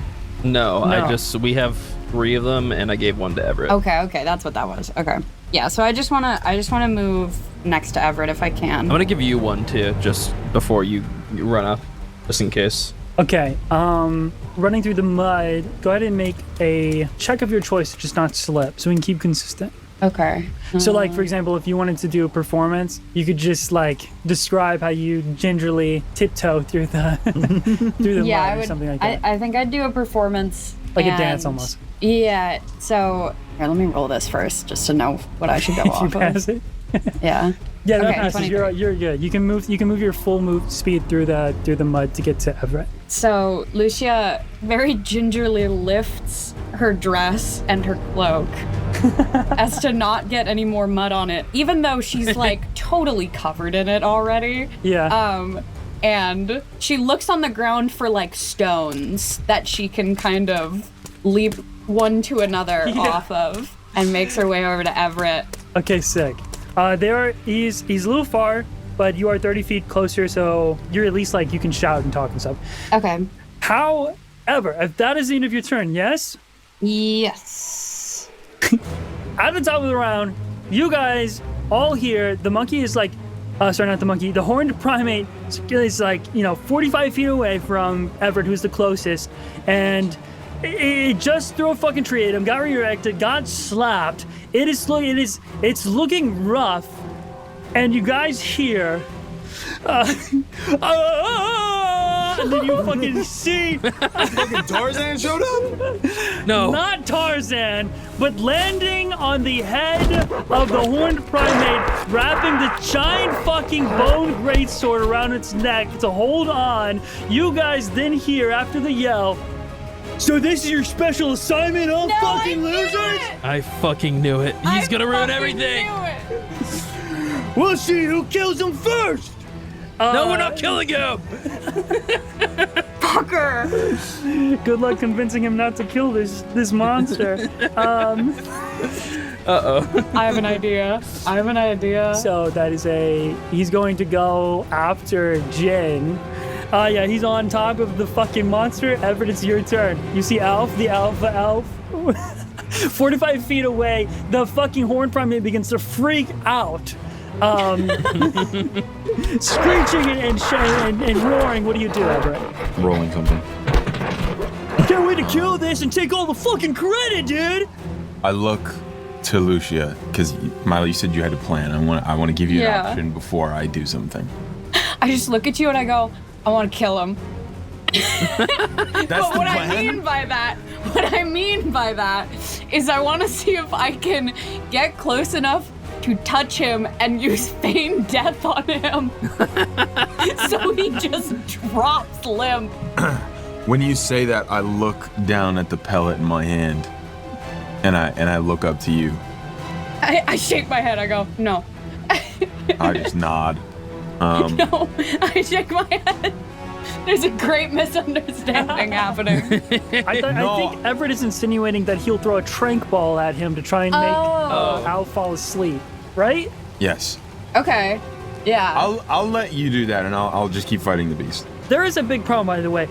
No, No. we have 3 of them, and I gave 1 to Everett. Okay, that's what that was. Okay. Yeah, so I just wanna move next to Everett if I can. I'm gonna give you 1 too, just before you run up, just in case. Okay, running through the mud, go ahead and make a check of your choice to just not slip so we can keep consistent. Okay. So, like, for example, if you wanted to do a performance, you could just, like, describe how you gingerly tiptoe through the through the Yeah, mud I or would. something like that. I think I'd do a performance. Like a dance and- almost. Yeah. So here, let me roll this first, just to know what I should go If you off pass of. it. Yeah. Yeah, that Okay, passes. 23. You're good. You can move your full move speed through the mud to get to Everett. So Lucia very gingerly lifts her dress and her cloak as to not get any more mud on it, even though she's like totally covered in it already. Yeah. And she looks on the ground for like stones that she can kind of leap one to another off of, and makes her way over to Everett. Okay, sick. He's a little far, but you are 30 feet closer, so you're at least like you can shout and talk and stuff. Okay. However, if that is the end of your turn, yes? Yes. At the top of the round, you guys all hear the monkey is like, sorry, not the monkey, the horned primate is like, 45 feet away from Everett, who's the closest, and it just threw a fucking tree at him, got redirected, got slapped. It's looking rough, and you guys hear, and then you fucking see Fucking Tarzan showed up? No. not Tarzan, but landing on the head of the horned primate, wrapping the giant fucking bone greatsword around its neck to hold on. You guys then hear after the yell, "So this is your special assignment, huh, fucking losers? I fucking knew it. He's gonna ruin everything. We'll see who kills him first." No, we're not killing him. Good luck convincing him not to kill this monster. I have an idea. So that is he's going to go after Jin. Yeah, he's on top of the fucking monster. Everett, it's your turn. You see Alf, the alpha elf, 45 feet away. The fucking horn primate begins to freak out. Screeching and roaring. What do you do, Everett? Rolling something. Can't wait to kill this and take all the fucking credit, dude. I look to Lucia, because Milo, you said you had a plan. I want to give you an Yeah. option before I do something. I just look at you and I go, I want to kill him. That's But what I mean by that is I want to see if I can get close enough to touch him and use feign death on him. So he just drops limp. When you say that, I look down at the pellet in my hand, and I look up to you. I shake my head. I go, no. I just nod. No. I shake my head. There's a great misunderstanding happening. I think Everett is insinuating that he'll throw a trank ball at him to try and make Al fall asleep, right? Yes. Okay. Yeah. I'll let you do that, and I'll just keep fighting the beast. There is a big problem, by the way.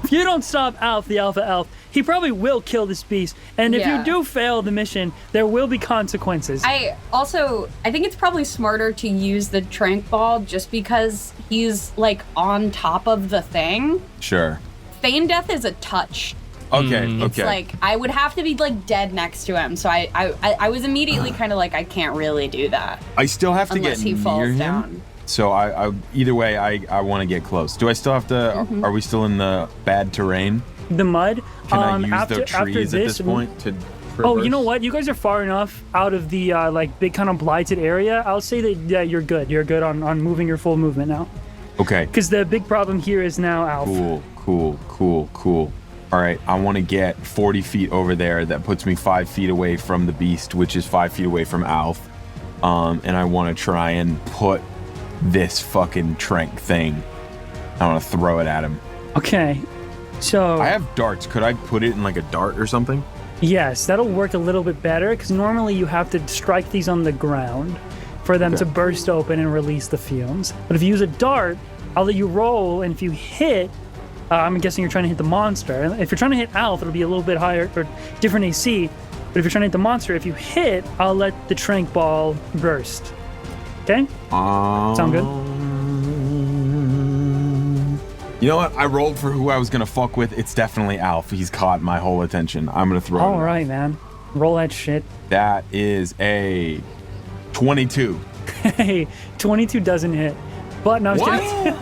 If you don't stop Alf, the alpha elf, he probably will kill this beast. And if Yeah. you do fail the mission, there will be consequences. I think it's probably smarter to use the trank ball just because he's like on top of the thing. Sure. Feign death is a touch. Okay. It's Okay. like I would have to be like dead next to him. So I was immediately kind of like I can't really do that I still have to unless get he near falls him. down. So I either way, I want to get close. Do I still have to? Mm-hmm. Are we still in the bad terrain? the mud. Can I use after the trees at this point to Oh, you traverse? know what? You guys are far enough out of the like big kind of blighted area. I'll say that yeah, you're good. You're good on moving your full movement now. Okay. Because the big problem here is now Alf. Cool. All right, I want to get 40 feet over there. That puts me 5 feet away from the beast, which is 5 feet away from Alf. And I want to try and put this fucking trank thing. I want to throw it at him. Okay. So I have darts. Could I put it in like a dart or something? yes, that'll work a little bit better because normally you have to strike these on the ground for them to burst open and release the fumes. But if you use a dart, I'll let you roll, and if you hit, I'm guessing you're trying to hit the monster. If you're trying to hit Alf, it'll be a little bit higher or different AC. But if you're trying to hit the monster, if you hit, I'll let the trank ball burst. Okay? Sound good? You know what? I rolled for who I was gonna fuck with. It's definitely Alf. He's caught my whole attention. I'm gonna throw it. All right, man. Roll that shit. That is a 22. Hey, 22 doesn't hit. But no, I'm What? kidding.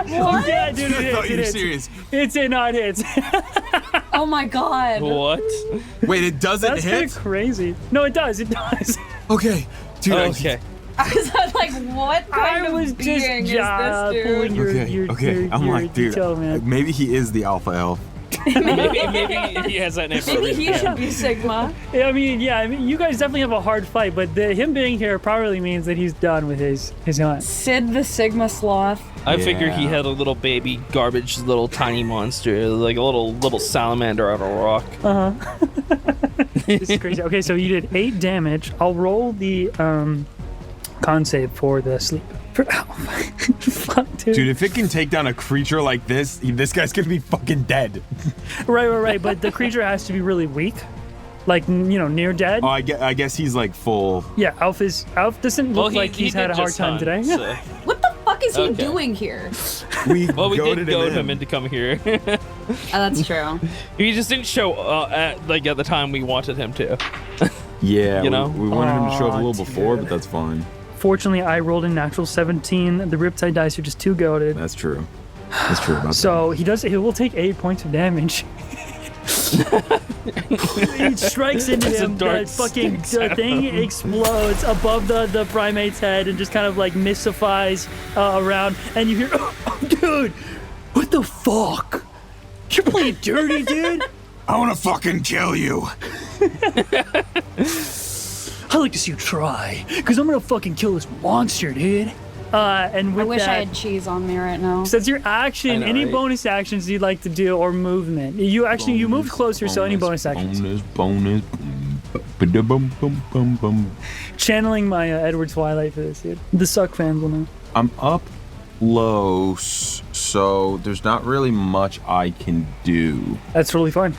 Yeah, dude, I it thought hits. you It were hits. serious. It's a not hits. Oh my god. What? Wait, it doesn't That's kind hit? of crazy. No, it does. It does. Okay. Dude, Okay. I was like, what kind I was of being just is this, dude? pulling your I'm your like, dude, detail, man. maybe he is the alpha elf. Maybe he has that name for a Maybe reason. he should be Sigma. I mean, you guys definitely have a hard fight, but him being here probably means that he's done with his hunt. Sid the Sigma Sloth. I figured he Yeah. had a little baby garbage, little tiny monster, like a little salamander on a rock. This is crazy. Okay, so you did 8 damage. I'll roll the con save for the sleep. Fuck, dude. Dude, if it can take down a creature like this guy's gonna be fucking dead. Right. But the creature has to be really weak, like near dead. Oh, I guess he's like full. Yeah, Alf doesn't look like he's had did a hard just time hunt, today. so- What the fuck is he Okay. doing here? We Well, we did goaded goad him in. into coming here. Oh, that's true. He just didn't show at the time we wanted him to. Yeah, You know? we wanted him to show up a Aw, little before, dude. but that's fine. Fortunately, I rolled a natural 17. The Riptide dice are just too goaded. That's true. That's true about So he will take 8 points of damage. He strikes into As a him. dart The fucking sticks out thing of him. explodes above the primate's head and just kind of like mystifies around. And you hear, oh, dude, what the fuck? You're playing dirty, dude. that. I want to fucking kill you. I'd like to see you try, because I'm gonna fucking kill this monster, dude. And with I wish that, I had cheese on me right now. so that's your action. I know, Any right? bonus actions you'd like to do or movement? You moved closer, so any bonus actions. Bonus. Ba-da-bum, bum, bum, bum. Channeling my Edward Twilight for this, dude. The suck fans will know. I'm up close, so there's not really much I can do. That's totally fine.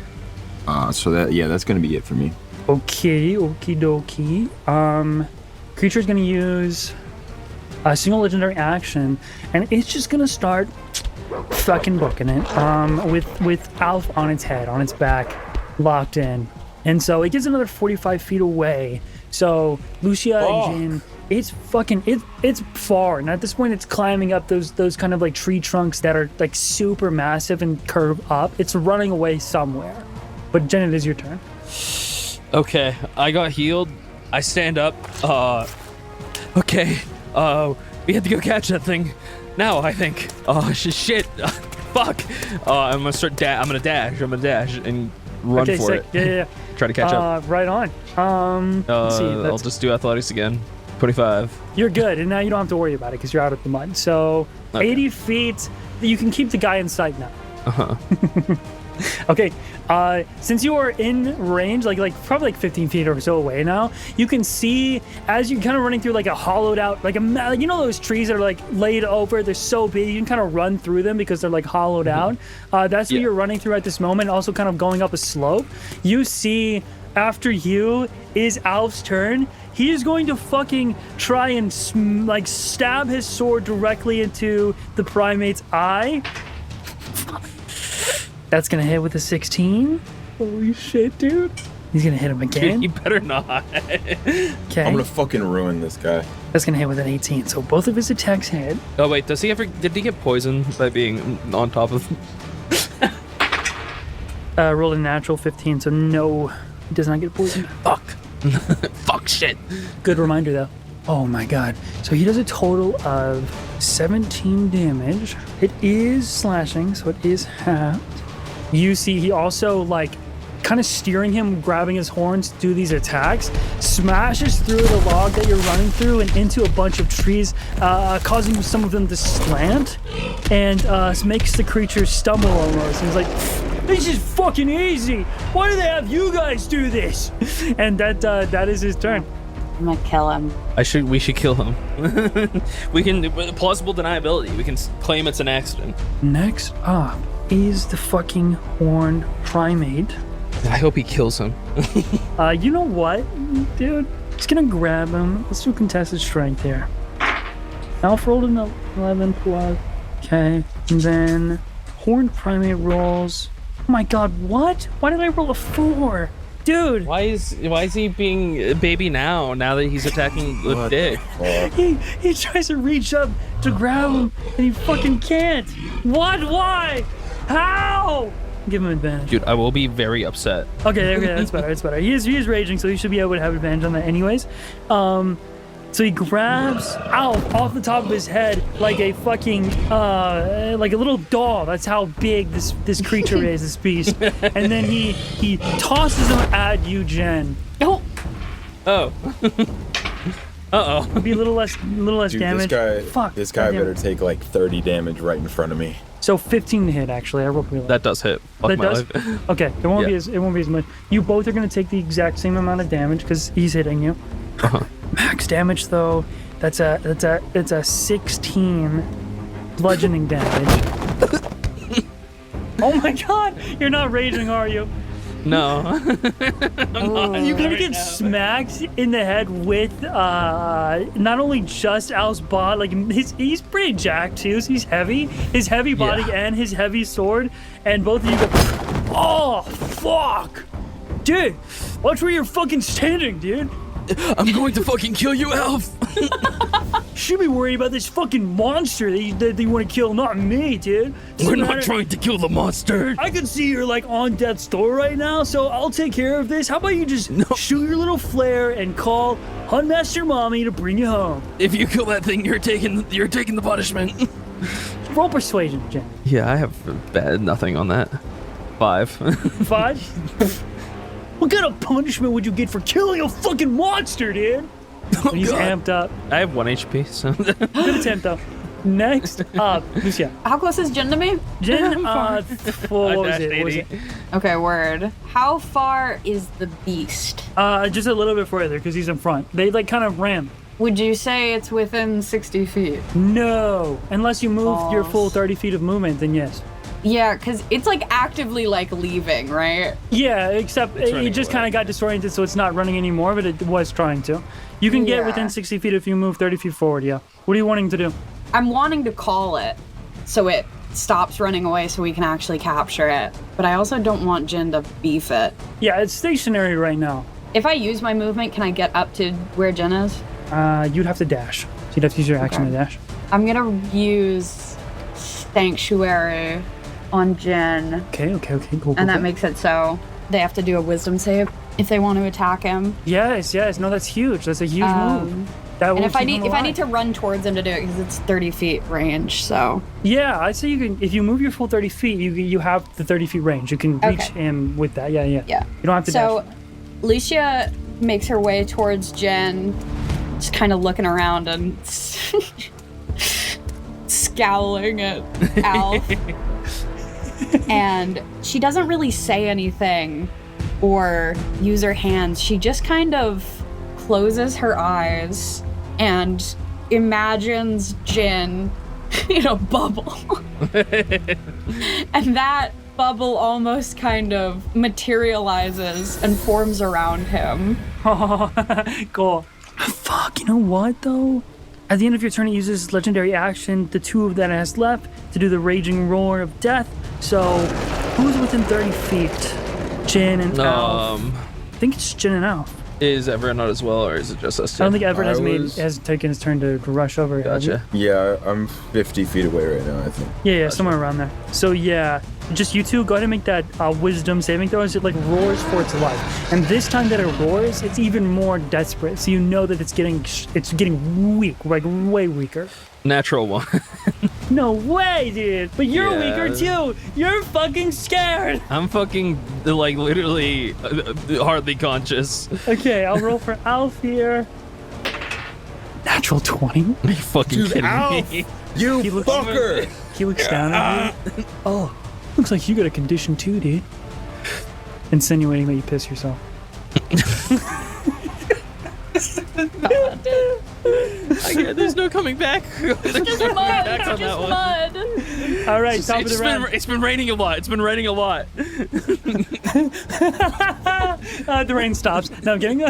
So that's gonna be it for me. Okay, okie dokie. Creature's gonna use a single legendary action, and it's just gonna start fucking booking it. With Alf on its head, on its back, locked in, and so it gets another 45 feet away. So Lucia and Jin, it's far, and at this point, it's climbing up those kind of like tree trunks that are like super massive and curve up. It's running away somewhere. But Jen, it is your turn. Okay, I got healed. I stand up. Okay. We have to go catch that thing now, I think. Oh, shit. Fuck. I'm gonna start. I'm gonna dash. And run Okay, for sick. it. Yeah. Try to catch up. Right on. Let's see. I'll just do athletics again. 25. You're good, and now you don't have to worry about it because you're out of the mud. So, Okay. 80 feet. You can keep the guy in sight now. Okay. Since you are in range, like probably like 15 feet or so away now, you can see as you're kind of running through like a hollowed out, like those trees that are like laid over. They're so big, you can kind of run through them because they're like hollowed out. That's what Yeah. you're running through at this moment. Also, kind of going up a slope. You see, after you is Alf's turn. He is going to fucking try and stab his sword directly into the primate's eye. That's gonna hit with a 16. Holy shit, dude. He's gonna hit him Dude, again. you better not. Okay. I'm gonna fucking ruin this guy. That's gonna hit with an 18. So both of his attacks hit. Oh wait, did he get poisoned by being on top of? Rolled a natural 15, so no, he does not get poisoned. Fuck. Fuck shit. Good reminder, though. Oh my god. So he does a total of 17 damage. It is slashing, so it is halved. You see, he also, like, kind of steering him, grabbing his horns to do these attacks, smashes through the log that you're running through and into a bunch of trees, causing some of them to slant, and makes the creature stumble almost. He's like, this is fucking easy. Why do they have you guys do this? And that is his turn. I'm gonna kill him. We should kill him. We can plausible deniability. We can claim it's an accident. Next up is the fucking horned primate. I hope he kills him. You know what, dude? Just gonna grab him. Let's do contested strength here. Alf rolled an 11 plus. Okay, and then horned primate rolls. Oh my god, what? Why did I roll a 4? Dude, Why is he being a baby now that he's attacking the dick? he tries to reach up to grab him and he fucking can't. What? Why? How? Give him advantage. Dude, I will be very upset. Okay, that's better. It's better. He is raging, so he should be able to have advantage on that anyways. So he grabs Alf off the top of his head like a fucking like a little doll. That's how big this creature is, this beast. And then he tosses him at you, Jen. Oh, Oh. Uh-oh. It'd be a little less Dude, damage. Fuck. this guy goddamn better it. take like 30 damage right in front of me. So 15 to hit actually. I rolled pretty low. That does hit. Fuck That my does? life. Okay, it won't Yeah. be as much. You both are gonna take the exact same amount of damage because he's hitting you. Max damage though, that's a 16 bludgeoning damage. Oh my god, you're not raging, are you? No. You're gonna get smacked in the head with not only just Al's bod, like he's pretty jacked too, so he's heavy. His heavy body and his heavy sword, and both of you go, oh fuck! Dude, watch where you're fucking standing, dude. I'm going to fucking kill you, Alf. Should be worried about this fucking monster that you want to kill, not me, dude. We're Doesn't not matter- trying to kill the monster. I can see you're like on death's door right now, so I'll take care of this. How about you just shoot your little flare and call Huntmaster Mommy to bring you home? If you kill that thing, you're taking the punishment. Roll persuasion, Jen. Yeah, I have nothing on that. 5. 5. What kind of punishment would you get for killing a fucking monster, dude? He's amped up. I have 1 HP, so Good attempt, though. Next up, Lucia. how close is Jen to me? Jen, what was it? What was it? Okay, word. How far is the beast? Just a little bit further, because he's in front. They, like, kind of ran. Would you say it's within 60 feet? No. Unless you move your full 30 feet of movement, then yes. Yeah, because it's like actively like leaving, right? Yeah, except it running just away. kind of got disoriented, so it's not running anymore, but it was trying to. You can get Yeah. within 60 feet if you move 30 feet forward, yeah. What are you wanting to do? I'm wanting to call it so it stops running away so we can actually capture it. But I also don't want Jin to beef it. Yeah, it's stationary right now. If I use my movement, can I get up to where Jin is? You'd have to dash. So you'd have to use your action Okay. to dash. I'm gonna use Sanctuary on Jin, Okay, cool. and that cool. makes it so they have to do a wisdom save if they want to attack him. Yes. No, that's huge. That's a huge move. That will And if I keep him need to alive. run towards him to do it, because it's 30 feet range, so Yeah, I'd say you can. If you move your full 30 feet, you have the 30 feet range. You can reach Okay. him with that. Yeah. yeah. You don't have to So dash. Lucia makes her way towards Jen, just kind of looking around and scowling at Alf. And she doesn't really say anything or use her hands. She just kind of closes her eyes and imagines Jin in a bubble. And that bubble almost kind of materializes and forms around him. Cool. Fuck, you know what though? At the end of your turn, it uses legendary action, the 2 that it has left, to do the Raging Roar of Death. So, who's within 30 feet? Jin and Alf. I think it's Jin and Alf. Is Everett not as well, or is it just us two? I don't think Everett I has taken his turn to rush over. has he? Gotcha. Yeah, I'm 50 feet away right now, I think. Yeah, somewhere around there. So yeah, just you two, go ahead and make that wisdom saving throw as it like roars for its life. And this time that it roars, it's even more desperate. So you know that it's getting weak, like way weaker. Natural 1. No way, dude. But you're Yeah. weaker too. You're fucking scared. I'm fucking like literally hardly conscious. Okay, I'll roll for Alf here. Natural 20. Are you fucking Dude, kidding Alf, me? you He looks- fucker! He looks down at you. Oh, looks like you got a condition too, dude. Insinuating that you piss yourself. There's no coming back. There's no coming back on that one. Mud. All right, top of the round. It's been raining a lot. It's been raining a lot. The rain stops. No, I'm kidding.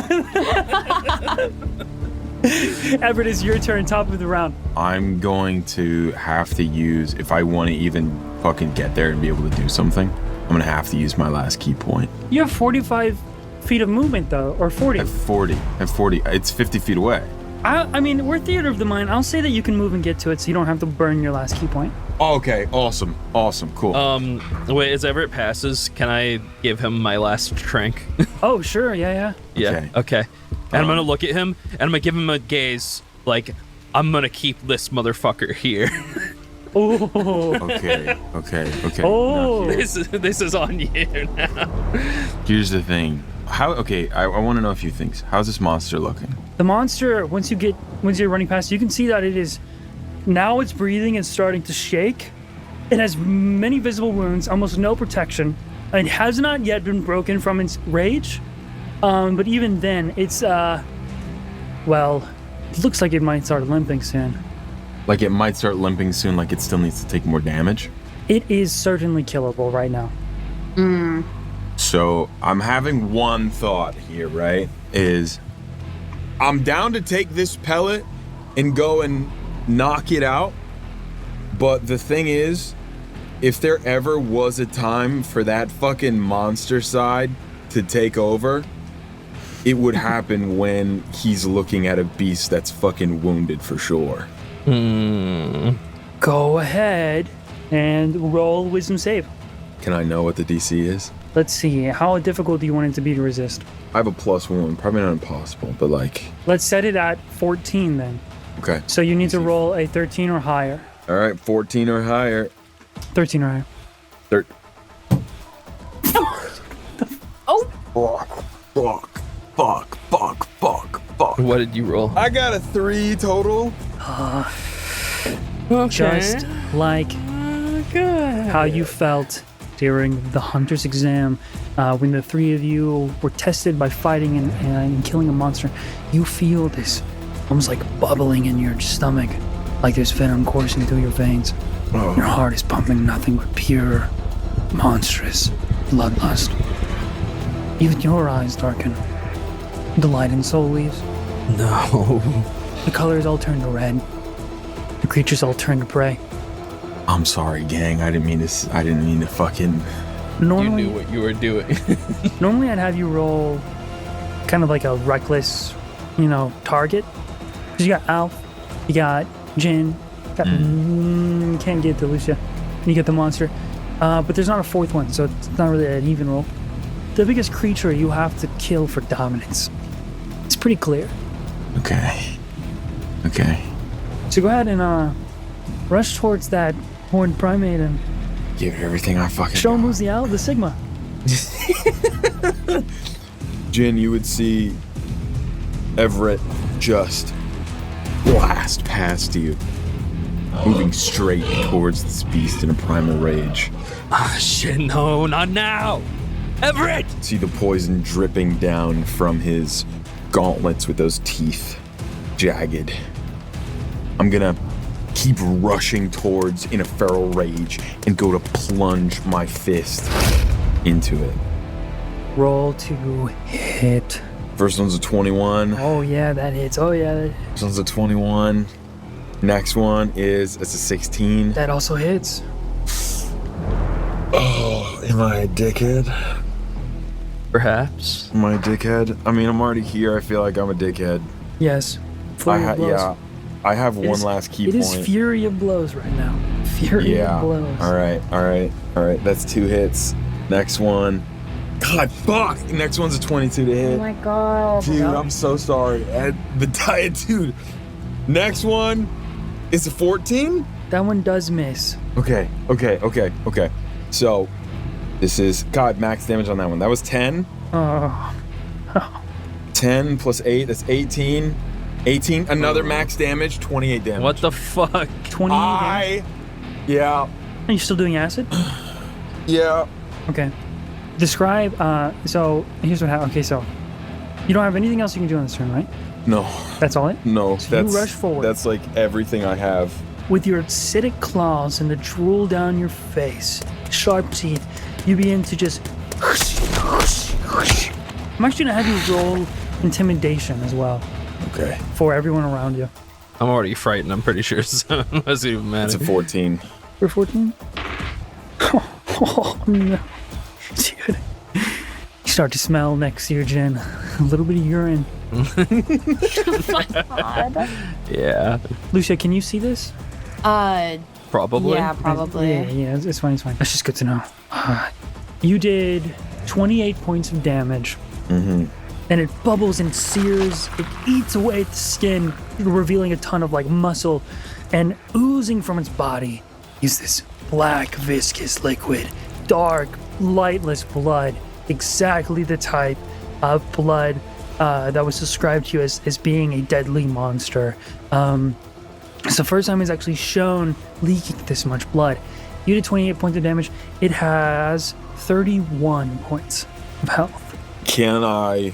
Everett, it's your turn, top of the round. I'm going to have to use, if I want to even fucking get there and be able to do something, I'm going to have to use my last key point. You have 45 feet of movement, though, or 40. At 40. It's 50 feet away. I mean, we're theater of the mind. I'll say that you can move and get to it so you don't have to burn your last key point. Okay, awesome, cool. Wait, as Everett passes, can I give him my last trank? Oh, sure, yeah. Yeah. Okay. And I'm gonna look at him and I'm gonna give him a gaze like I'm gonna keep this motherfucker here. Oh, Okay. Oh. Now, This is on you now. here's the thing. I want to know a few things. How's this monster looking? the monster, once you're running past, you can see that it's breathing and starting to shake. It has many visible wounds, almost no protection. It has not yet been broken from its rage. But even then, it's, it looks like it might start limping soon. Like it might start limping soon, like it still needs to take more damage? It is certainly killable right now. So I'm having one thought here, right? Is I'm down to take this pellet and go and knock it out. But the thing is, if there ever was a time for that fucking monster side to take over, it would happen when he's looking at a beast that's fucking wounded for sure. Go ahead and roll wisdom save. Can I know what the DC is? Let's see, how difficult do you want it to be to resist? I have a +1, probably not impossible, but like, Let's set it at 14 then. okay. So you need to roll a 13 or higher. All right, 14 or higher. 13 or higher. Fuck. What did you roll? I got a 3 total. Just like how you felt during the hunter's exam when the three of you were tested by fighting and killing a monster. You feel this almost like bubbling in your stomach, like there's venom coursing through your veins. Your heart is pumping nothing but pure, monstrous bloodlust. Even your eyes darken. The light and soul leaves. No. The colors all turn to red. The creatures all turn to prey. I'm sorry, gang. I didn't mean to fucking. You Normally, knew what you were doing. Normally I'd have you roll kind of like a reckless, target. Because you got Alf, you got Jin, can't get to Lucia, and you get the monster. But there's not a fourth one, so it's not really an even roll. The biggest creature you have to kill for dominance. It's pretty clear. Okay. So go ahead and rush towards that horned primate and Give it everything I fucking. show him got. who's the Sigma. Jin, you would see Everett just blast past you, moving straight towards this beast in a primal rage. Ah, shit, no, not now. Everett! See the poison dripping down from his gauntlets with those teeth jagged. I'm gonna keep rushing towards in a feral rage and go to plunge my fist into it. Roll to hit. First one's a 21. Oh yeah, that hits. Oh yeah, This one's a 21. Next one it's a 16. that also hits. Oh, am I a dickhead? Perhaps. Am I a dickhead? I mean, I'm already here. I feel like I'm a dickhead. Yes. Full of blows. I have It one is- last key It point. is fury of blows right now. Fury Yeah. blows. All right. That's 2 hits. Next one. God, fuck. Next one's a 22 to hit. Oh my god. Dude, I'm so sorry. Dude. Next one is a 14? That one does miss. Okay. So, this is, God, max damage on that one. That was 10. Oh, 10 plus 8, that's 18. 18, another max damage, 28 damage. What the fuck? 28 damage. Yeah. Are you still doing acid? Yeah. Okay. Describe, so here's what happened. Okay, so you don't have anything else you can do on this turn, right? No. That's all it? No. So you that's, rush forward. That's like everything I have. With your acidic claws and the drool down your face, sharp teeth, you begin to just. I'm actually gonna have you roll intimidation as well Okay. for everyone around you. I'm already frightened, I'm pretty sure, so it doesn't even It's matter. a 14. For 14? Oh, no. Dude. You start to smell next to your gin. A little bit of urine. Yeah, Lucia, can you see this? probably. Yeah, probably. Yeah, it's fine, it's fine. That's just good to know. You did 28 points of damage. And it bubbles and sears. It eats away at the skin, revealing a ton of like muscle. And oozing from its body is this black, viscous liquid. Dark, lightless blood. Exactly the type of blood that was described to you as being a deadly monster. It's the first time it's actually shown leaking this much blood. You did 28 points of damage. It has 31 points of health. Can I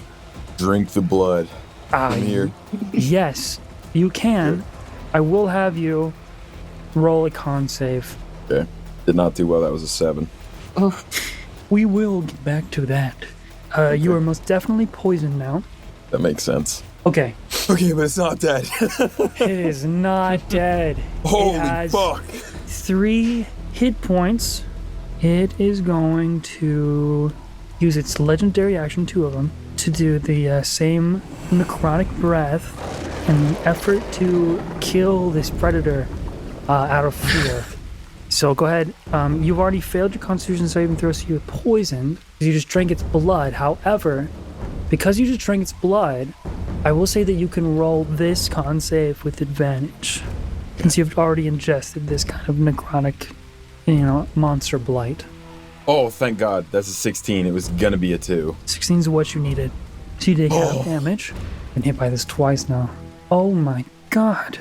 drink the blood from here? Yes, you can. I will have you roll a con save. Okay. Did not do well. That was a 7. We will get back to that. You are most definitely poisoned now. That makes sense. Okay, Okay, but it's not dead. it is not dead. Holy it has fuck. 3 hit points. It is going to use its legendary action, 2 of them, to do the same necrotic breath in the effort to kill this predator out of fear. So go ahead. You've already failed your Constitution saving throw, so you're poisoned because you just drank its blood. However, because you just drank its blood, I will say that you can roll this con save with advantage, since you've already ingested this kind of necrotic, monster blight. Oh, thank God. That's a 16. It was gonna be a 2. 16 is what you needed. So you did half damage. Been hit by this twice now. Oh my God.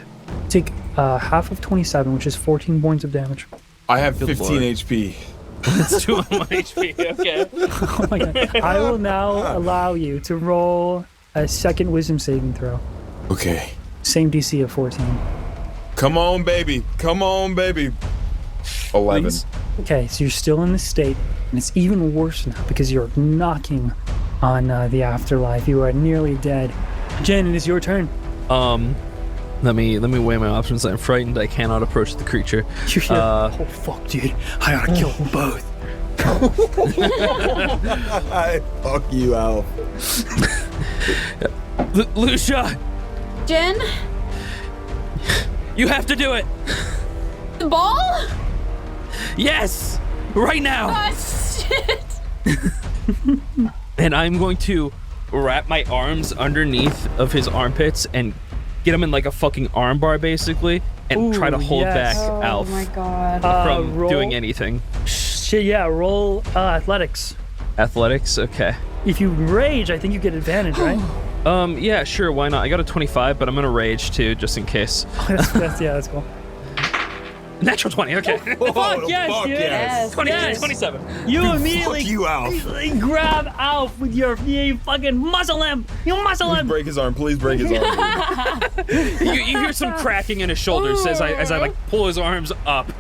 Take half of 27, which is 14 points of damage. I have 15 Lord. HP. It's 2 of my HP, okay. Oh my God. I will now allow you to roll a second wisdom saving throw. Okay. Same DC of 14. Come on, baby. 11. Please. Okay, so you're still in this state, and it's even worse now because you're knocking on the afterlife. You are nearly dead. Jen, it is your turn. Let me weigh my options. I'm frightened. I cannot approach the creature. Oh fuck, dude! I gotta kill them both. Fuck you, Alf. Lucia, Jen? you have to do it. The ball? Yes, right now. Oh, shit. And I'm going to wrap my arms underneath of his armpits and get him in like a fucking armbar, basically, and try to Ooh, hold yes. back Oh Alf my god. from roll- doing anything. Shit, yeah, roll athletics. Athletics, okay. If you rage, I think you get advantage, right? Yeah, sure, why not? I got a 25, but I'm gonna rage too, just in case. that's cool. Natural 20, okay. Fuck yes, fuck dude. yes. 27. You Fuck immediately you, Alf. grab Alf with you fucking muscle him. You muscle Please him. break his arm. Please break his arm. You hear some cracking in his shoulders as I like pull his arms up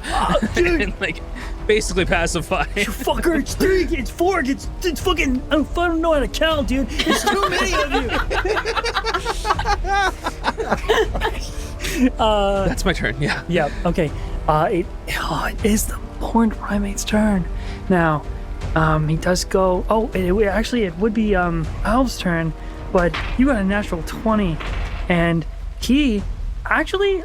and like basically pacify. You fucker, it's 3, it's 4, it's fucking, I don't know how to count, dude. It's too many of you. That's my turn, yeah. Yeah, okay. It is the horned primate's turn. Now, he does go, it would be Alf's turn, but you got a natural 20, and he Actually,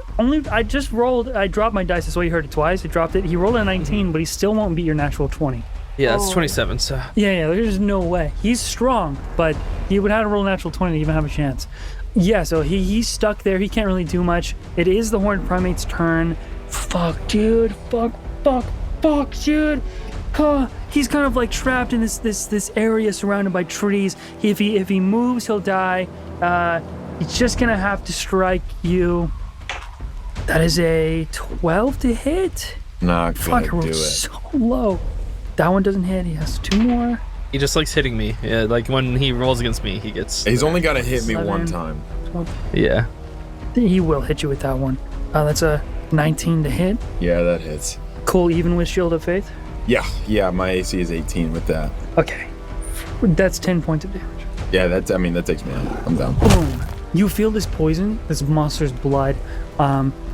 I just rolled. I dropped my dice. That's why you heard it twice. I dropped it. He rolled a 19, but he still won't beat your natural 20. Yeah, it's 27. So Yeah, there's no way. He's strong, but he would have to roll a natural 20 to even have a chance. Yeah, so he's stuck there. He can't really do much. It is the Horned Primate's turn. Fuck, dude. Fuck, dude. He's kind of like trapped in this area surrounded by trees. If he moves, he'll die. He's just gonna have to strike you. That is a 12 to hit. Not Fuck, I gonna do rolled it. so low. That one doesn't hit. He has 2 more. he just likes hitting me. Yeah, like when he rolls against me, he gets. He's only got to hit me one 7. time. Yeah. He will hit you with that one. That's a 19 to hit. Yeah, that hits. Cool, even with Shield of Faith. Yeah, my AC is 18 with that. Okay, that's 10 points of damage. Yeah, that takes me out. I'm down. Boom. You feel this poison, this monster's blood,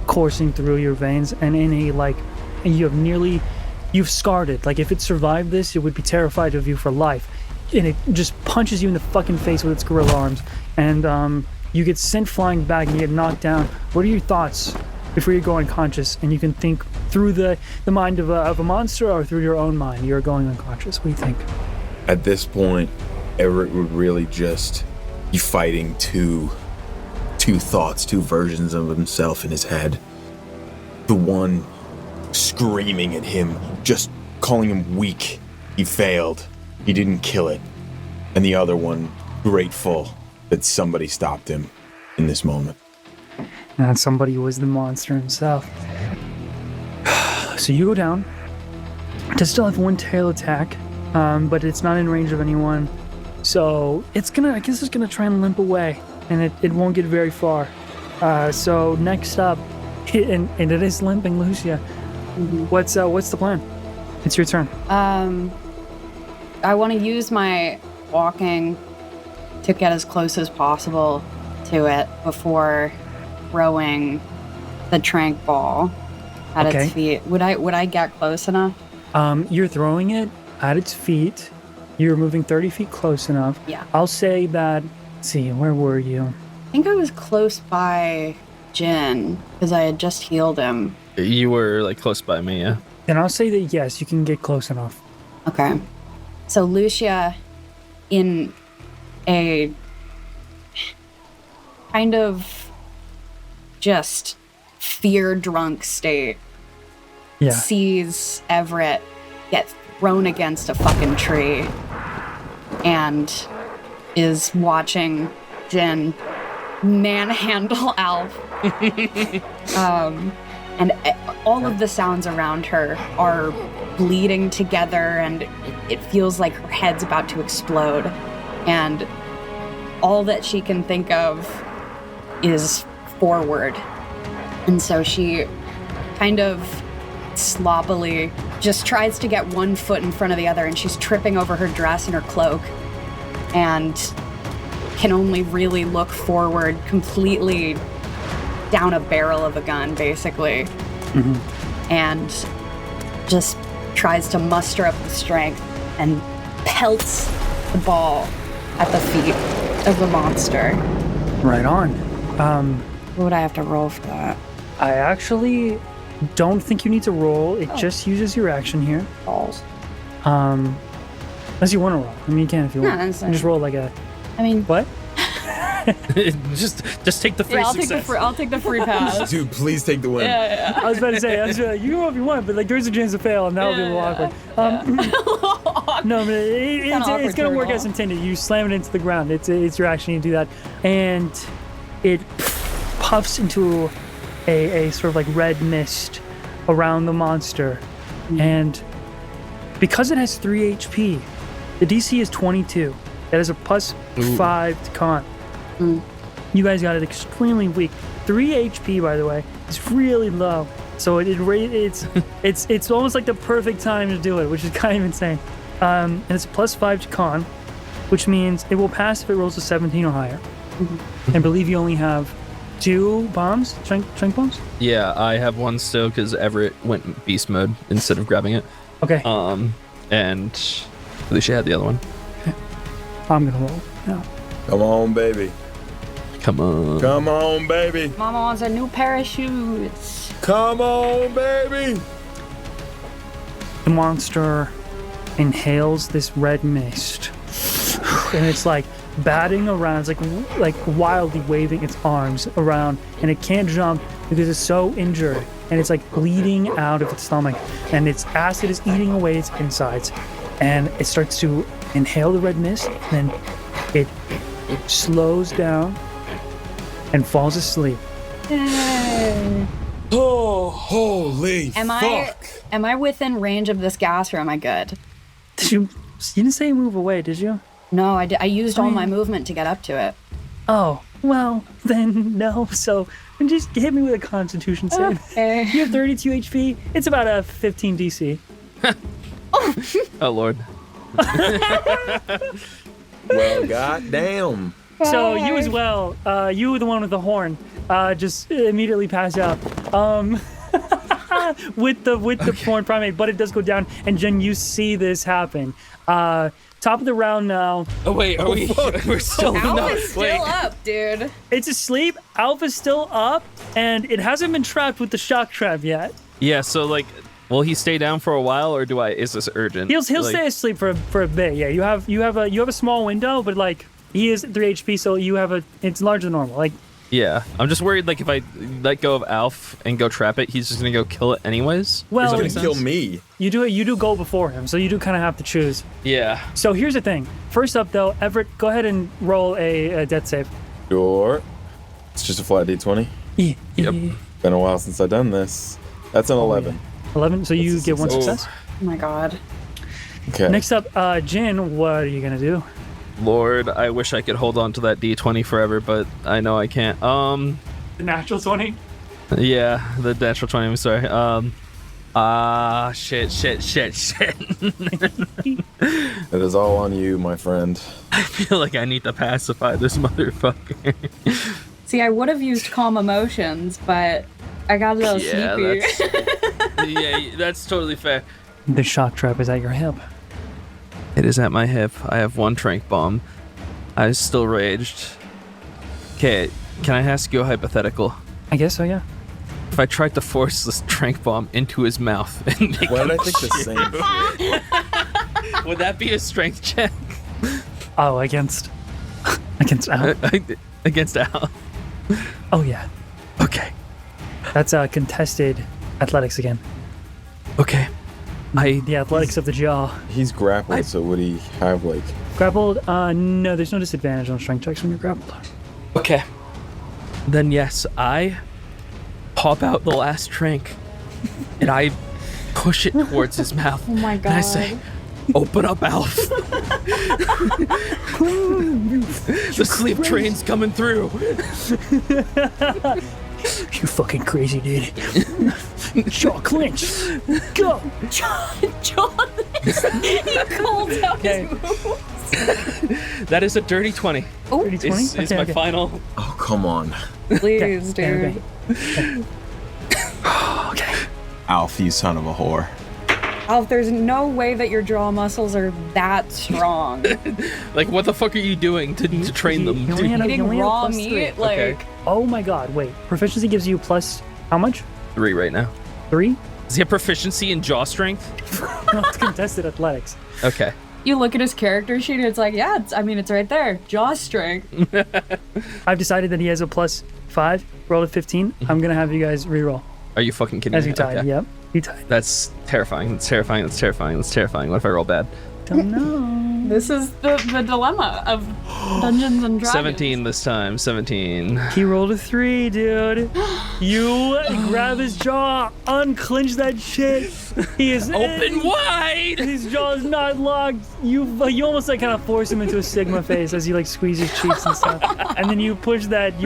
coursing through your veins, and you've scarred it. Like if it survived this, it would be terrified of you for life. And it just punches you in the fucking face with its gorilla arms, and you get sent flying back and you get knocked down. What are your thoughts before you go unconscious? And you can think through the mind of a monster or through your own mind. You're going unconscious. What do you think? At this point, Everett would really just be fighting two thoughts, 2 versions of himself in his head. The one screaming at him, just calling him weak. He failed. He didn't kill it. And the other one, grateful that somebody stopped him in this moment. And somebody was the monster himself. So you go down. Does still have 1 tail attack, but it's not in range of anyone. So I guess it's gonna try and limp away, and it won't get very far. So next up, and it is limping, Lucia. What's the plan? It's your turn. I want to use my walking to get as close as possible to it before throwing the trank ball at Okay. its feet. Would I get close enough? You're throwing it at its feet. You're moving 30 feet close enough. Yeah. I'll say that. Let's see, where were you? I think I was close by Jin because I had just healed him. You were like close by me, yeah. Then I'll say that yes, you can get close enough. Okay. So Lucia, in a kind of just fear-drunk state, Yeah. sees Everett get thrown against a fucking tree and is watching Jin manhandle Alf. And all of the sounds around her are bleeding together, and it feels like her head's about to explode. And all that she can think of is forward. And so she kind of sloppily just tries to get 1 foot in front of the other, and she's tripping over her dress and her cloak, and can only really look forward completely down a barrel of a gun, basically. And just tries to muster up the strength and pelts the ball at the feet of the monster. Right on. What would I have to roll for that? I actually don't think you need to roll. It just uses your action here. Balls. Unless you want to roll. I mean, you can if you No, want. that's You just roll like a I mean, what? just take the free yeah, success. I'll take the free pass. Dude, please take the win. I was about to say, you can roll if you want, but like there's a chance to fail, and that'll be a little awkward. No, but it's awkward gonna to work roll. as intended. You slam it into the ground. It's your action. You do that, and it puffs into a sort of like red mist around the monster, and because it has 3 HP, the DC is 22. That is a plus 5 to con. You guys got it extremely weak. 3 HP, by the way, is really low. So it's almost like the perfect time to do it, which is kind of insane. And it's a plus 5 to con, which means it will pass if it rolls a 17 or higher. I believe you only have 2 bombs, strength bombs. Yeah, I have 1 still because Everett went beast mode instead of grabbing it. Okay, And Alicia had the other one. I'm gonna roll now. Come on, baby. Come on. Come on, baby. Mama wants a new pair of shoes. Come on, baby. The monster inhales this red mist, and it's like batting around. It's like wildly waving its arms around, and it can't jump because it's so injured, and it's like bleeding out of its stomach, and its acid is eating away its insides, and it starts to inhale the red mist, and then it slows down and falls asleep. Oh, holy Am I within range of this gas or am I good? You didn't say move away, did you? No, I used all my movement to get up to it. Oh, well, then no. So just hit me with a constitution save. Okay. You have 32 HP. It's about a 15 DC. Oh Lord. Well, goddamn. So you as well, you the one with the horn, just immediately pass out. With the horn primate, but it does go down, and Jen, you see this happen. Top of the round now. Oh wait, are we? We're still Alpha's still up, dude. It's asleep. Alpha's still up, and it hasn't been trapped with the shock trap yet. Yeah. So like, will he stay down for a while, or do I? Is this urgent? He'll Like- stay asleep for a bit. Yeah, you have a small window, but like he is 3 HP, so it's larger than normal. Like Yeah, I'm just worried. Like if I let go of Alf and go trap it, he's just gonna go kill it anyways. Well- Does that Gonna make sense? kill me. you do go before him, so you do kind of have to choose. Yeah. So here's the thing. First up, though, Everett, go ahead and roll a death save. Sure. It's just a flat D20. Yep. Been a while since I've done this. That's an 11. 11. So you That's a get one success. success. Oh my god. Okay. Next up, Jin, what are you gonna do? Lord, I wish I could hold on to that D20 forever, but I know I can't. The natural 20. Yeah, the natural 20. I'm sorry. Shit. It is all on you, my friend. I feel like I need to pacify this motherfucker. See, I would have used calm emotions, but I got a little Yeah, sleepy. yeah, that's totally fair. The shock trap is at your hip. It is at my hip. I have one trank bomb. I was still raged. Okay, can I ask you a hypothetical? I guess so, yeah. If I tried to force this trank bomb into his mouth and make Why him did I think the same? would that be a strength check? Oh, against Al. Against Al? Oh, yeah. Okay. That's contested athletics again. Okay. The athletics of the jaw. He's grappled, so would he have like? Grappled? No, there's no disadvantage on strength checks when you're grappled. Okay. Then yes, I pop out the last trank and I push it towards his mouth. Oh my god. And I say, open up, Alf. The sleep train's coming through. You fucking crazy dude. Jaw clinch. Go. John, he called out Okay. his moves. That is a dirty 20. Dirty 20? Is Okay, my okay. final. Oh, come on. Please, dude. Okay. Okay. Alf, you son of a whore. Alf, there's no way that your jaw muscles are that strong. Like, what the fuck are you doing to train them? You only had a- Eating you only had a raw plus meat, 3. like Okay. Oh my god, wait. Proficiency gives you plus how much? 3 right now. 3? Does he have proficiency in jaw strength? No, it's contested athletics. Okay. you look at his character sheet, and it's like, yeah, it's right there, jaw strength. I've decided that he has a plus 5. Rolled a 15. I'm gonna have you guys reroll. Are you fucking kidding As me? you tied. Okay. Yep. You tied. That's terrifying. That's terrifying. That's terrifying. That's terrifying. What if I roll bad? Don't know. This is the dilemma of Dungeons and Dragons. 17 this time. 17. He rolled a 3, dude. You grab his jaw, unclench that shit. He is Open wide! His jaw is not locked. You almost like kind of force him into a Sigma face as you like squeeze his cheeks and stuff. And then you push it,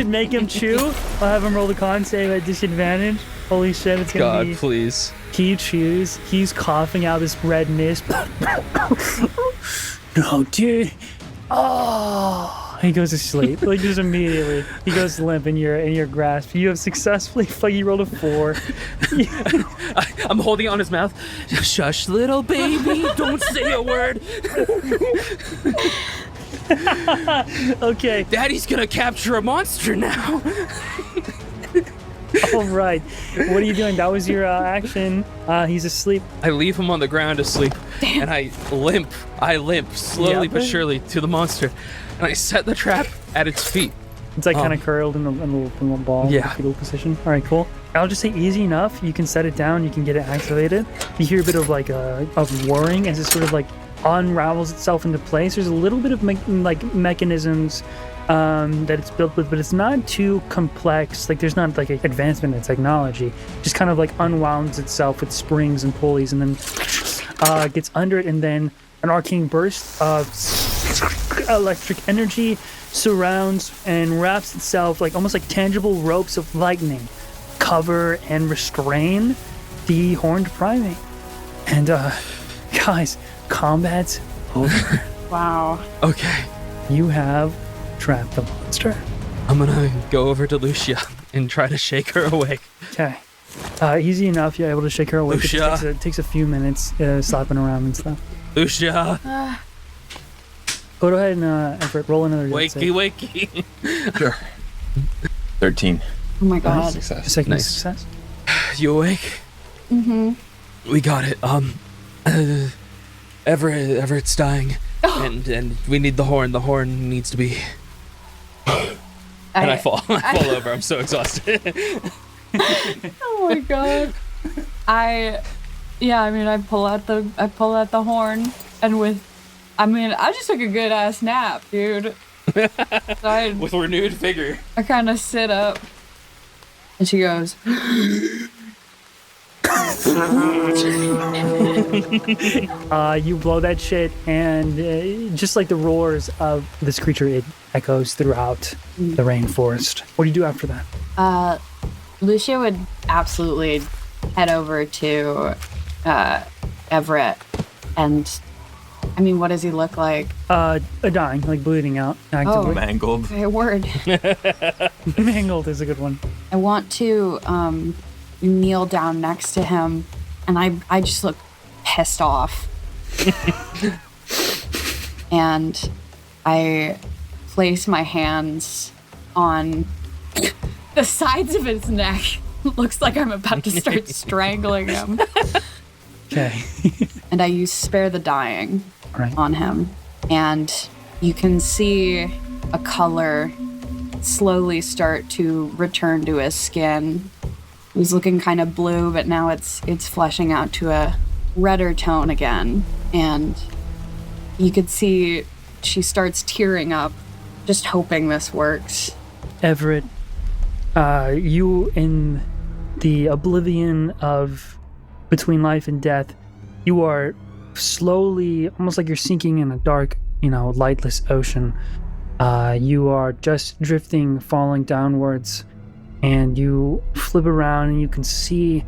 make him chew. I'll have him roll the con save at disadvantage. Holy shit, it's gonna God, be. please. He chews. He's coughing out this red mist. No, dude. Oh, he goes to sleep. Like just immediately, he goes limp in your grasp. You have successfully. You rolled a 4. I'm holding on his mouth. Shush, little baby. Don't say a word. Okay. Daddy's gonna capture a monster now. All right. What are you doing? That was your action. He's asleep. I leave him on the ground asleep, and I limp slowly Yeah. but surely to the monster, and I set the trap at its feet. It's like kind of curled in the ball, Yeah. fetal position. All right, cool. I'll just say easy enough. You can set it down. You can get it activated. You hear a bit of like of whirring as it sort of like unravels itself into place. There's a little bit of mechanisms that it's built with, but it's not too complex. Like there's not like an advancement in technology. It just kind of like unwounds itself with springs and pulleys, and then gets under it, and then an arcane burst of electric energy surrounds and wraps itself like almost like tangible ropes of lightning cover and restrain the horned primate. And guys, combat's over. Wow. Okay, You have trapped the monster. I'm gonna go over to Lucia and try to shake her awake. Okay. Easy enough. You're able to shake her awake. Lucia. It takes a few minutes slapping around and stuff. Lucia, Go ahead and Everett, roll another dex save. wakey. Sure. 13. Oh my god. A Success. second Nice. success. You awake? Mm-hmm. We got it. Everett's dying, and we need the horn. The horn needs to be. And I fall. I fall over. I'm so exhausted. Oh my god. I pull out the horn, and I just took a good ass nap, dude. So With renewed vigor. I kind of sit up, and she goes, You blow that shit, and just like the roars of this creature, it echoes throughout the rainforest. What do you do after that? Lucia would absolutely head over to Everett, and I mean, what does he look like? Dying, like bleeding out actively. Mangled. Okay, word. Mangled is a good one. I want to kneel down next to him, and I just look pissed off. And I place my hands on the sides of his neck. Looks like I'm about to start strangling him. Okay. And I use Spare the Dying Right. on him. And you can see a color slowly start to return to his skin. It was looking kind of blue, but now it's fleshing out to a redder tone again. And you could see she starts tearing up, just hoping this works. Everett, you in the oblivion of between life and death, you are slowly, almost like you're sinking in a dark, lightless ocean. You are just drifting, falling downwards, and you flip around and you can see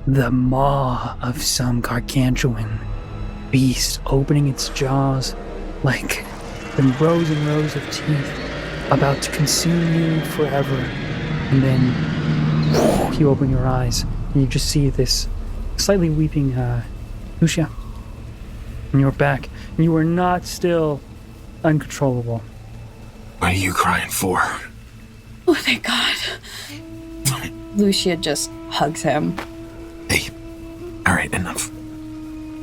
the maw of some gargantuan beast opening its jaws like the rows and rows of teeth about to consume you forever. And then you open your eyes and you just see this slightly weeping Lucia. And you're back. And you are not still uncontrollable. What are you crying for? Oh, thank God. Lucia just hugs him. Hey, all right, enough.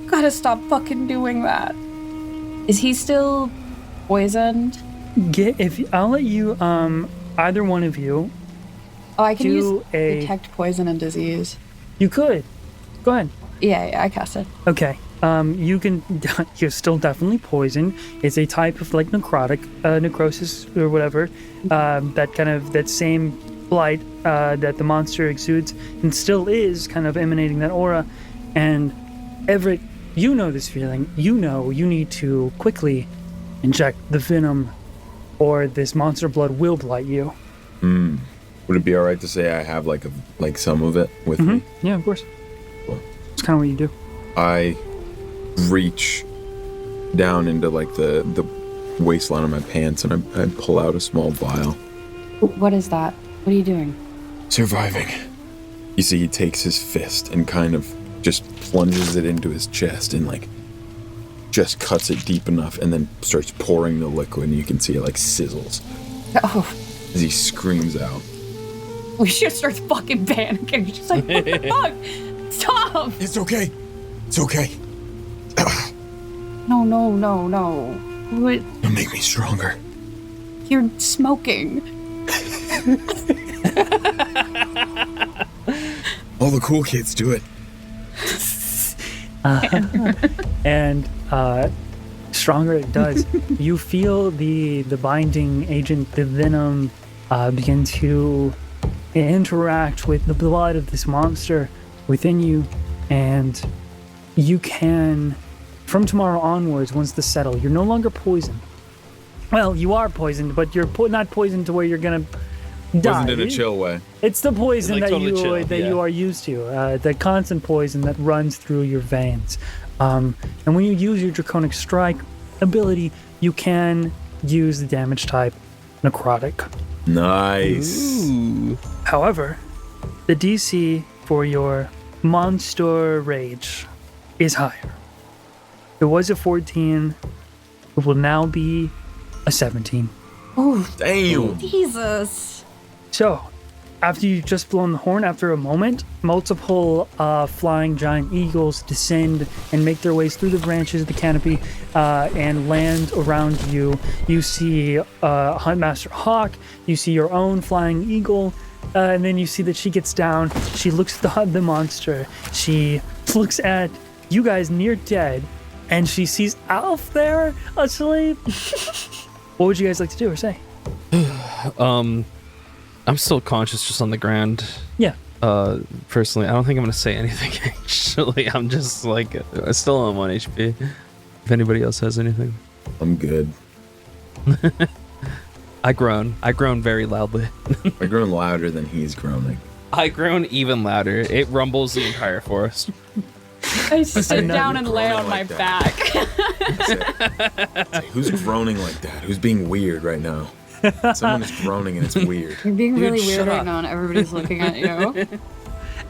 Gotta stop fucking doing that. Is he still poisoned? I'll let you, either one of you, Oh, I can use do a. detect poison and disease. You could. Go ahead. Yeah, I cast it. Okay. You can. You're still definitely poisoned. It's a type of like necrosis or whatever. That same blight that the monster exudes and still is kind of emanating that aura. And Everett, you know this feeling. You know you need to quickly inject the venom, or this monster blood will blight you. Would it be all right to say I have like some of it with me? Yeah, of course. Cool. It's kind of what you do. I reach down into like the waistline of my pants and I pull out a small vial. What is that? What are you doing? Surviving. You see, he takes his fist and kind of just plunges it into his chest and like just cuts it deep enough and then starts pouring the liquid, and you can see it like sizzles Oh, as he screams out. Lucia starts fucking panicking. She's like, what the fuck? Stop! It's okay. It's okay. No. What? It'll make me stronger. You're smoking. All the cool kids do it. And stronger it does. You feel the binding agent, the venom, begin to interact with the blood of this monster within you, and you can, from tomorrow onwards, once this settle, you're no longer poisoned. Well, you are poisoned, but you're not poisoned to where you're gonna die. Poisoned in a chill way. It's the poison Like that totally chill, you are used to, the constant poison that runs through your veins. And when you use your Draconic Strike ability, you can use the damage type Necrotic. Nice. Ooh. However, the DC for your Monster Rage is higher. It was a 14. It will now be a 17. Damn. Jesus. So, after you've just blown the horn, after a moment, multiple flying giant eagles descend and make their ways through the branches of the canopy and land around you. You see Huntmaster Hawk, you see your own flying eagle, and then you see that she gets down, she looks at the monster, she looks at you guys near dead, and she sees Alf there asleep. What would you guys like to do or say? I'm still conscious, just on the ground. Yeah. Personally, I don't think I'm gonna say anything. Actually, I'm just like still on 1 HP. If anybody else has anything, I'm good. I groan very loudly. I groan louder than he's groaning. I groan even louder. It rumbles the entire forest. I sit know down you're and lay on my like that. back. Say, who's groaning like that? Who's being weird right now? Someone is groaning and it's weird. You're being really Dude, weird shut right up. now, and everybody's looking at you.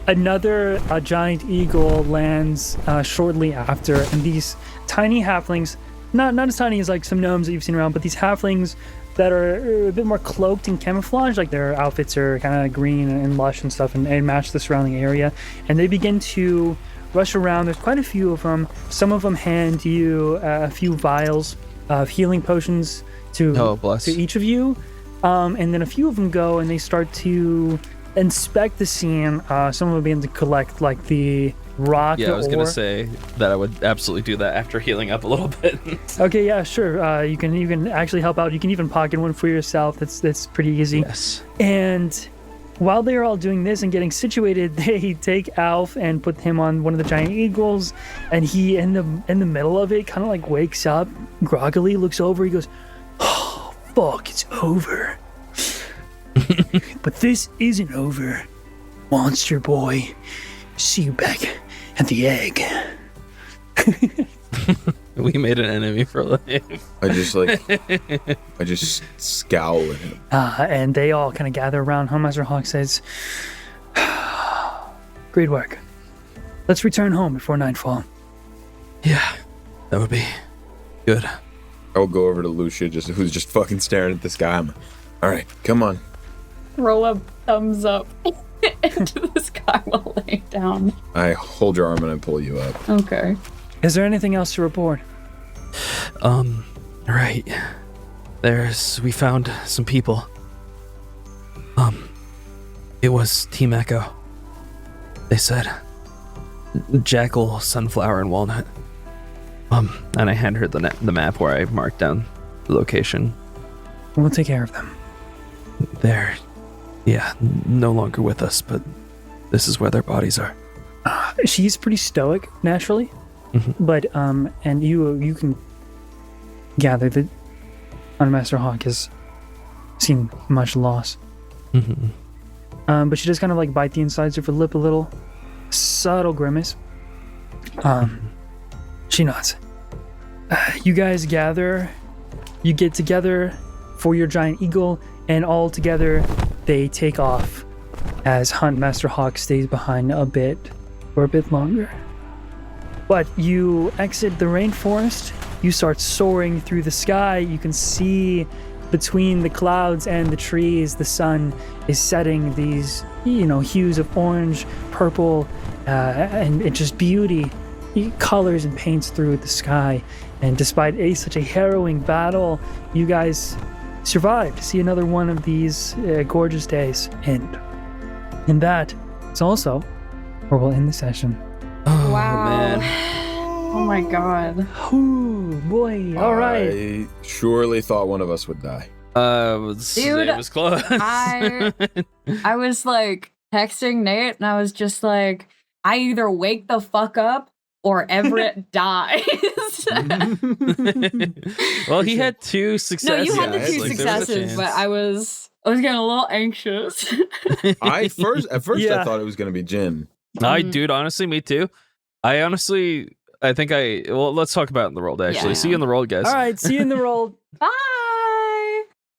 Another giant eagle lands shortly after, and these tiny halflings, not as tiny as like some gnomes that you've seen around, but these halflings that are a bit more cloaked in camouflage, like their outfits are kind of green and lush and stuff, and match the surrounding area, and they begin to rush around. There's quite a few of them. Some of them hand you a few vials of healing potions to Oh, bless. to each of you, and then a few of them go and they start to inspect the scene. Some of them begin to collect like the rock. Yeah, I was gonna ore. say that I would absolutely do that after healing up a little bit. Okay, yeah, sure. You can actually help out. You can even pocket one for yourself. That's pretty easy. Yes. And while they are all doing this and getting situated, they take Alf and put him on one of the giant eagles, and he in the middle of it kind of like wakes up groggily, looks over, he goes, "Oh, fuck, it's over." But this isn't over, monster boy. See you back at the egg. We made an enemy for life. I just scowl at him. And they all kind of gather around. Huntmaster Hawk says, "Great work. Let's return home before nightfall." Yeah, that would be good. I'll go over to Lucia, who's just fucking staring at the sky. All right, come on. Roll a thumbs up into the sky while laying down. I hold your arm and I pull you up. Okay. Is there anything else to report? Right. We found some people. It was Team Echo. They said Jackal, Sunflower, and Walnut. And I hand her the map where I marked down the location. We'll take care of them. They're, no longer with us, but this is where their bodies are. She's pretty stoic naturally, but and you can gather that Master Hawk has seen much loss. But she does kind of like bite the insides of her lip a little, subtle grimace. She nods. You guys gather, you get together for your giant eagle, and all together they take off as Huntmaster Hawk stays behind a bit for a bit longer. But you exit the rainforest, you start soaring through the sky. You can see between the clouds and the trees, the sun is setting these, hues of orange, purple, and it just beauty. Colors and paints through the sky. And despite such a harrowing battle, you guys survived to see another one of these gorgeous days. And that is also where we'll end the session. Oh, Wow. man. Oh my god. Ooh, boy. All right. I surely thought one of us would die. Dude, it was close. I was like texting Nate and I was just like, I either wake the fuck up or Everett dies. Well, he had 2 successes. No, you had the Yeah, 2 like, there was a successes, but chance. I was getting a little anxious. At first Yeah. I thought it was gonna be Jin. Dude, honestly, me too. Let's talk about it in the world, actually. Yeah. See you in the world, guys. All right. See you in the roll. Bye.